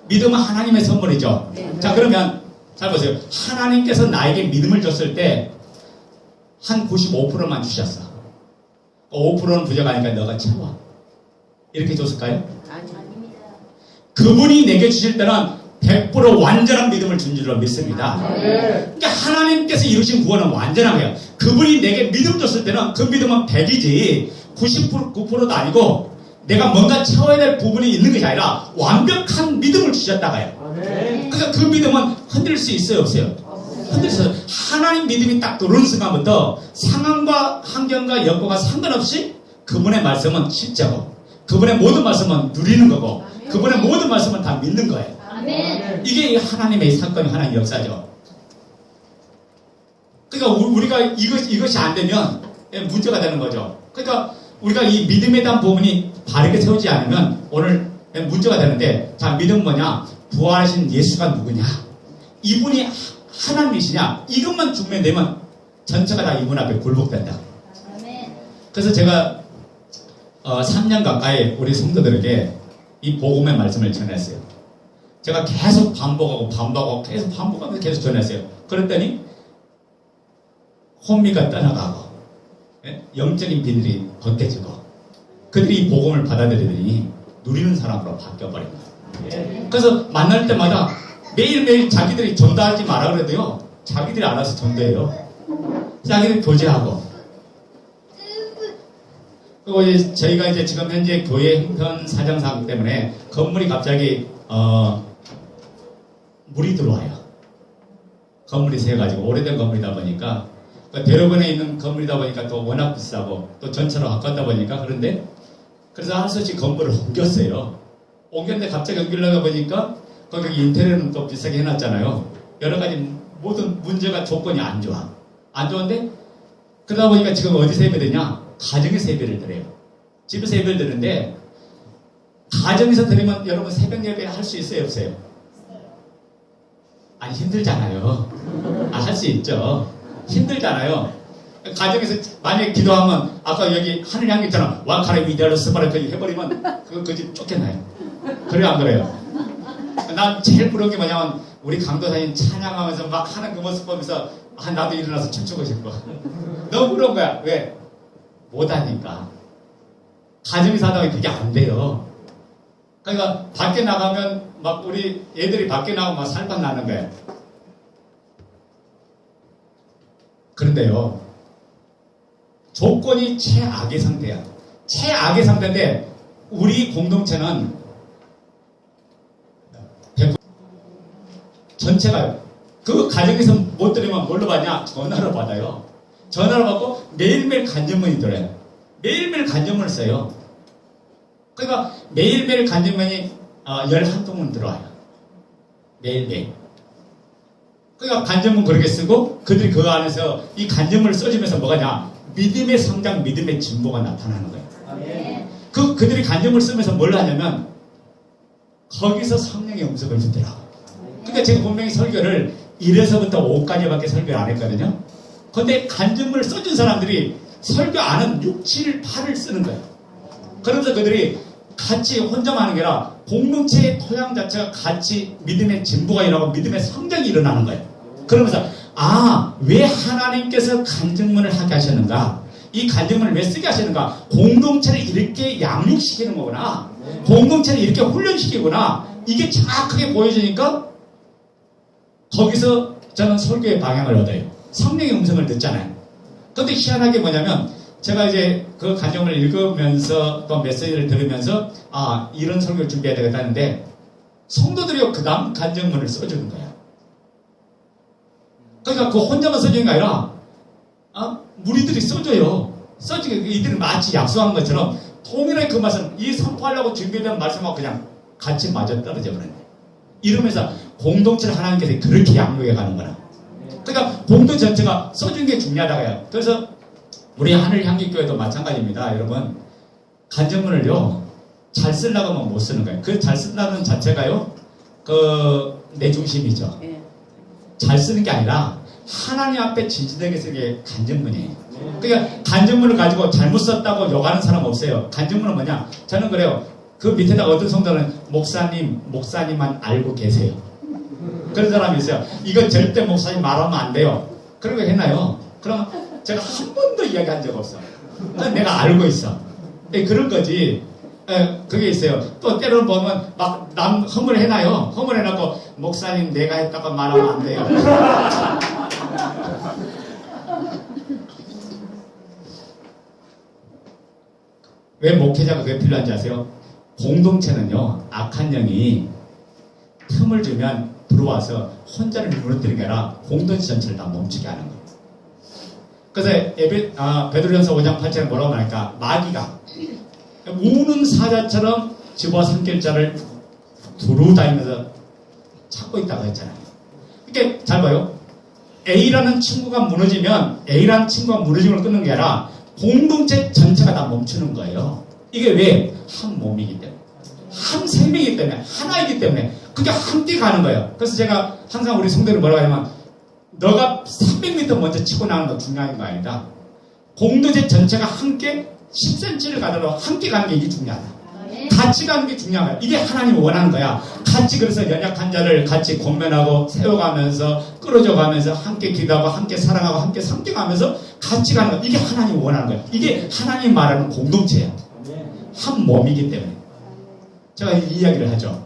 믿음은 하나님의 선물이죠. 자, 그러면 잘 보세요. 하나님께서 나에게 믿음을 줬을 때 한 95%만 주셨어. 5%는 부족하니까 너가 채워. 이렇게 줬을까요? 아닙니다. 그분이 내게 주실 때는 100% 완전한 믿음을 준 줄로 믿습니다. 그러니까 하나님께서 이루신 구원은 완전한 거예요. 그분이 내게 믿음 줬을 때는 그 믿음은 100이지 90%, 9%도 아니고 내가 뭔가 채워야 될 부분이 있는 것이 아니라 완벽한 믿음을 주셨다고요. 그러니까 그 믿음은 흔들 수 있어요, 없어요? 흔들 수 있어요. 하나님 믿음이 딱 들어오는 순간부터 상황과 환경과 여건과 상관없이 그분의 말씀은 실제고, 그분의 모든 말씀은 누리는 거고, 그분의 모든 말씀은 다 믿는 거예요. 이게 하나님의 사건이, 하나님의 역사죠. 그러니까 우리가 이것이 안 되면 문제가 되는 거죠. 그러니까 우리가 이 믿음에 대한 부분이 바르게 세우지 않으면 오늘 문제가 되는데, 자, 믿음 뭐냐? 부활하신 예수가 누구냐? 이분이 하나님이시냐? 이것만 중매 되면 전체가 다 이분 앞에 굴복된다. 아멘. 그래서 제가 3년 가까이 우리 성도들에게 이 복음의 말씀을 전했어요. 제가 계속 반복하고 계속 반복하면서 계속 전했어요. 그랬더니 혼미가 떠나가고 영적인 비늘이 벗겨지고 그들이 이 복음을 받아들이더니 누리는 사람으로 바뀌어버린 거예요. 그래서 만날 때마다 매일매일 자기들이 전도하지 마라 그래도요, 자기들이 알아서 전도해요. 자기들 교제하고. 그리고 이제 저희가 이제 지금 현재 교회 형편 사정상 때문에 건물이 갑자기 물이 들어와요. 건물이 세가지고 오래된 건물이다 보니까 대로변에 있는 건물이다 보니까 또 워낙 비싸고 또 전처럼 가깝다 보니까 그런데 그래서 한 수씩 건물을 옮겼어요. 옮겼는데 갑자기 옮기려다 보니까 거기 인테리어는 또 비싸게 해놨잖아요. 여러 가지 모든 문제가 조건이 안 좋아. 안 좋은데 그러다 보니까 지금 어디서 예배드냐? 가정에서 예배를 드려요. 집에서 예배를 드는데 가정에서 드리면 여러분 새벽 예배 할 수 있어요? 없어요? 아니 힘들잖아요. 할 수 있죠. 힘들잖아요. 가정에서 만약에 기도하면 아까 여기 하늘 향기 있잖아. 와카레 위대로 스바라 그 해버리면 그 집 쫓겨나요. 그래요 안 그래요? 난 제일 부러운 게 뭐냐면 우리 강도사님 찬양하면서 막 하는 그 모습 보면서 나도 일어나서 춤추고 싶어. 너무 부러운 거야. 왜? 못하니까. 가정에서 하다가 그게 안 돼요. 그러니까 밖에 나가면 막 우리 애들이 밖에 나가면 막 살만 나는 거야. 그런데요, 조건이 최악의 상태야. 최악의 상태인데 우리 공동체는 100% 전체가요. 그 가정에서 못 들으면 뭘로 받냐? 전화로 받아요. 전화로 받고 매일매일 간접문이 들어요. 매일매일 간접문을 써요. 그러니까 매일매일 간접문이 11통은 들어와요. 매일매일. 그러니까 간접문 그렇게 쓰고 그들이 그 안에서 이 간접문을 써주면서 뭐가냐? 믿음의 성장, 믿음의 진보가 나타나는 거예요. 아멘. 그들이 간접문을 쓰면서 뭘 하냐면 거기서 성령의 음성을 듣더라고요. 그러니까 제가 분명히 설교를 1에서부터 5까지밖에 설교를 안 했거든요. 그런데 간증문을 써준 사람들이 설교 안 한 6, 7, 8을 쓰는 거예요. 그러면서 그들이 같이 혼자만 하는 게 아니라 공동체의 토양 자체가 같이 믿음의 진보가 일어나고 믿음의 성장이 일어나는 거예요. 그러면서 왜 하나님께서 간증문을 하게 하셨는가? 이 간증문을 왜 쓰게 하셨는가? 공동체를 이렇게 양육시키는 거구나. 공동체를 이렇게 훈련시키구나. 이게 정확하게 보여지니까 거기서 저는 설교의 방향을 얻어요. 성령의 음성을 듣잖아요. 그런데 희한하게 뭐냐면 제가 이제 그 간증문을 읽으면서 또 메시지를 들으면서 이런 설교를 준비해야 되겠다 하는데 성도들이 그 다음 간증문을 써주는 거야. 그러니까 그 혼자만 써주는 게 아니라 무리들이 써줘요. 써주게 이들이 마치 약속한 것처럼 통일의 그 말씀, 이 선포하려고 준비된 말씀하고 그냥 같이 맞아 떨어져 버렸네. 이러면서 공동체를 하나님께서 그렇게 양육해 가는 거라. 그러니까 공동 전체가 써준 게 중요하다고 해요. 그래서 우리 하늘향기교회도 마찬가지입니다. 여러분, 간증문을요 잘 쓰려고 하면 못 쓰는 거예요. 그 잘 쓴다는 자체가요 내 중심이죠. 잘 쓰는 게 아니라 하나님 앞에 진실되게 쓰게 간증문이에요. 그러니까 간증문을 가지고 잘못 썼다고 욕하는 사람 없어요. 간증문은 뭐냐? 저는 그래요. 그 밑에다 어떤 성도는 목사님만 알고 계세요. 그런 사람이 있어요. 이거 절대 목사님 말하면 안 돼요. 그런 거 했나요? 그럼 제가 한 번도 이야기한 적 없어. 내가 알고 있어. 그런 거지. 그게 있어요. 또 때로는 보면 막 남 허물 해놔요. 허물 해놓고 목사님 내가 했다고 말하면 안 돼요. 왜 목회자가 그게 필요한지 아세요? 공동체는요 악한 영이 틈을 주면 들어와서 혼자를 무너뜨리는 게 아니라 공동체 전체를 다 멈추게 하는 거예요. 그래서 베드로전서 5장 8절에 뭐라고 말할까? 마귀가 우는 사자처럼 집어와 삼킬자를 두루 다니면서 찾고 있다고 했잖아요. 이렇게 잘 봐요. A라는 친구가 무너지면 A라는 친구가 무너짐을 끊는 게 아니라 공동체 전체가 다 멈추는 거예요. 이게 왜? 한 몸이기 때문에, 한 생명이기 때문에, 하나이기 때문에 그게 함께 가는 거예요. 그래서 제가 항상 우리 성도들 뭐라고 하냐면 너가 300m 먼저 치고 나가는 거 중요한 거 아니다. 공동체 전체가 함께 10cm를 가더라도 함께 가는 게 이게 중요하다. 같이 가는 게 중요한 거야. 이게 하나님이 원하는 거야. 같이 그래서 연약한 자를 같이 권면하고 세워가면서 끌어줘가면서 함께 기도하고 함께 사랑하고 함께 섬겨가면서 같이 가는 거. 이게 하나님이 원하는 거야. 이게 하나님이 말하는 공동체야. 한 몸이기 때문에. 제가 이 이야기를 하죠.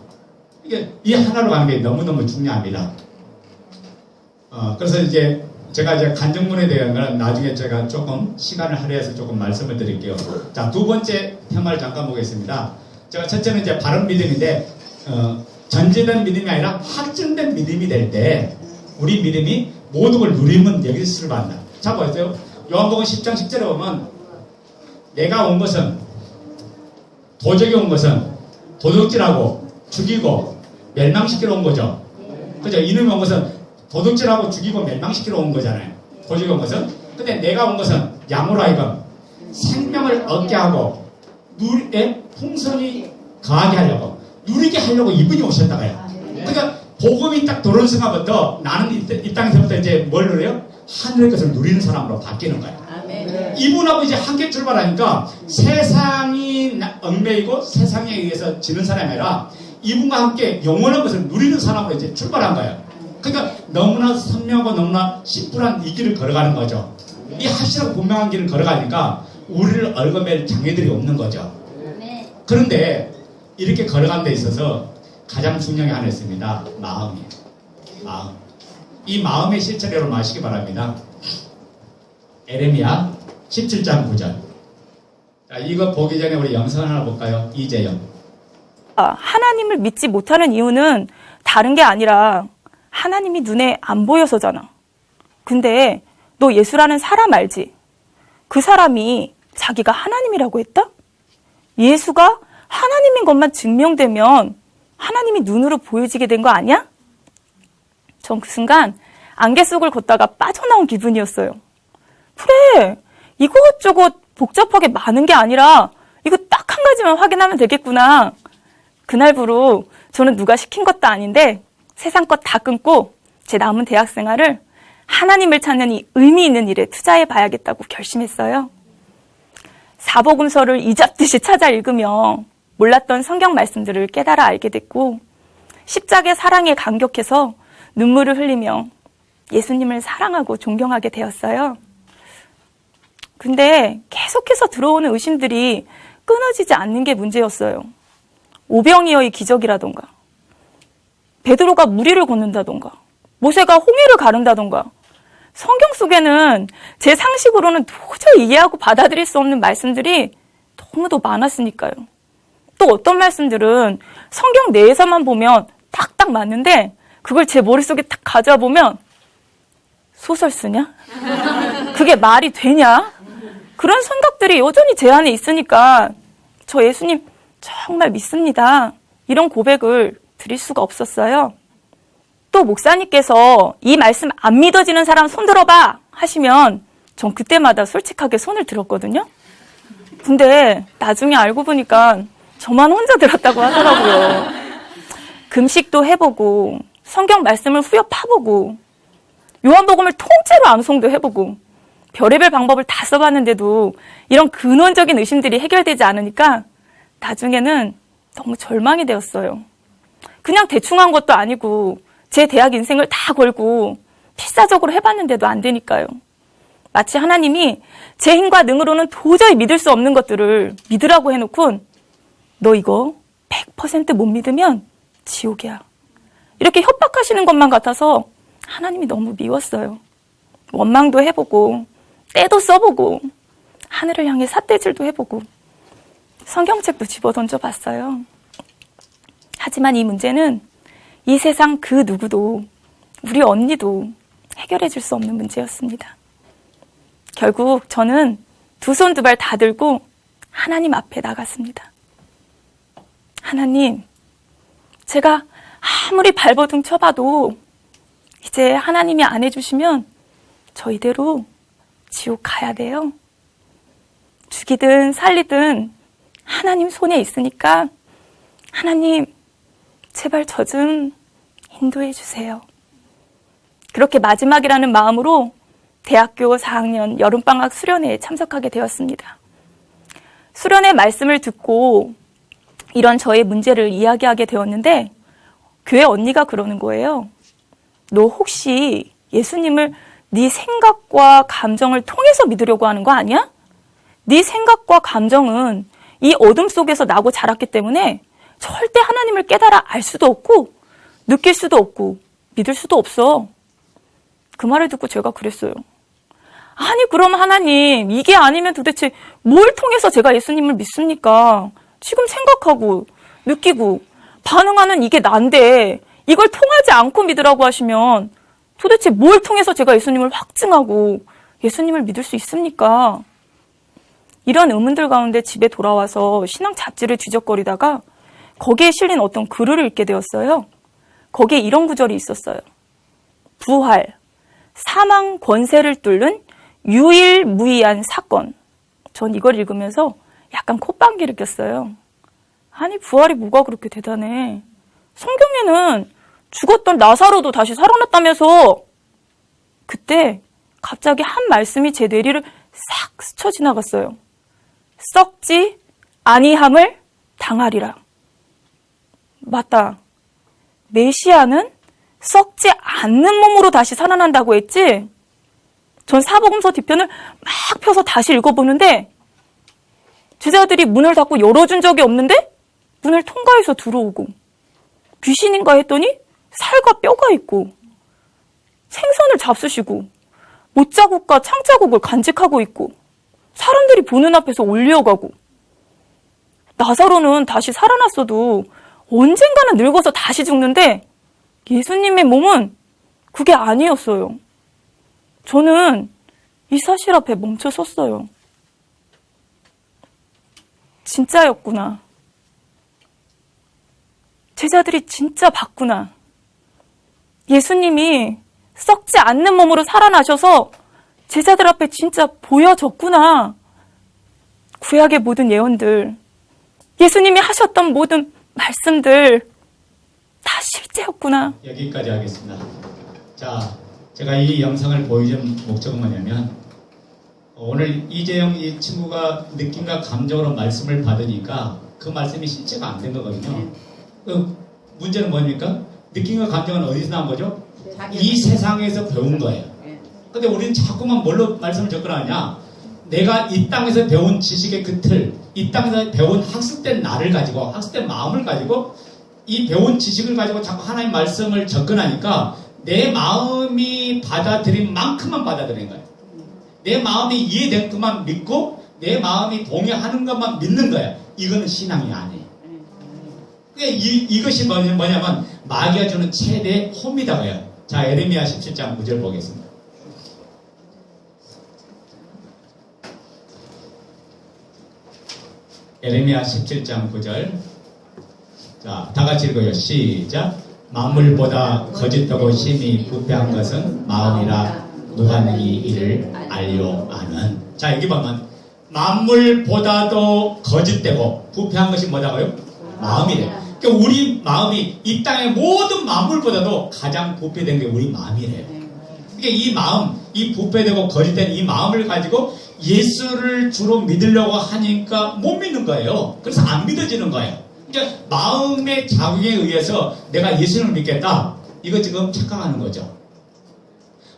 이게 이 하나로 가는 게 너무너무 중요합니다. 그래서 이제 제가 이제 간증문에 대한 건 나중에 제가 조금 시간을 할애해서 조금 말씀을 드릴게요. 자, 두 번째 테마를 잠깐 보겠습니다. 제가 첫째는 이제 바른 믿음인데, 전제된 믿음이 아니라 확증된 믿음이 될 때, 우리 믿음이 모든 걸 누리면 여기서 출발한다. 자, 보세요. 요한복음 10장 10절에 보면, 내가 온 것은, 도적이 온 것은, 도둑질하고, 죽이고, 멸망시키러 온 거죠. 그죠? 이놈이 온 것은, 도둑질하고 죽이고 멸망시키러 온 거잖아요. 도적이 온 것은. 근데 내가 온 것은, 양으로 하여금, 생명을 얻게 하고, 누리에 풍성히 거하게 하려고 누리게 하려고 이분이 오셨다고요. 그러니까 복음이 딱 들어온 순간부터 나는 이 땅에서부터 이제 뭘 누려요? 하늘의 것을 누리는 사람으로 바뀌는 거예요. 아멘. 이분하고 이제 함께 출발하니까 세상이 얽매이고 세상에 의해서 지는 사람이 아니라 이분과 함께 영원한 것을 누리는 사람으로 이제 출발한 거예요. 그러니까 너무나 선명하고 너무나 심플한 이 길을 걸어가는 거죠. 이 확실하고 분명한 길을 걸어가니까 우리를 얽어맬 장애들이 없는 거죠. 그런데 이렇게 걸어가는 데 있어서 가장 중요한 게 하나 있습니다. 마음이에요. 마음. 이 마음의 실체를 여러분 아시기 바랍니다. 에레미야 17장 9절. 자, 이거 보기 전에 우리 영상 하나 볼까요? 이재영. 하나님을 믿지 못하는 이유는 다른 게 아니라 하나님이 눈에 안 보여서잖아. 근데 너 예수라는 사람 알지? 그 사람이 자기가 하나님이라고 했다? 예수가 하나님인 것만 증명되면 하나님이 눈으로 보여지게 된 거 아니야? 전 그 순간 안개 속을 걷다가 빠져나온 기분이었어요. 그래, 이것저것 복잡하게 많은 게 아니라 이거 딱 한 가지만 확인하면 되겠구나. 그날부로 저는 누가 시킨 것도 아닌데 세상 것 다 끊고 제 남은 대학 생활을 하나님을 찾는 이 의미 있는 일에 투자해 봐야겠다고 결심했어요. 사복음서를 이잡듯이 찾아 읽으며 몰랐던 성경 말씀들을 깨달아 알게 됐고 십자가의 사랑에 감격해서 눈물을 흘리며 예수님을 사랑하고 존경하게 되었어요. 근데 계속해서 들어오는 의심들이 끊어지지 않는 게 문제였어요. 오병이어의 기적이라던가 베드로가 무리를 걷는다던가 모세가 홍해를 가른다던가 성경 속에는 제 상식으로는 도저히 이해하고 받아들일 수 없는 말씀들이 너무도 많았으니까요. 또 어떤 말씀들은 성경 내에서만 보면 딱딱 맞는데 그걸 제 머릿속에 딱 가져와 보면 소설 쓰냐? 그게 말이 되냐? 그런 생각들이 여전히 제 안에 있으니까 저 예수님 정말 믿습니다. 이런 고백을 드릴 수가 없었어요. 또 목사님께서 이 말씀 안 믿어지는 사람 손 들어봐 하시면 전 그때마다 솔직하게 손을 들었거든요. 근데 나중에 알고 보니까 저만 혼자 들었다고 하더라고요. 금식도 해보고 성경 말씀을 후려 파보고 요한복음을 통째로 암송도 해보고 별의별 방법을 다 써봤는데도 이런 근원적인 의심들이 해결되지 않으니까 나중에는 너무 절망이 되었어요. 그냥 대충 한 것도 아니고 제 대학 인생을 다 걸고 필사적으로 해봤는데도 안 되니까요. 마치 하나님이 제 힘과 능으로는 도저히 믿을 수 없는 것들을 믿으라고 해놓곤 너 이거 100% 못 믿으면 지옥이야. 이렇게 협박하시는 것만 같아서 하나님이 너무 미웠어요. 원망도 해보고 때도 써보고 하늘을 향해 삿대질도 해보고 성경책도 집어 던져봤어요. 하지만 이 문제는 이 세상 그 누구도 우리 언니도 해결해 줄 수 없는 문제였습니다. 결국 저는 두 손 두 발 다 들고 하나님 앞에 나갔습니다. 하나님, 제가 아무리 발버둥 쳐봐도 이제 하나님이 안 해주시면 저 이대로 지옥 가야 돼요. 죽이든 살리든 하나님 손에 있으니까 하나님 제발 저 좀 인도해 주세요. 그렇게 마지막이라는 마음으로 대학교 4학년 여름방학 수련회에 참석하게 되었습니다. 수련회 말씀을 듣고 이런 저의 문제를 이야기하게 되었는데 교회 언니가 그러는 거예요. 너 혹시 예수님을 네 생각과 감정을 통해서 믿으려고 하는 거 아니야? 네 생각과 감정은 이 어둠 속에서 나고 자랐기 때문에 절대 하나님을 깨달아 알 수도 없고 느낄 수도 없고 믿을 수도 없어. 그 말을 듣고 제가 그랬어요. 아니 그럼 하나님 이게 아니면 도대체 뭘 통해서 제가 예수님을 믿습니까? 지금 생각하고 느끼고 반응하는 이게 난데 이걸 통하지 않고 믿으라고 하시면 도대체 뭘 통해서 제가 예수님을 확증하고 예수님을 믿을 수 있습니까? 이런 의문들 가운데 집에 돌아와서 신앙 잡지를 뒤적거리다가 거기에 실린 어떤 글을 읽게 되었어요. 거기에 이런 구절이 있었어요. 부활, 사망 권세를 뚫는 유일무이한 사건. 전 이걸 읽으면서 약간 콧방귀를 꼈어요. 아니 부활이 뭐가 그렇게 대단해. 성경에는 죽었던 나사로도 다시 살아났다면서. 그때 갑자기 한 말씀이 제 뇌리를 싹 스쳐 지나갔어요. 썩지 아니함을 당하리라. 맞다. 메시아는 썩지 않는 몸으로 다시 살아난다고 했지? 전 사복음서 뒤편을 막 펴서 다시 읽어보는데 제자들이 문을 닫고 열어준 적이 없는데 문을 통과해서 들어오고 귀신인가 했더니 살과 뼈가 있고 생선을 잡수시고 못자국과 창자국을 간직하고 있고 사람들이 보는 앞에서 올려가고 나사로는 다시 살아났어도 언젠가는 늙어서 다시 죽는데 예수님의 몸은 그게 아니었어요. 저는 이 사실 앞에 멈춰 섰어요. 진짜였구나. 제자들이 진짜 봤구나. 예수님이 썩지 않는 몸으로 살아나셔서 제자들 앞에 진짜 보여졌구나. 구약의 모든 예언들, 예수님이 하셨던 모든 말씀들 다 실제였구나. 여기까지 하겠습니다. 자, 제가 이 영상을 보여준 목적은 뭐냐면 오늘 이재영 이 친구가 느낌과 감정으로 말씀을 받으니까 그 말씀이 실제가 안 된 거거든요. 그 문제는 뭡니까? 느낌과 감정은 어디서 나온 거죠? 이 세상에서 배운 거예요. 근데 우리는 자꾸만 뭘로 말씀을 접근하냐? 내가 이 땅에서 배운 지식의 그 틀, 이 땅에서 배운 학습된 나를 가지고, 학습된 마음을 가지고 이 배운 지식을 가지고 자꾸 하나님 말씀을 접근하니까 내 마음이 받아들인 만큼만 받아들이는 거예요. 내 마음이 이해된 것만 믿고 내 마음이 동의하는 것만 믿는 거예요. 이거는 신앙이 아니에요. 이것이 뭐냐면 마귀가 주는 최대의 홈이다고요. 자, 에레미야 17장 9절 보겠습니다. 에레미야 17장 9절. 자, 다 같이 읽어요. 시작. 만물보다 거짓되고 심히 부패한 것은 마음이라 누가 능히 이를 알려 아는. 자, 여기 보면 만물보다도 거짓되고 부패한 것이 뭐다고요? 마음이래. 그러니까 우리 마음이 이 땅의 모든 만물보다도 가장 부패된 게 우리 마음이래요. 그러니까 이 마음, 이 부패되고 거짓된 이 마음을 가지고 예수를 주로 믿으려고 하니까 못 믿는 거예요. 그래서 안 믿어지는 거예요. 그러니까 마음의 자극에 의해서 내가 예수를 믿겠다. 이거 지금 착각하는 거죠.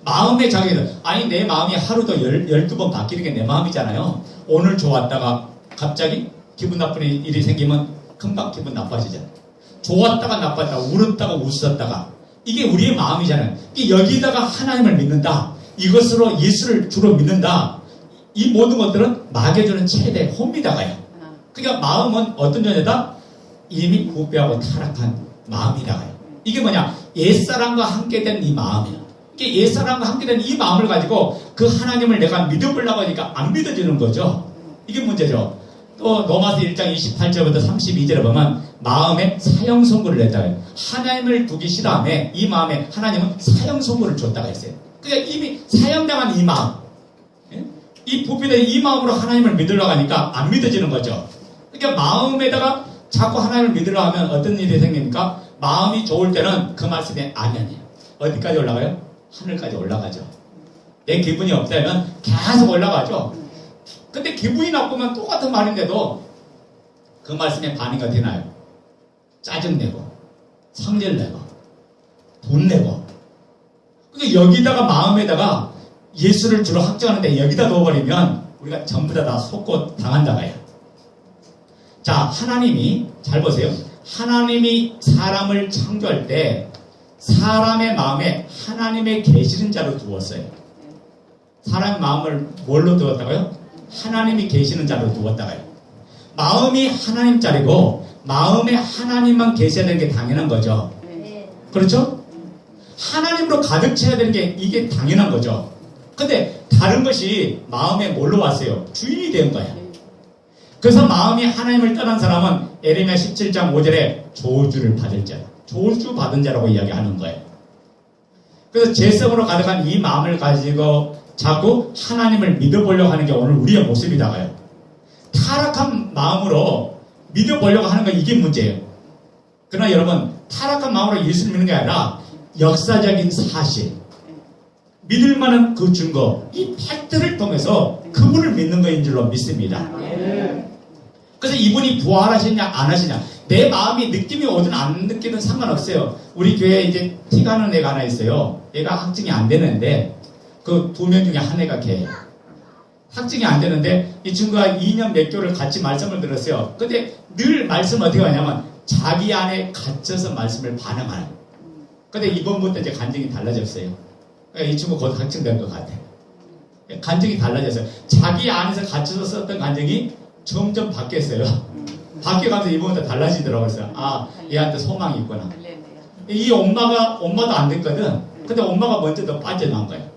마음의 자극에서 아니 내 마음이 하루도 12번 바뀌는 게 내 마음이잖아요. 오늘 좋았다가 갑자기 기분 나쁜 일이 생기면 금방 기분 나빠지잖아요. 좋았다가 나빴다가 울었다가 웃었다가 이게 우리의 마음이잖아요. 여기다가 하나님을 믿는다. 이것으로 예수를 주로 믿는다. 이 모든 것들은 마귀가 주는 최대 홈이다가요. 그러니까 마음은 어떤 존재다? 이미 부패하고 타락한 마음이라고요. 이게 뭐냐? 옛사람과 함께 된 이 마음이야. 이게 옛사람과 함께 된 이 마음을 가지고 그 하나님을 내가 믿어보려고 하니까 안 믿어지는 거죠. 이게 문제죠. 또 로마서 1장 28절부터 32절에 보면 마음에 사형 선고를 냈다고요. 하나님을 두기 싫어하며 이 마음에 하나님은 사형 선고를 줬다고 했어요. 그러니까 이미 사형당한 이 마음, 이 부패된 이 마음으로 하나님을 믿으려고 하니까 안 믿어지는 거죠. 그러니까 마음에다가 자꾸 하나님을 믿으려 하면 어떤 일이 생깁니까? 마음이 좋을 때는 그 말씀에 아멘이에요. 어디까지 올라가요? 하늘까지 올라가죠. 내 기분이 없다면 계속 올라가죠. 근데 기분이 나쁘면 똑같은 말인데도 그 말씀에 반응이 어떻게 나요? 짜증내고, 성질내고, 분내고. 그러니까 여기다가 마음에다가 예수를 주로 확정하는데 여기다 넣어버리면 우리가 전부 다 속고 당한다가요. 자, 하나님이, 잘 보세요. 하나님이 사람을 창조할 때 사람의 마음에 하나님의 계시는 자로 두었어요. 사람의 마음을 뭘로 두었다고요? 하나님이 계시는 자로 두었다고요. 마음이 하나님 자리고 마음에 하나님만 계셔야 되는 게 당연한 거죠. 네. 그렇죠? 하나님으로 가득 채워야 되는 게 이게 당연한 거죠. 근데 다른 것이 마음에 뭘로 왔어요? 주인이 된 거예요. 그래서 마음이 하나님을 떠난 사람은 에레미야 17장 5절에 저주를 받을 자, 저주 받은 자라고 이야기하는 거예요. 그래서 죄성으로 가득한 이 마음을 가지고 자꾸 하나님을 믿어보려고 하는 게 오늘 우리의 모습이다가요. 타락한 마음으로 믿어보려고 하는 건 이게 문제예요. 그러나 여러분, 타락한 마음으로 예수를 믿는 게 아니라 역사적인 사실, 믿을 만한 그 증거, 이 팩트를 통해서 그분을 믿는 거인 줄로 믿습니다. 그래서 이분이 부활하시냐 안 하시냐, 내 마음이 느낌이 오든 안 느끼든 상관없어요. 우리 교회에 이제 티가 나는 애가 하나 있어요. 얘가 확증이 안 되는데 그 2명 중에 한 애가 걔예요. 확증이 안 되는데 이 친구가 2년 몇 개월을 같이 말씀을 들었어요. 근데 늘 말씀을 어떻게 하냐면 자기 안에 갇혀서 말씀을 반응하는. 근데 이번부터 이제 간증이 달라졌어요. 그러니까 이 친구 곧 확증된 것 같아요. 간증이 달라졌어요. 자기 안에서 갇혀서 썼던 간증이 점점 바뀌었어요. 바뀌어가면서 이번부터 달라지더라고요. 그래서 아, 얘한테 소망이 있구나. 이 엄마도 안 됐거든. 근데 엄마가 먼저 더 빠져나온 거예요.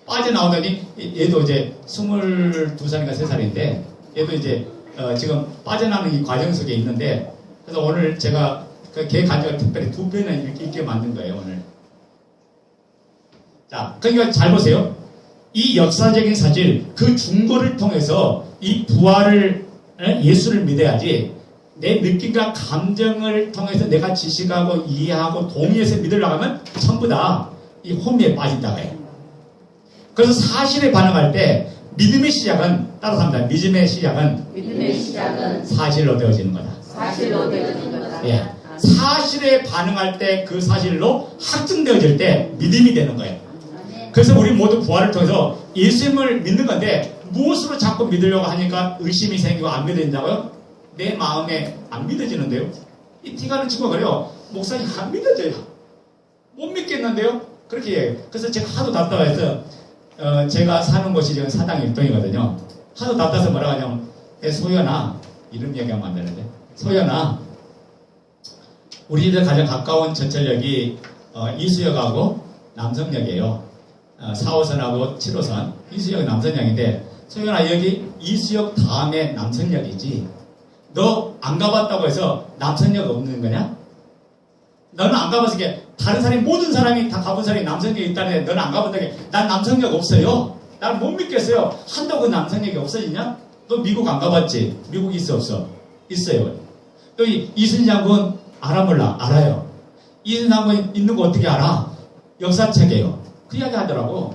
빠져나오더니 얘도 이제 22살인가 3살인데 얘도 이제 지금 빠져나오는 이 과정 속에 있는데, 그래서 오늘 제가 걔 가져가 특별히 2편을 이렇게 있게 만든 거예요, 오늘. 자, 그러니까 잘 보세요. 이 역사적인 사실, 그 중거를 통해서 이 부활을, 예수를 믿어야지 내 느낌과 감정을 통해서 내가 지식하고 이해하고 동의해서 믿으려고 하면 전부 다 이 혼미에 빠진다고 해요. 그래서 사실에 반응할 때 믿음의 시작은, 따라서 합니다. 믿음의 시작은 사실로 되어지는 거다. 사실로 되어지는 거다. 예. 사실에 반응할 때 그 사실로 확증되어질 때 믿음이 되는 거예요. 그래서 우리 모두 부활을 통해서 예수님을 믿는 건데 무엇으로 자꾸 믿으려고 하니까 의심이 생기고 안 믿어진다고요? 내 마음에 안 믿어지는데요? 이 티가 나는 친구가 그래요. 목사님 안 믿어져요. 못 믿겠는데요? 그렇게 해요. 그래서 제가 하도 답답해서 제가 사는 곳이 지금 사당 일동이거든요. 하도 답답해서 뭐라고 하냐면 소연아, 이름 얘기하면 안 되는데, 소연아, 우리들 가장 가까운 전철역이 이수역하고 남성역이에요. 4호선하고 7호선, 이수역 남성역인데, 소연아, 여기 이수역 다음에 남성역이지, 너 안 가봤다고 해서 남성역 없는 거냐? 너는 안 가봐서 이게 다른 사람이, 모든 사람이 다 가본 사람이 남성역이 있다는데 너는 안 가봤다고 해. 난 남성역 없어요. 난 못 믿겠어요. 한다고 남성역이 없어지냐? 너 미국 안 가봤지? 미국 있어 없어? 있어요. 또 이순신 장군 알아 몰라? 알아요. 이순신 장군 있는 거 어떻게 알아? 역사책이에요. 그 이야기 하더라고.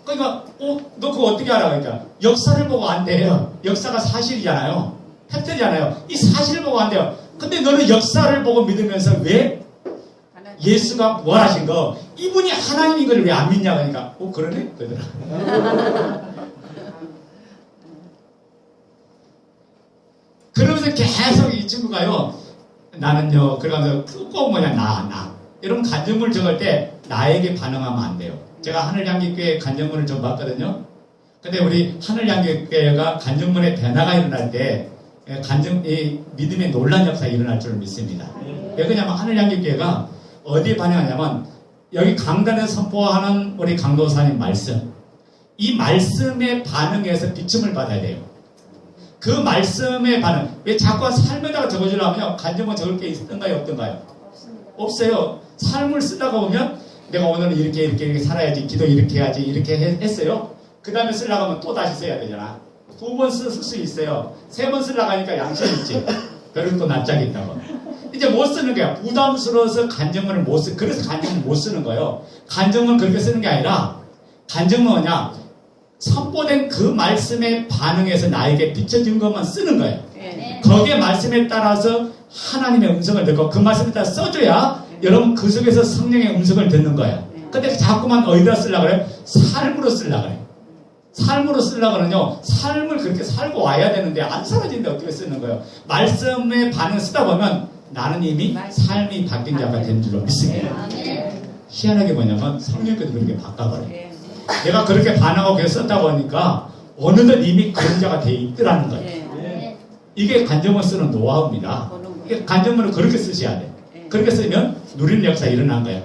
그러니까 너 그거 어떻게 알아? 그러니까 역사를 보고 안 돼요. 역사가 사실이잖아요. 팩트잖아요. 이 사실을 보고 안 돼요. 근데 너는 역사를 보고 믿으면서 왜 예수가 부활하신 거, 이분이 하나님인 걸 왜 안 믿냐? 그러니까 그러네? 그러더라. 그러면서 계속 이 친구가요, 나는요, 그러면서 꼭 뭐냐, 나. 이런 간증문을 적을 때 나에게 반응하면 안 돼요. 제가 하늘향기교회 간증문을 좀 봤거든요. 근데 우리 하늘향기교회가 간증문에 변화가 일어날 때 이 믿음의 놀란 역사가 일어날 줄 믿습니다. 왜 그러냐면 하늘향기교회가 어디에 반응하냐면 여기 강단에 선포하는 우리 강도사님 말씀, 이 말씀에 반응해서 비춤을 받아야 돼요. 그 말씀에 반응. 왜 자꾸 삶에다가 적어주려면요, 간증문 적을 게 있던가요, 없던가요? 없어요. 삶을 쓰다가 보면 내가 오늘은 이렇게 살아야지, 기도 이렇게 해야지, 이렇게 했어요. 그 다음에 쓰려고 하면 또 다시 써야 되잖아. 2번 쓸 수 있어요. 3번 쓰려고 하니까 양심 있지. 그리고 또 낯짝이 있다고. 이제 못 쓰는 거야. 부담스러워서 간정문을 못 쓰. 그래서 간정문 못 쓰는 거예요. 간정문 그렇게 쓰는 게 아니라 간정문 뭐냐? 선포된 그 말씀에 반응해서 나에게 비춰진 것만 쓰는 거예요. 네. 거기에 말씀에 따라서 하나님의 음성을 듣고 그 말씀에 따라 써줘야 여러분 그 속에서 성령의 음성을 듣는 거예요. 근데 자꾸만 어디다 쓰려고 그래요? 삶으로 쓰려고 그래요. 삶으로 쓰려고 하면요, 삶을 그렇게 살고 와야 되는데 안 살아지는데 어떻게 쓰는 거예요? 말씀에 반응 쓰다 보면 나는 이미 삶이 바뀐 자가 된 줄로 믿습니다. 희한하게 뭐냐면 성령께서 그렇게 바꿔버려요. 네. 내가 그렇게 반응하고 계속 썼다 보니까 어느덧 이미 그런 자가 돼 있더라는 거예요. 네. 이게 간정문 쓰는 노하우입니다. 이게 간정문을 그렇게 쓰셔야 돼요. 그렇게 쓰면 누리는 역사 일어난 거예요.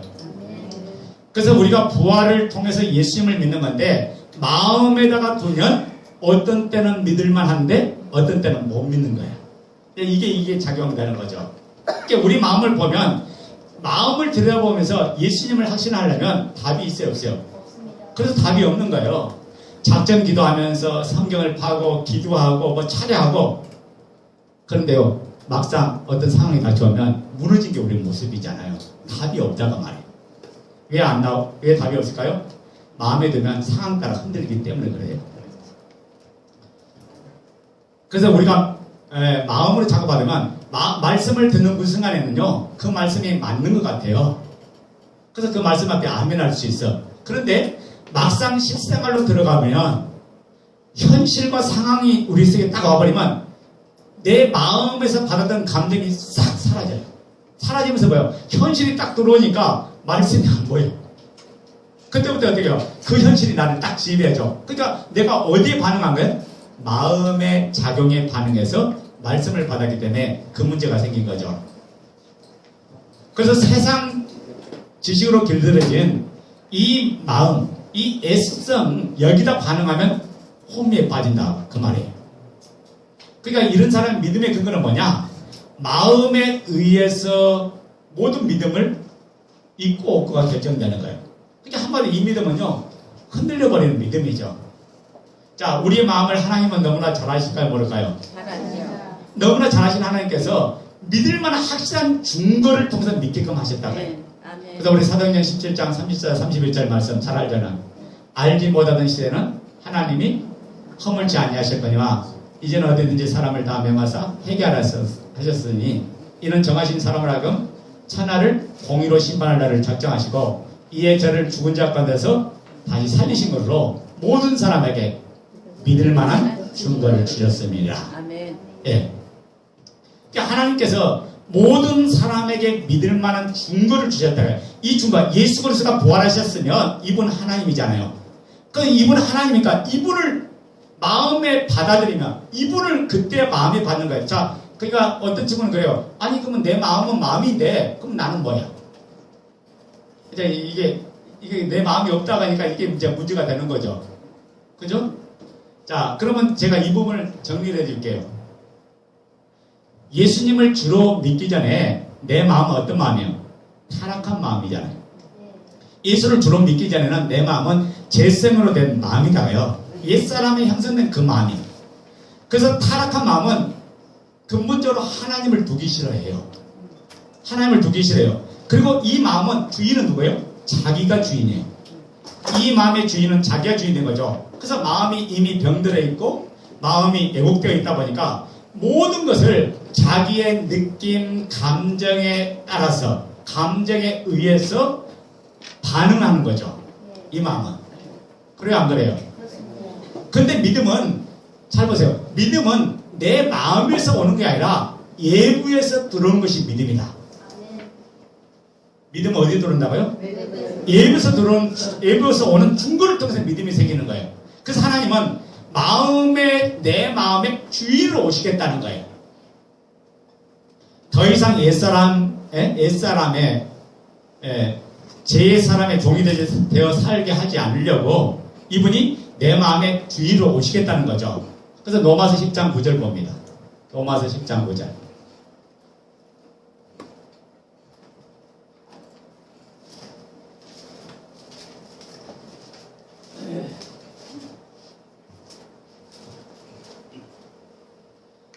그래서 우리가 부활을 통해서 예수님을 믿는 건데 마음에다가 두면 어떤 때는 믿을만 한데 어떤 때는 못 믿는 거예요. 이게 작용되는 거죠. 그러니까 우리 마음을 보면 마음을 들여다보면서 예수님을 확신하려면 답이 있어요, 없어요? 그래서 답이 없는 거예요. 작전 기도하면서 성경을 파고 기도하고 뭐 차례하고 그런데요, 막상 어떤 상황이 닥쳐오면 무너진 게 우리 모습이잖아요. 답이 없다가 말이에요. 왜 답이 없을까요? 마음에 들면 상황 따라 흔들리기 때문에 그래요. 그래서 우리가 마음으로 자꾸 받으면 말씀을 듣는 그 순간에는요, 그 말씀이 맞는 것 같아요. 그래서 그 말씀 앞에 아멘할 수 있어. 그런데 막상 실생활로 들어가면 현실과 상황이 우리 속에 딱 와버리면 내 마음에서 받았던 감정이 싹 사라져요. 사라지면서 뭐예요? 현실이 딱 들어오니까 말씀이 안 보여. 그때부터 어떻게 해요? 그 현실이 나를 딱 지배해줘. 그러니까 내가 어디에 반응한 거예요? 마음의 작용에 반응해서 말씀을 받았기 때문에 그 문제가 생긴 거죠. 그래서 세상 지식으로 길들여진 이 마음, 이 애성, 여기다 반응하면 혼미에 빠진다. 그 말이에요. 그러니까 이런 사람의 믿음의 근거는 뭐냐? 마음에 의해서 모든 믿음을 있고 없고가 결정되는 거예요. 그러니까 한마디로 이 믿음은요, 흔들려버리는 믿음이죠. 자, 우리의 마음을 하나님은 너무나 잘 아실까요? 모를까요? 잘하죠. 너무나 잘 아시는 하나님께서 믿을만한 확실한 증거를 통해서 믿게끔 하셨다고요. 네. 아멘. 그래서 우리 사도행전 17장 30절 31절 말씀 잘 알잖아. 알지 못하던 시대는 하나님이 허물지 아니하셨거니와 이제는 어디든지 사람을 다 명하사 회개하라 하셨으니 이는 정하신 사람을 하금 천하를 공의로 심판할 날을 작정하시고 이에 저를 죽은 자 가운데서 다시 살리신 것으로 모든 사람에게 믿을 만한 증거를 주셨습니다. 아멘. 예. 그러니까 하나님께서 모든 사람에게 믿을 만한 증거를 주셨다고요. 이 증거, 예수 그리스도가 부활하셨으면 이분 하나님이잖아요. 그 이분 하나님이니까 이분을 마음에 받아들이면 이분을 그때 마음에 받는 거예요. 자, 그러니까 어떤 친구는 그래요. 아니 그러면 내 마음은 마음인데 그럼 나는 뭐야? 이제 이게 내 마음이 없다고 하니까 이게 이제 문제가 되는 거죠. 그죠? 자, 그러면 제가 이 부분을 정리를 해줄게요. 예수님을 주로 믿기 전에 내 마음은 어떤 마음이에요? 타락한 마음이잖아요. 예수를 주로 믿기 전에는 내 마음은 재생으로 된 마음이다요. 옛사람이 형성된 그 마음이. 그래서 타락한 마음은 근본적으로 하나님을 두기 싫어해요. 하나님을 두기 싫어해요. 그리고 이 마음은 주인은 누구예요? 자기가 주인이에요. 이 마음의 주인은 자기가 주인인 거죠. 그래서 마음이 이미 병들어 있고 마음이 왜곡되어 있다 보니까 모든 것을 자기의 느낌, 감정에 따라서 감정에 의해서 반응하는 거죠. 이 마음은. 그래요, 안 그래요? 근데 믿음은 잘 보세요. 믿음은 내 마음에서 오는 게 아니라 예부에서 들어오는 것이 믿음이다. 믿음은 어디에 들어온다고요? 예부에서 오는 증거를 통해서 믿음이 생기는 거예요. 그래서 하나님은 내 마음의 주인으로 오시겠다는 거예요. 더 이상 옛사람의 제 사람의 종이 되어 살게 하지 않으려고 이분이 내 마음의 주인으로 오시겠다는 거죠. 그래서 로마서 10장 9절 봅니다. 로마서 10장 9절.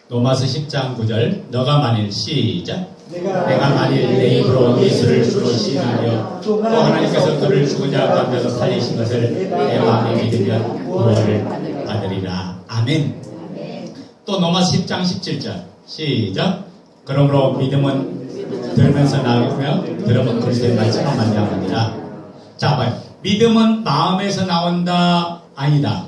로마서 10장 9절. 너가 만일 시작. 내가 내가 만일 내 입으로 예수를 주로 시인하며 또 하나님께서 그를 죽은 자 가운데서 살리신 것을 내 마음에 믿으면 구원을 받으리라. 아멘. 또 로마 10장 17절 시작. 그러므로 믿음은 들으면서 나오며 들으면 그리스도의 말씀을 만나느니라. 자, 봐요. 믿음은 마음에서 나온다? 아니다.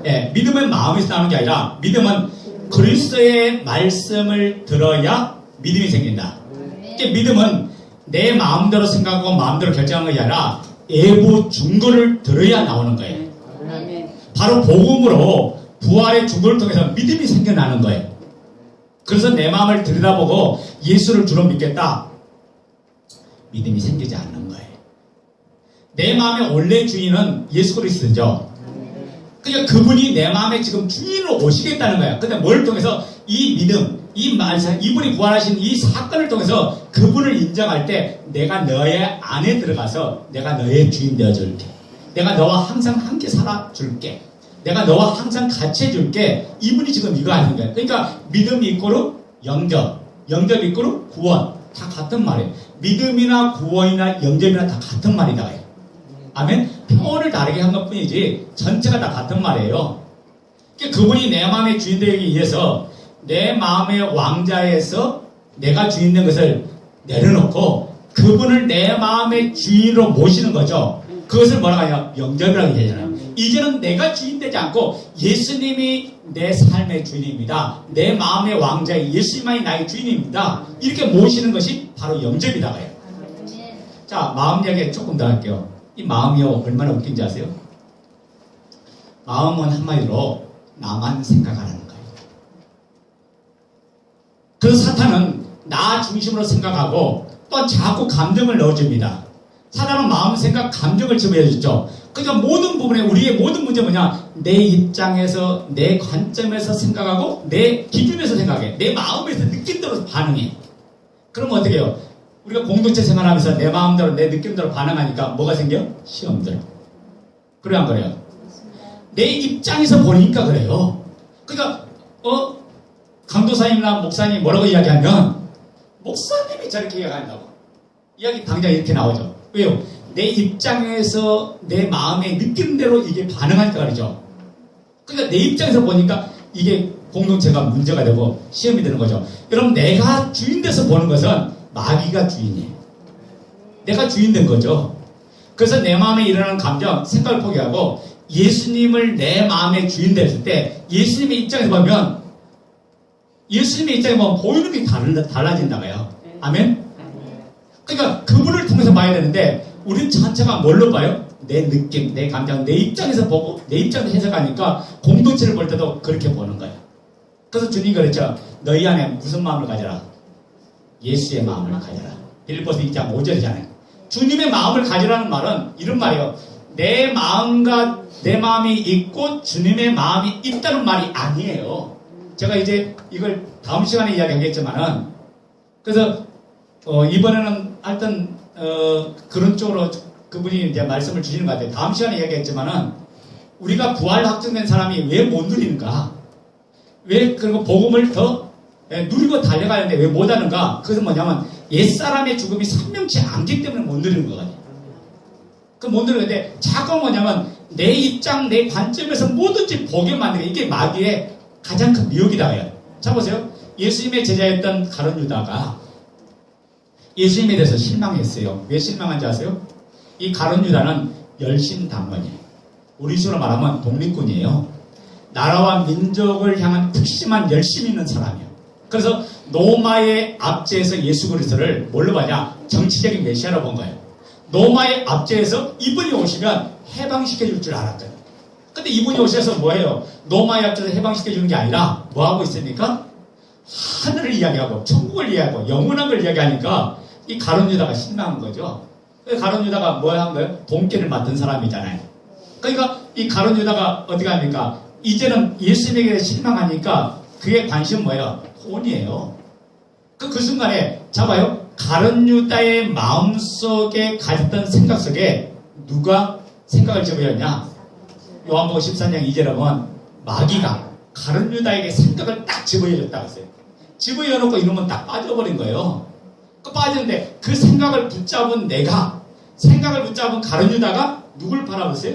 예, 믿음은 마음에서 나오는 게 아니라 믿음은 그리스도의 말씀을 들어야 믿음이 생긴다. 그러니까 믿음은 내 마음대로 생각하고 마음대로 결정하는 것이 아니라 외부 증거를 들어야 나오는 거예요. 바로 복음으로 부활의 증거를 통해서 믿음이 생겨나는 거예요. 그래서 내 마음을 들여다보고 예수를 주로 믿겠다. 믿음이 생기지 않는 거예요. 내 마음의 원래 주인은 예수 그리스도죠. 그러니까 그분이 내 마음에 지금 주인으로 오시겠다는 거야. 근데 뭘 통해서? 이 믿음, 이 말씀, 이분이 부활하신 이 사건을 통해서 그분을 인정할 때 내가 너의 안에 들어가서 내가 너의 주인 되어줄게. 내가 너와 항상 함께 살아줄게. 내가 너와 항상 같이 해줄게. 이분이 지금 이거 하는 거야. 그러니까 믿음 이꼬르 영접, 영접 이꼬르 구원. 다 같은 말이에요. 믿음이나 구원이나 영접이나 다 같은 말이다. 아멘? 표현을 다르게 한 것 뿐이지 전체가 다 같은 말이에요. 그러니까 그분이 내 마음의 주인 되기 위해서 내 마음의 왕자에서 내가 주인 된 것을 내려놓고 그분을 내 마음의 주인으로 모시는 거죠. 그것을 뭐라고 하냐? 영접이라고 얘기하잖아요. 이제는 내가 주인 되지 않고 예수님이 내 삶의 주인입니다. 내 마음의 왕자인 예수님만이 나의 주인입니다. 이렇게 모시는 것이 바로 영접이다. 자, 마음 이야기 조금 더 할게요. 이 마음이요 얼마나 웃긴지 아세요? 마음은 한마디로 나만 생각하는 거예요. 그래서 사탄은 나 중심으로 생각하고 또 자꾸 감정을 넣어줍니다. 사단은 마음, 생각, 감정을 집어넣어주죠. 그러니까 모든 부분에 우리의 모든 문제는 뭐냐? 내 입장에서 내 관점에서 생각하고 내 기준에서 생각해. 내 마음에서 느낌대로 반응해. 그러면 어떻게 해요? 우리가 공동체 생활하면서 내 마음대로 내 느낌대로 반응하니까 뭐가 생겨? 시험들. 그래요 안 그래요? 내 입장에서 보니까 그래요. 그러니까 강도사님이나 목사님이 뭐라고 이야기하면 목사님이 저렇게 이야기한다고. 이야기 당장 이렇게 나오죠. 왜요? 내 입장에서 내 마음의 느낌대로 이게 반응하니까 그러죠. 그러니까 내 입장에서 보니까 이게 공동체가 문제가 되고 시험이 되는 거죠. 여러분 내가 주인 돼서 보는 것은 마귀가 주인이에요. 내가 주인 된 거죠. 그래서 내 마음에 일어나는 감정, 생각을 포기하고 예수님을 내 마음의 주인 됐을 때 예수님의 입장에서 보면 예수님의 입장에 보면 보이는 게 달라진다고요. 아멘? 그러니까 그분을 통해서 봐야 되는데 우린 전체가 뭘로 봐요? 내 느낌, 내 감정, 내 입장에서 보고 내 입장에서 해석하니까 공동체를 볼 때도 그렇게 보는 거예요. 그래서 주님이 그랬죠. 너희 안에 무슨 마음을 가져라? 예수의 마음을 가져라. 빌립보서 2장 5절이잖아요. 주님의 마음을 가지라는 말은 이런 말이에요. 내 마음과 내 마음이 있고 주님의 마음이 있다는 말이 아니에요. 제가 이제 이걸 다음 시간에 이야기하겠지만은 그래서 이번에는 하여튼 그런 쪽으로 그분이 이제 말씀을 주시는 것 같아요. 다음 시간에 이야기했지만은 우리가 부활 확정된 사람이 왜 못 누리는가? 왜 그리고 복음을 더 누리고 달려가는데 왜 못하는가? 그것은 뭐냐면 옛사람의 죽음이 선명치 않기 때문에 못 누리는 거거든요. 그 못 누리는데 자꾸 뭐냐면 내 입장, 내 관점에서 뭐든지 보게 만드는 게 이게 마귀의 가장 큰 미혹이다. 자 보세요. 예수님의 제자였던 가룟 유다가 예수님에 대해서 실망했어요. 왜 실망한지 아세요? 이 가룟 유다는 열심당원이에요. 우리 식으로 말하면 독립군이에요. 나라와 민족을 향한 특심한 열심이 있는 사람이에요. 그래서 로마의 압제에서 예수 그리스도를 뭘로 봐냐? 정치적인 메시아로 본 거예요. 로마의 압제에서 이분이 오시면 해방시켜줄 줄 알았거든요. 근데 이분이 오셔서 뭐예요? 로마의 압제에서 해방시켜주는 게 아니라 뭐하고 있습니까? 하늘을 이야기하고 천국을 이야기하고 영원한 걸 이야기하니까 이 가룟 유다가 실망한 거죠. 가룟 유다가 뭐 한 거예요? 돈깨를 맡은 사람이잖아요. 그러니까 이 가룟 유다가 어떻게 합니까? 이제는 예수님에게 실망하니까 그의 관심은 뭐예요? 돈이에요. 그 순간에 잡아요. 가룟 유다의 마음속에 가졌던 생각 속에 누가 생각을 집어였냐? 요한복음 13장 2절에 보면 마귀가 가룟 유다에게 생각을 딱 집어줬다고 했어요. 집어여놓고 이러면 딱 빠져버린 거예요. 그 빠졌는데 그 생각을 붙잡은 내가, 생각을 붙잡은 가룟 유다가 누굴 바라봤어요?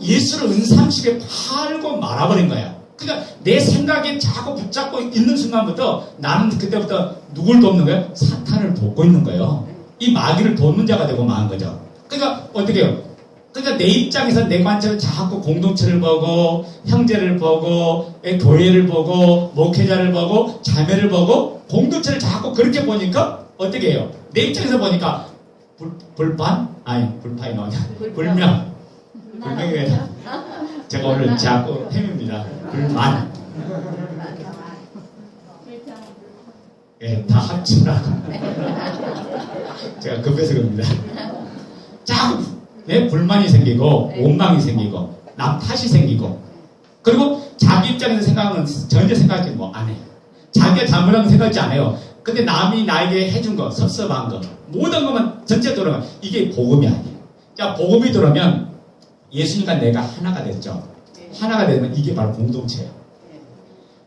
예수를 은삼십에 팔고 말아버린 거야. 그러니까 내 생각에 자꾸 붙잡고 있는 순간부터 나는 그때부터 누굴 돕는 거예요? 사탄을 돕고 있는 거예요. 이 마귀를 돕는 자가 되고 마는 거죠. 그러니까 어떻게 해요? 그러니까 내 입장에서 내 관점은 자꾸 공동체를 보고 형제를 보고 교회를 보고 목회자를 보고 자매를 보고 공동체를 자꾸 그렇게 보니까 어떻게 해요? 내 입장에서 보니까 불판이 나오냐? 불명이 왜 제가 오늘 자꾸 햄입니다. 불만. 예, 다 합치라고. 제가 급해서 그럽니다. 자꾸 내 불만이 생기고 원망이 생기고 남 탓이 생기고 그리고 자기 입장에서 생각은 전혀 생각하지 안 해요. 자기가 잘못한 거 생각하지 않아요. 근데 남이 나에게 해준 거, 섭섭한 거 모든 것만 전체 들어가면 이게 복음이 아니에요. 자, 복음이 들어오면 예수님과 내가 하나가 됐죠. 하나가 되면 이게 바로 공동체예요.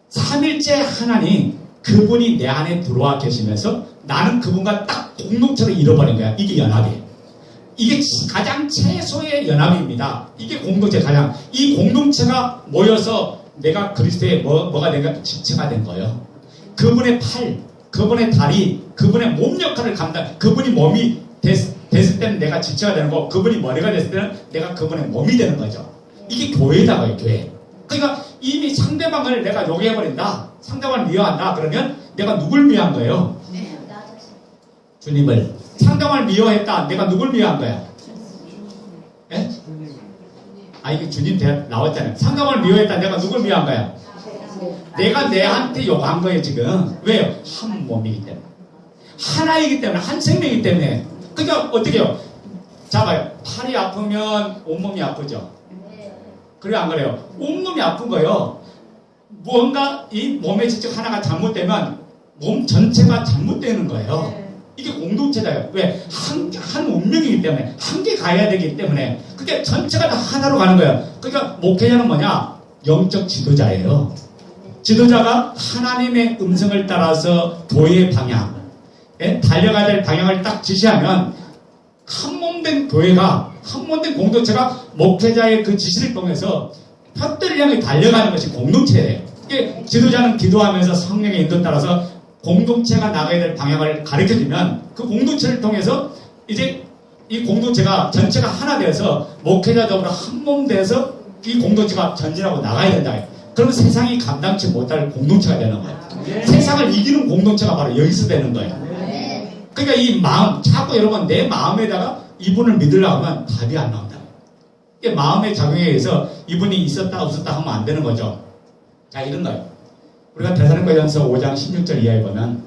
삼일째 하나님 그분이 내 안에 들어와 계시면서 나는 그분과 딱 공동체로 잃어버린 거야. 이게 연합이에요. 이게 가장 최소의 연합입니다. 이게 공동체 이 공동체가 모여서 내가 그리스도의 뭐가 된가? 지체가 된 거예요. 그분의 팔, 그분의 다리, 그분의 몸 역할을 그분이 몸이 됐을 때는 내가 지체가 되는 거고 그분이 머리가 됐을 때는 내가 그분의 몸이 되는 거죠. 이게 교회다고요, 교회. 그러니까 이미 상대방을 내가 요구해버린다. 상대방을 미워한다. 그러면 내가 누굴 미워한 거예요? 주님을. 상대방을 미워했다. 내가 누굴 미워한 거야? 예? 이게 주님 나왔잖아요. 상대방을 미워했다. 내가 누굴 미워한 거야? 내가 내한테 요구한 거예요, 지금. 왜요? 한 몸이기 때문에. 하나이기 때문에, 한 생명이기 때문에. 그러니까 어떻게 해요? 봐요. 팔이 아프면 온몸이 아프죠? 그래요, 안 그래요? 온몸이 아픈 거예요. 무언가 이 몸의 지적 하나가 잘못되면 몸 전체가 잘못되는 거예요. 이게 공동체다요. 왜? 한 운명이기 때문에, 함께 가야 되기 때문에. 그게 전체가 다 하나로 가는 거예요. 그러니까 목회자는 뭐냐? 영적 지도자예요. 지도자가 하나님의 음성을 따라서 교회의 방향, 달려가야 될 방향을 딱 지시하면 한몸된 교회가, 한몸된 공동체가 목회자의 그 지시를 통해서 푯대를 향해 달려가는 것이 공동체예요. 이게 지도자는 기도하면서 성령의 인도 따라서 공동체가 나가야 될 방향을 가르쳐주면 그 공동체를 통해서 이제 이 공동체가 전체가 하나 되어서 목회자 더불어 한몸 돼서 이 공동체가 전진하고 나가야 된다. 그러면 세상이 감당치 못할 공동체가 되는 거예요. 세상을 이기는 공동체가 바로 여기서 되는 거예요. 그러니까 이 마음, 자꾸 여러분 내 마음에다가 이분을 믿으려고 하면 답이 안 나온다. 이게 마음의 작용에 의해서 이분이 있었다 없었다 하면 안 되는 거죠. 자, 이런 거예요. 우리가 데살로니가전서 5장 16절 이하에 보면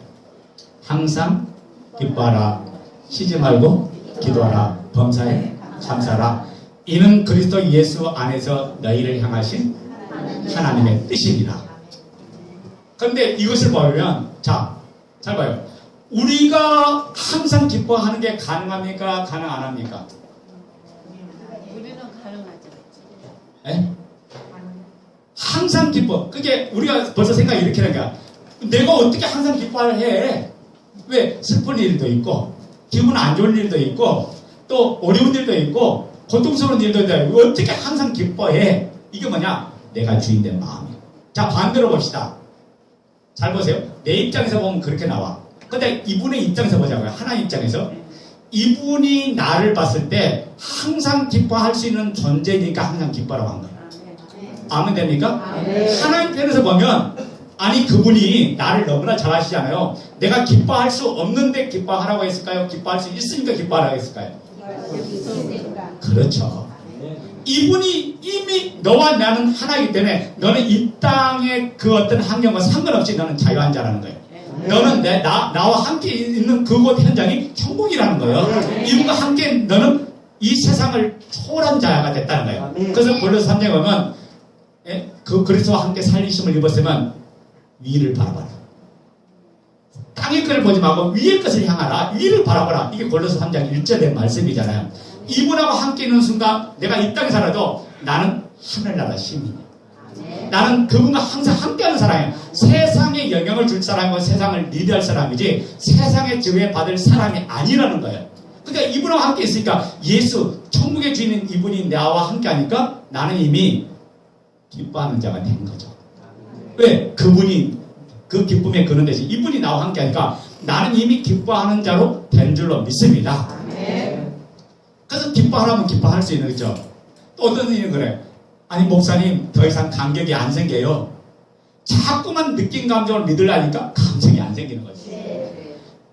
항상 기뻐하라, 쉬지 말고 기도하라, 범사에 감사하라. 이는 그리스도 예수 안에서 너희를 향하신 하나님의 뜻입니다. 그런데 이것을 보면 자, 잘 봐요. 우리가 항상 기뻐하는 게 가능합니까? 가능 안 합니까? 우리는 가능하죠. 에? 항상 기뻐. 그게 우리가 벌써 생각이 이렇게 하는 거야. 내가 어떻게 항상 기뻐를 해? 왜? 슬픈 일도 있고, 기분 안 좋은 일도 있고, 또 어려운 일도 있고, 고통스러운 일도 있고, 어떻게 항상 기뻐해? 이게 뭐냐? 내가 주인된 마음이야. 자, 반대로 봅시다. 잘 보세요. 내 입장에서 보면 그렇게 나와. 근데 이분의 입장에서 보자고요. 하나님 입장에서. 이분이 나를 봤을 때 항상 기뻐할 수 있는 존재니까 항상 기뻐라고 한 거예요. 아멘 됩니까? 하나님 편에서 보면 아니 그분이 나를 너무나 잘 아시잖아요. 내가 기뻐할 수 없는데 기뻐하라고 했을까요? 기뻐할 수 있으니까 기뻐하라고 했을까요? 그렇죠. 이분이 이미 너와 나는 하나이기 때문에 너는 이 땅의 그 어떤 환경과 상관없이 너는 자유한 자라는 거예요. 너는 나와 함께 있는 그곳 현장이 천국이라는 거예요. 이분과 함께 너는 이 세상을 초월한 자가 됐다는 거예요. 그래서 골로새 3장에 보면 그 그리스도와 함께 살리심을 입었으면 위를 바라봐라. 땅의 것을 보지 말고 위의 것을 향하라. 위를 바라봐라. 이게 골로새 3장 1절의 말씀이잖아요. 이분하고 함께 있는 순간 내가 이 땅에 살아도 나는 하늘나라 시민이야. 나는 그분과 항상 함께하는 사람이에요. 세상에 영향을 줄 사람이고 세상을 리드할 사람이지 세상에 지배받을 사람이 아니라는 거예요. 그러니까 이분하고 함께 있으니까 예수, 천국의 주인인 이분이 나와 함께 하니까 나는 이미 기뻐하는 자가 된 거죠. 왜? 그분이 그 기쁨에 그런 대신 이분이 나와 함께 하니까 나는 이미 기뻐하는 자로 된 줄로 믿습니다. 그래서 기뻐하라면 기뻐할 수 있는 거죠. 또 어떤 일이 그래? 아니 목사님 더 이상 감격이 안 생겨요. 자꾸만 느낀 감정을 믿으려니까 감정이 안 생기는 거지.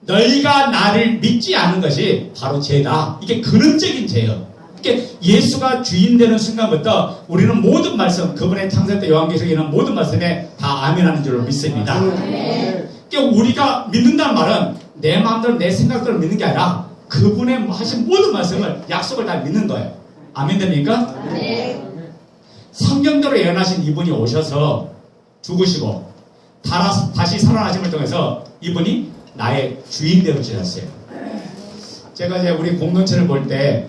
너희가 나를 믿지 않는 것이 바로 죄다. 이게 근원적인 죄예요. 이게 예수가 주인 되는 순간부터 우리는 모든 말씀, 그분의 창세 때 요한계시록에 있는 모든 말씀에 다 아멘하는 줄로 믿습니다. 그러니까 우리가 믿는다는 말은 내 마음대로 내 생각대로 믿는 게 아니라 그분의 하신 모든 말씀을 약속을 다 믿는 거예요. 아멘 됩니까? 성경대로 예언하신 이분이 오셔서 죽으시고 다시 살아나심을 통해서 이분이 나의 주인 되어 주셨어요. 제가 이제 우리 공동체를 볼 때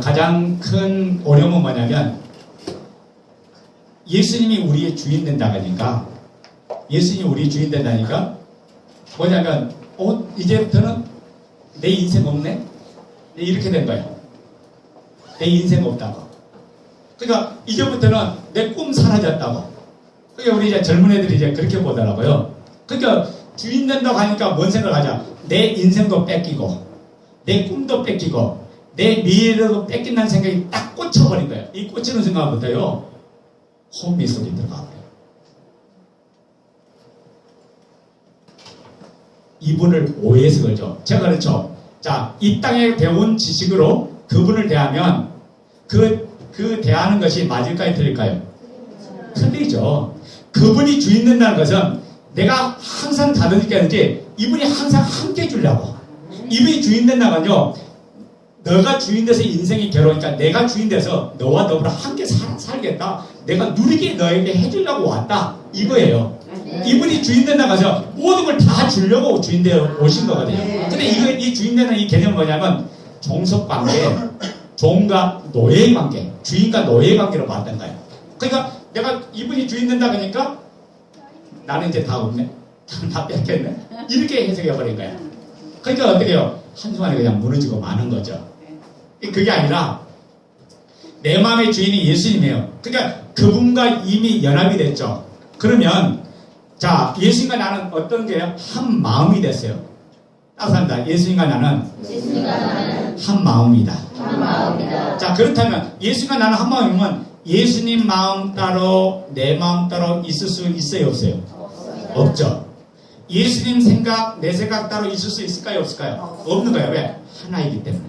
가장 큰 어려움은 뭐냐면 예수님이 우리의 주인 된다니까 예수님이 우리의 주인 된다니까 뭐냐면 이제부터는 내 인생 없네? 이렇게 된 거예요. 내 인생 없다고. 그러니까 이제부터는 내 꿈 사라졌다고. 그러니까 우리 이제 젊은 애들이 이제 그렇게 보더라고요. 그러니까 주인 된다고 하니까 뭔 생각을 하자. 내 인생도 뺏기고 내 꿈도 뺏기고 내 미래도 뺏긴다는 생각이 딱 꽂혀버린 거예요. 이 꽂히는 순간부터요 혼미 속에 들어가 버려요. 이분을 오해해서 그러죠. 제가 그렇죠. 자, 이 땅에 배운 지식으로 그분을 대하면 그 대하는 것이 맞을까요? 틀릴까요? 틀리죠. 그분이 주인 된다는 것은 내가 항상 다른 느끼는지 이분이 항상 함께 해주려고. 이분이 주인 된다면요. 너가 주인 돼서 인생이 괴로우니까 내가 주인 돼서 너와 더불어 함께 살겠다. 내가 누리게 너에게 해주려고 왔다. 이거예요. 이분이 주인 된다고 하죠. 모든 걸 다 주려고 주인 되어 오신 거거든요. 근데 이 주인 되는 이 개념은 뭐냐면 종속 관계, 종과 노예 관계, 주인과 노예 관계로 봤던 거예요. 그러니까 내가 이분이 주인 된다 그러니까 나는 이제 다 없네. 나는 다 뺏겼네. 이렇게 해석해버린 거예요. 그러니까 어떻게 해요? 한순간에 그냥 무너지고 마는 거죠. 그게 아니라 내 마음의 주인이 예수님이에요. 그러니까 그분과 이미 연합이 됐죠. 그러면 자, 예수님과 나는 어떤 게요? 한 마음이 됐어요. 따뜻합니다. 예수님과 나는 한 마음이다. 자, 그렇다면 예수님과 나는 한 마음이면 예수님 마음 따로 내 마음 따로 있을 수 있어요? 없어요? 없죠. 예수님 생각, 내 생각 따로 있을 수 있을까요? 없을까요? 없는 거예요. 왜? 하나이기 때문에.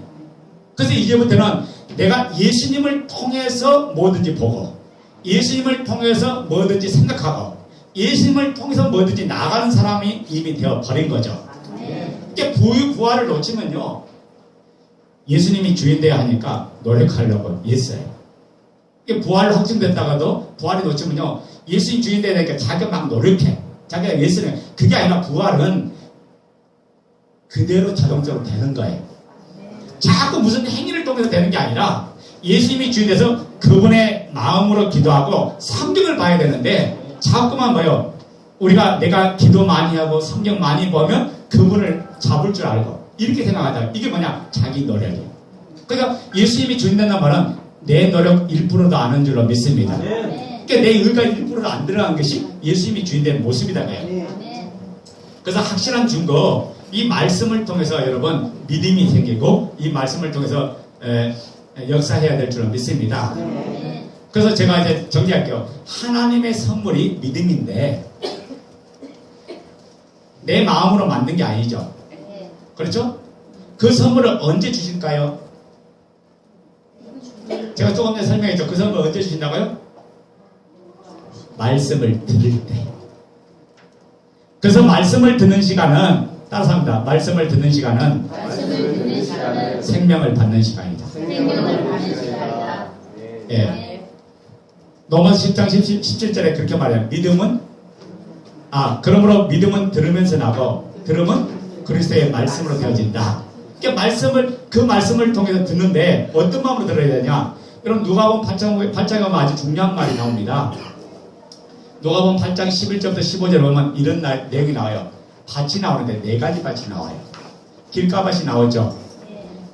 그래서 이제부터는 내가 예수님을 통해서 뭐든지 보고 예수님을 통해서 뭐든지 생각하고 예수님을 통해서 뭐든지 나가는 사람이 이미 되어버린 거죠. 이게 부활을 놓치면요. 예수님이 주인 되어야 하니까 노력하려고 했어요. 이게 부활로 확증됐다가도 부활이 놓치면요. 예수님 주인 되어야 되니까 자기가 막 노력해. 자기가 예수님. 그게 아니라 부활은 그대로 자동적으로 되는 거예요. 자꾸 무슨 행위를 통해서 되는 게 아니라 예수님이 주인 돼서 그분의 마음으로 기도하고 성경을 봐야 되는데 자꾸만 뭐요? 내가 기도 많이 하고 성경 많이 보면 그분을 잡을 줄 알고 이렇게 생각하다. 이게 뭐냐? 자기 노력이에요. 그러니까 예수님이 주인 된다는 말은 내 노력 1%도 안 한 줄로 믿습니다. 그러니까 내 의가 1%도 안 들어간 것이 예수님이 주인 된 모습이다. 그래서 확실한 증거, 이 말씀을 통해서 여러분 믿음이 생기고 이 말씀을 통해서 역사해야 될 줄로 믿습니다. 그래서 제가 이제 정리할게요. 하나님의 선물이 믿음인데 내 마음으로 만든 게 아니죠. 그렇죠? 그 선물을 언제 주실까요? 제가 조금 전에 설명했죠. 그 선물을 언제 주신다고요? 말씀을 들을 때. 그래서 말씀을 듣는 시간은 따라서 합니다. 말씀을 듣는 시간은 생명을 받는 시간이다. 예. 로마서 10장 17절에 그렇게 말해요. 믿음은 그러므로 믿음은 들으면서 나고 들음은 그리스도의 말씀으로 되어진다. 그러니까 그 말씀을 통해서 듣는데 어떤 마음으로 들어야 되냐? 여러분 누가복음 8장에 보면 아주 중요한 말이 나옵니다. 누가복음 8장 11절부터 15절에 보면 이런 내용이 나와요. 밭이 나오는데 네 가지 밭이 나와요. 길가밭이 나오죠.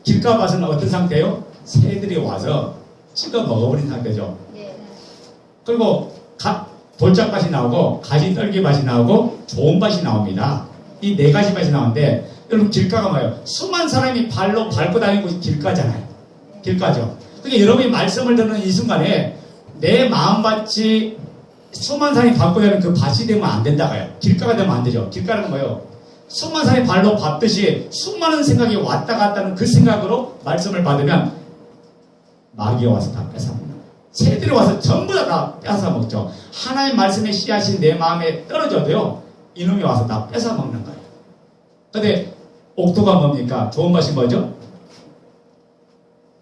길가밭은 어떤 상태예요? 새들이 와서 찍어 먹어버린 상태죠. 그리고 돌짝밭이 나오고 가지 떨기밭이 나오고 좋은 밭이 나옵니다. 이 네 가지 밭이 나오는데 여러분 길가가 뭐예요? 수많은 사람이 발로 밟고 다니고 길가잖아요. 길가죠. 그러니까 여러분이 말씀을 듣는 이 순간에 내 마음밭이 수많은 사람이 밟고 다니는 그 밭이 되면 안 된다고요. 길가가 되면 안 되죠. 길가는 뭐예요? 수많은 사람이 발로 밟듯이 수많은 생각이 왔다 갔다 하는 그 생각으로 말씀을 받으면 마귀가 와서 다 뺏어먹는 거예요. 새들이 와서 전부 다 뺏어먹죠. 하나님 말씀의 씨앗이 내 마음에 떨어져도요. 이놈이 와서 다 뺏어먹는 거예요. 근데 옥토가 뭡니까? 좋은 것이 뭐죠?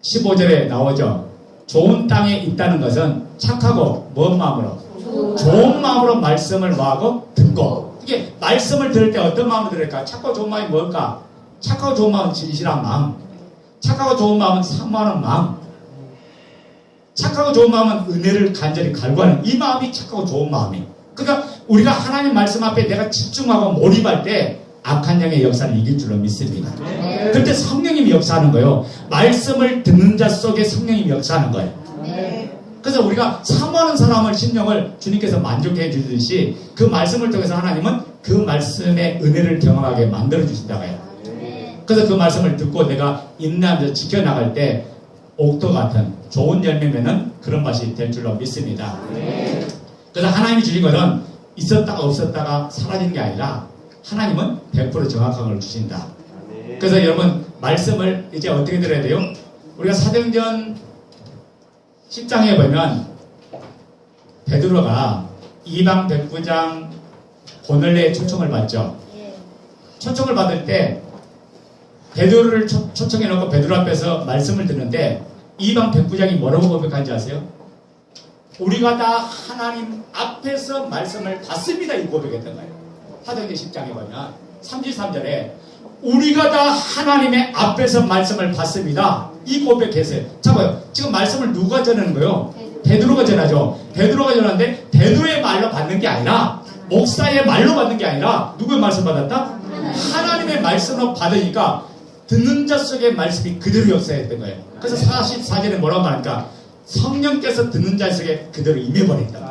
15절에 나오죠. 좋은 땅에 있다는 것은 착하고 뭔 마음으로? 좋은 마음으로 말씀을 뭐하고? 듣고. 이게 말씀을 들을 때 어떤 마음으로 들을까? 착하고 좋은 마음이 뭘까? 착하고 좋은 마음은 진실한 마음. 착하고 좋은 마음은 사모하는 마음. 착하고 좋은 마음은 은혜를 간절히 갈구하는 이 마음이 착하고 좋은 마음이. 그러니까 우리가 하나님 말씀 앞에 내가 집중하고 몰입할 때 악한 영의 역사를 이길 줄로 믿습니다. 그때 성령님이 역사하는 거예요. 말씀을 듣는 자 속에 성령님이 역사하는 거예요. 그래서 우리가 사모하는 사람을 심령을 주님께서 만족해 주듯이 그 말씀을 통해서 하나님은 그 말씀의 은혜를 경험하게 만들어 주신다고 해요. 그래서 그 말씀을 듣고 내가 인내하면서 지켜나갈 때 옥토 같은 좋은 열매면은 그런 맛이 될 줄로 믿습니다. 그래서 하나님이 주신 것은 있었다가 없었다가 사라지는 게 아니라 하나님은 100% 정확한 걸 주신다. 그래서 여러분 말씀을 이제 어떻게 들어야 돼요? 우리가 사도행전 10장에 보면 베드로가 이방 백부장 고넬레의 초청을 받죠. 초청을 받을 때 베드로를 초청해 놓고 베드로 앞에서 말씀을 듣는데 이방 백부장이 뭐라고 고백한지 아세요? 우리가 다 하나님 앞에서 말씀을 받습니다. 이 고백했던 거예요. 사도행전 10장에 보면 33절에 우리가 다 하나님의 앞에서 말씀을 받습니다. 이 고백했어요. 자 봐요. 지금 말씀을 누가 전하는 거예요? 베드로가 전하죠. 베드로가 전하는데 베드로의 말로 받는 게 아니라 목사의 말로 받는 게 아니라 누구의 말씀 받았다? 하나님의 말씀으로 받으니까 듣는 자 속에 말씀이 그대로 역사했던 거예요. 그래서 44절에 뭐라고 말할까? 성령께서 듣는 자 속에 그대로 임해버린다.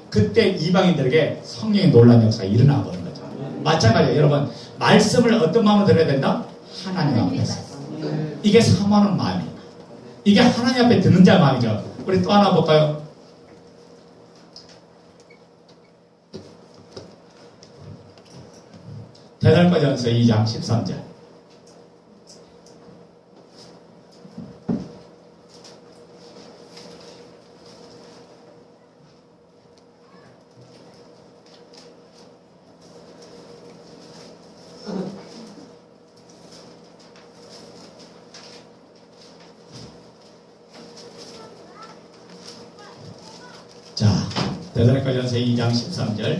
그때 이방인들에게 성령의 놀라운 역사가 일어나 버린 거죠. 마찬가지예요. 여러분 말씀을 어떤 마음으로 들어야 된다? 하나님 앞에서. 이게 사모하는 마음이에요. 이게 하나님 앞에 듣는 자 마음이죠. 우리 또 하나 볼까요? 데살로니가전서 2장 13절. 자, 데살로니가전서 2장 13절.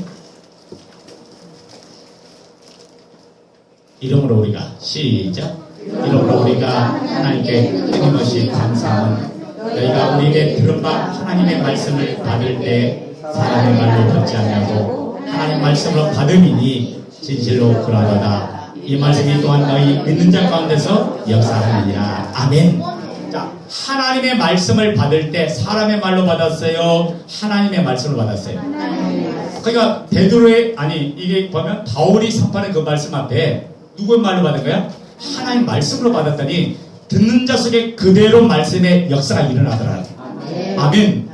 이름으로 우리가 시작. 이름으로 우리가 하나님께 끊임없이 감사하는 너희가 우리에게 들은 바 하나님의 말씀을 받을 때 사람의 말로 듣지 아니하고 하나님 말씀으로 받음이니 진실로 그러하도다. 이 말씀이 또한 너희 믿는 자 가운데서 역사하느니라. 아멘. 자, 하나님의 말씀을 받을 때 사람의 말로 받았어요? 하나님의 말씀을 받았어요? 그러니까 베드로의 이게 보면 바울이 선포하는 그 말씀 앞에 누구의 말로 받은 거야? 하나님 말씀으로 받았더니 듣는 자 속에 그대로 말씀의 역사가 일어나더라. 아멘.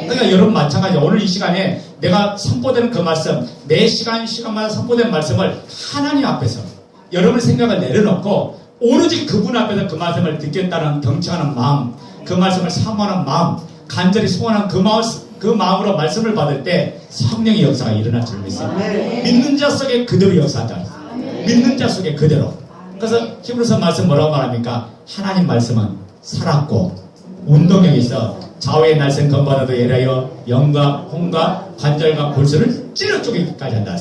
그러니까 여러분 마찬가지예요. 오늘 이 시간에 내가 선포되는 그 말씀, 매 시간마다 선포되는 말씀을 하나님 앞에서 여러분의 생각을 내려놓고 오로지 그분 앞에서 그 말씀을 듣겠다는 경청하는 마음, 그 말씀을 사모하는 마음, 간절히 소원하는 그 마음으로 말씀을 받을 때 성령의 역사가 일어날 줄 믿습니다. 믿는 자 속에 그대로 역사한다. 믿는 자 속에 그대로. 그래서 히브리서 말씀 뭐라고 말합니까? 하나님 말씀은 살았고 운동력이 있어 좌우의 날쌘 검보다도 예리하여 영과 혼과 관절과 골수를 찔러 쪼개기까지 한다.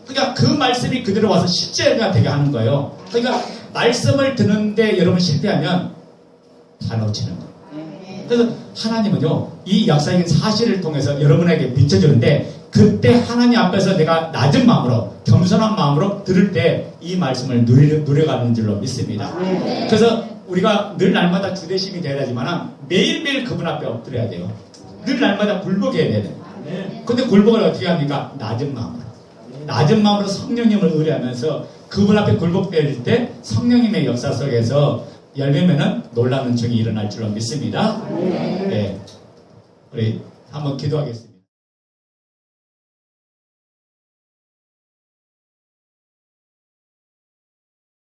그러니까 그 말씀이 그대로 와서 실제가 되게 하는 거예요. 그러니까 말씀을 듣는데 여러분 실패하면 다 놓치는 거예요. 그래서 하나님은요, 이 역사적인 사실을 통해서 여러분에게 비춰주는데, 그때 하나님 앞에서 내가 낮은 마음으로, 겸손한 마음으로 들을 때 이 말씀을 누려가는 줄로 믿습니다. 그래서 우리가 늘 날마다 주대심이 돼야 되지만 매일매일 그분 앞에 엎드려야 돼요. 늘 날마다 굴복해야 돼요. 근데 굴복을 어떻게 합니까? 낮은 마음으로. 낮은 마음으로 성령님을 의뢰하면서 그분 앞에 굴복될 때 성령님의 역사 속에서 열매면은 놀라운 증이 일어날 줄로 믿습니다. 네. 우리 한번 기도하겠습니다.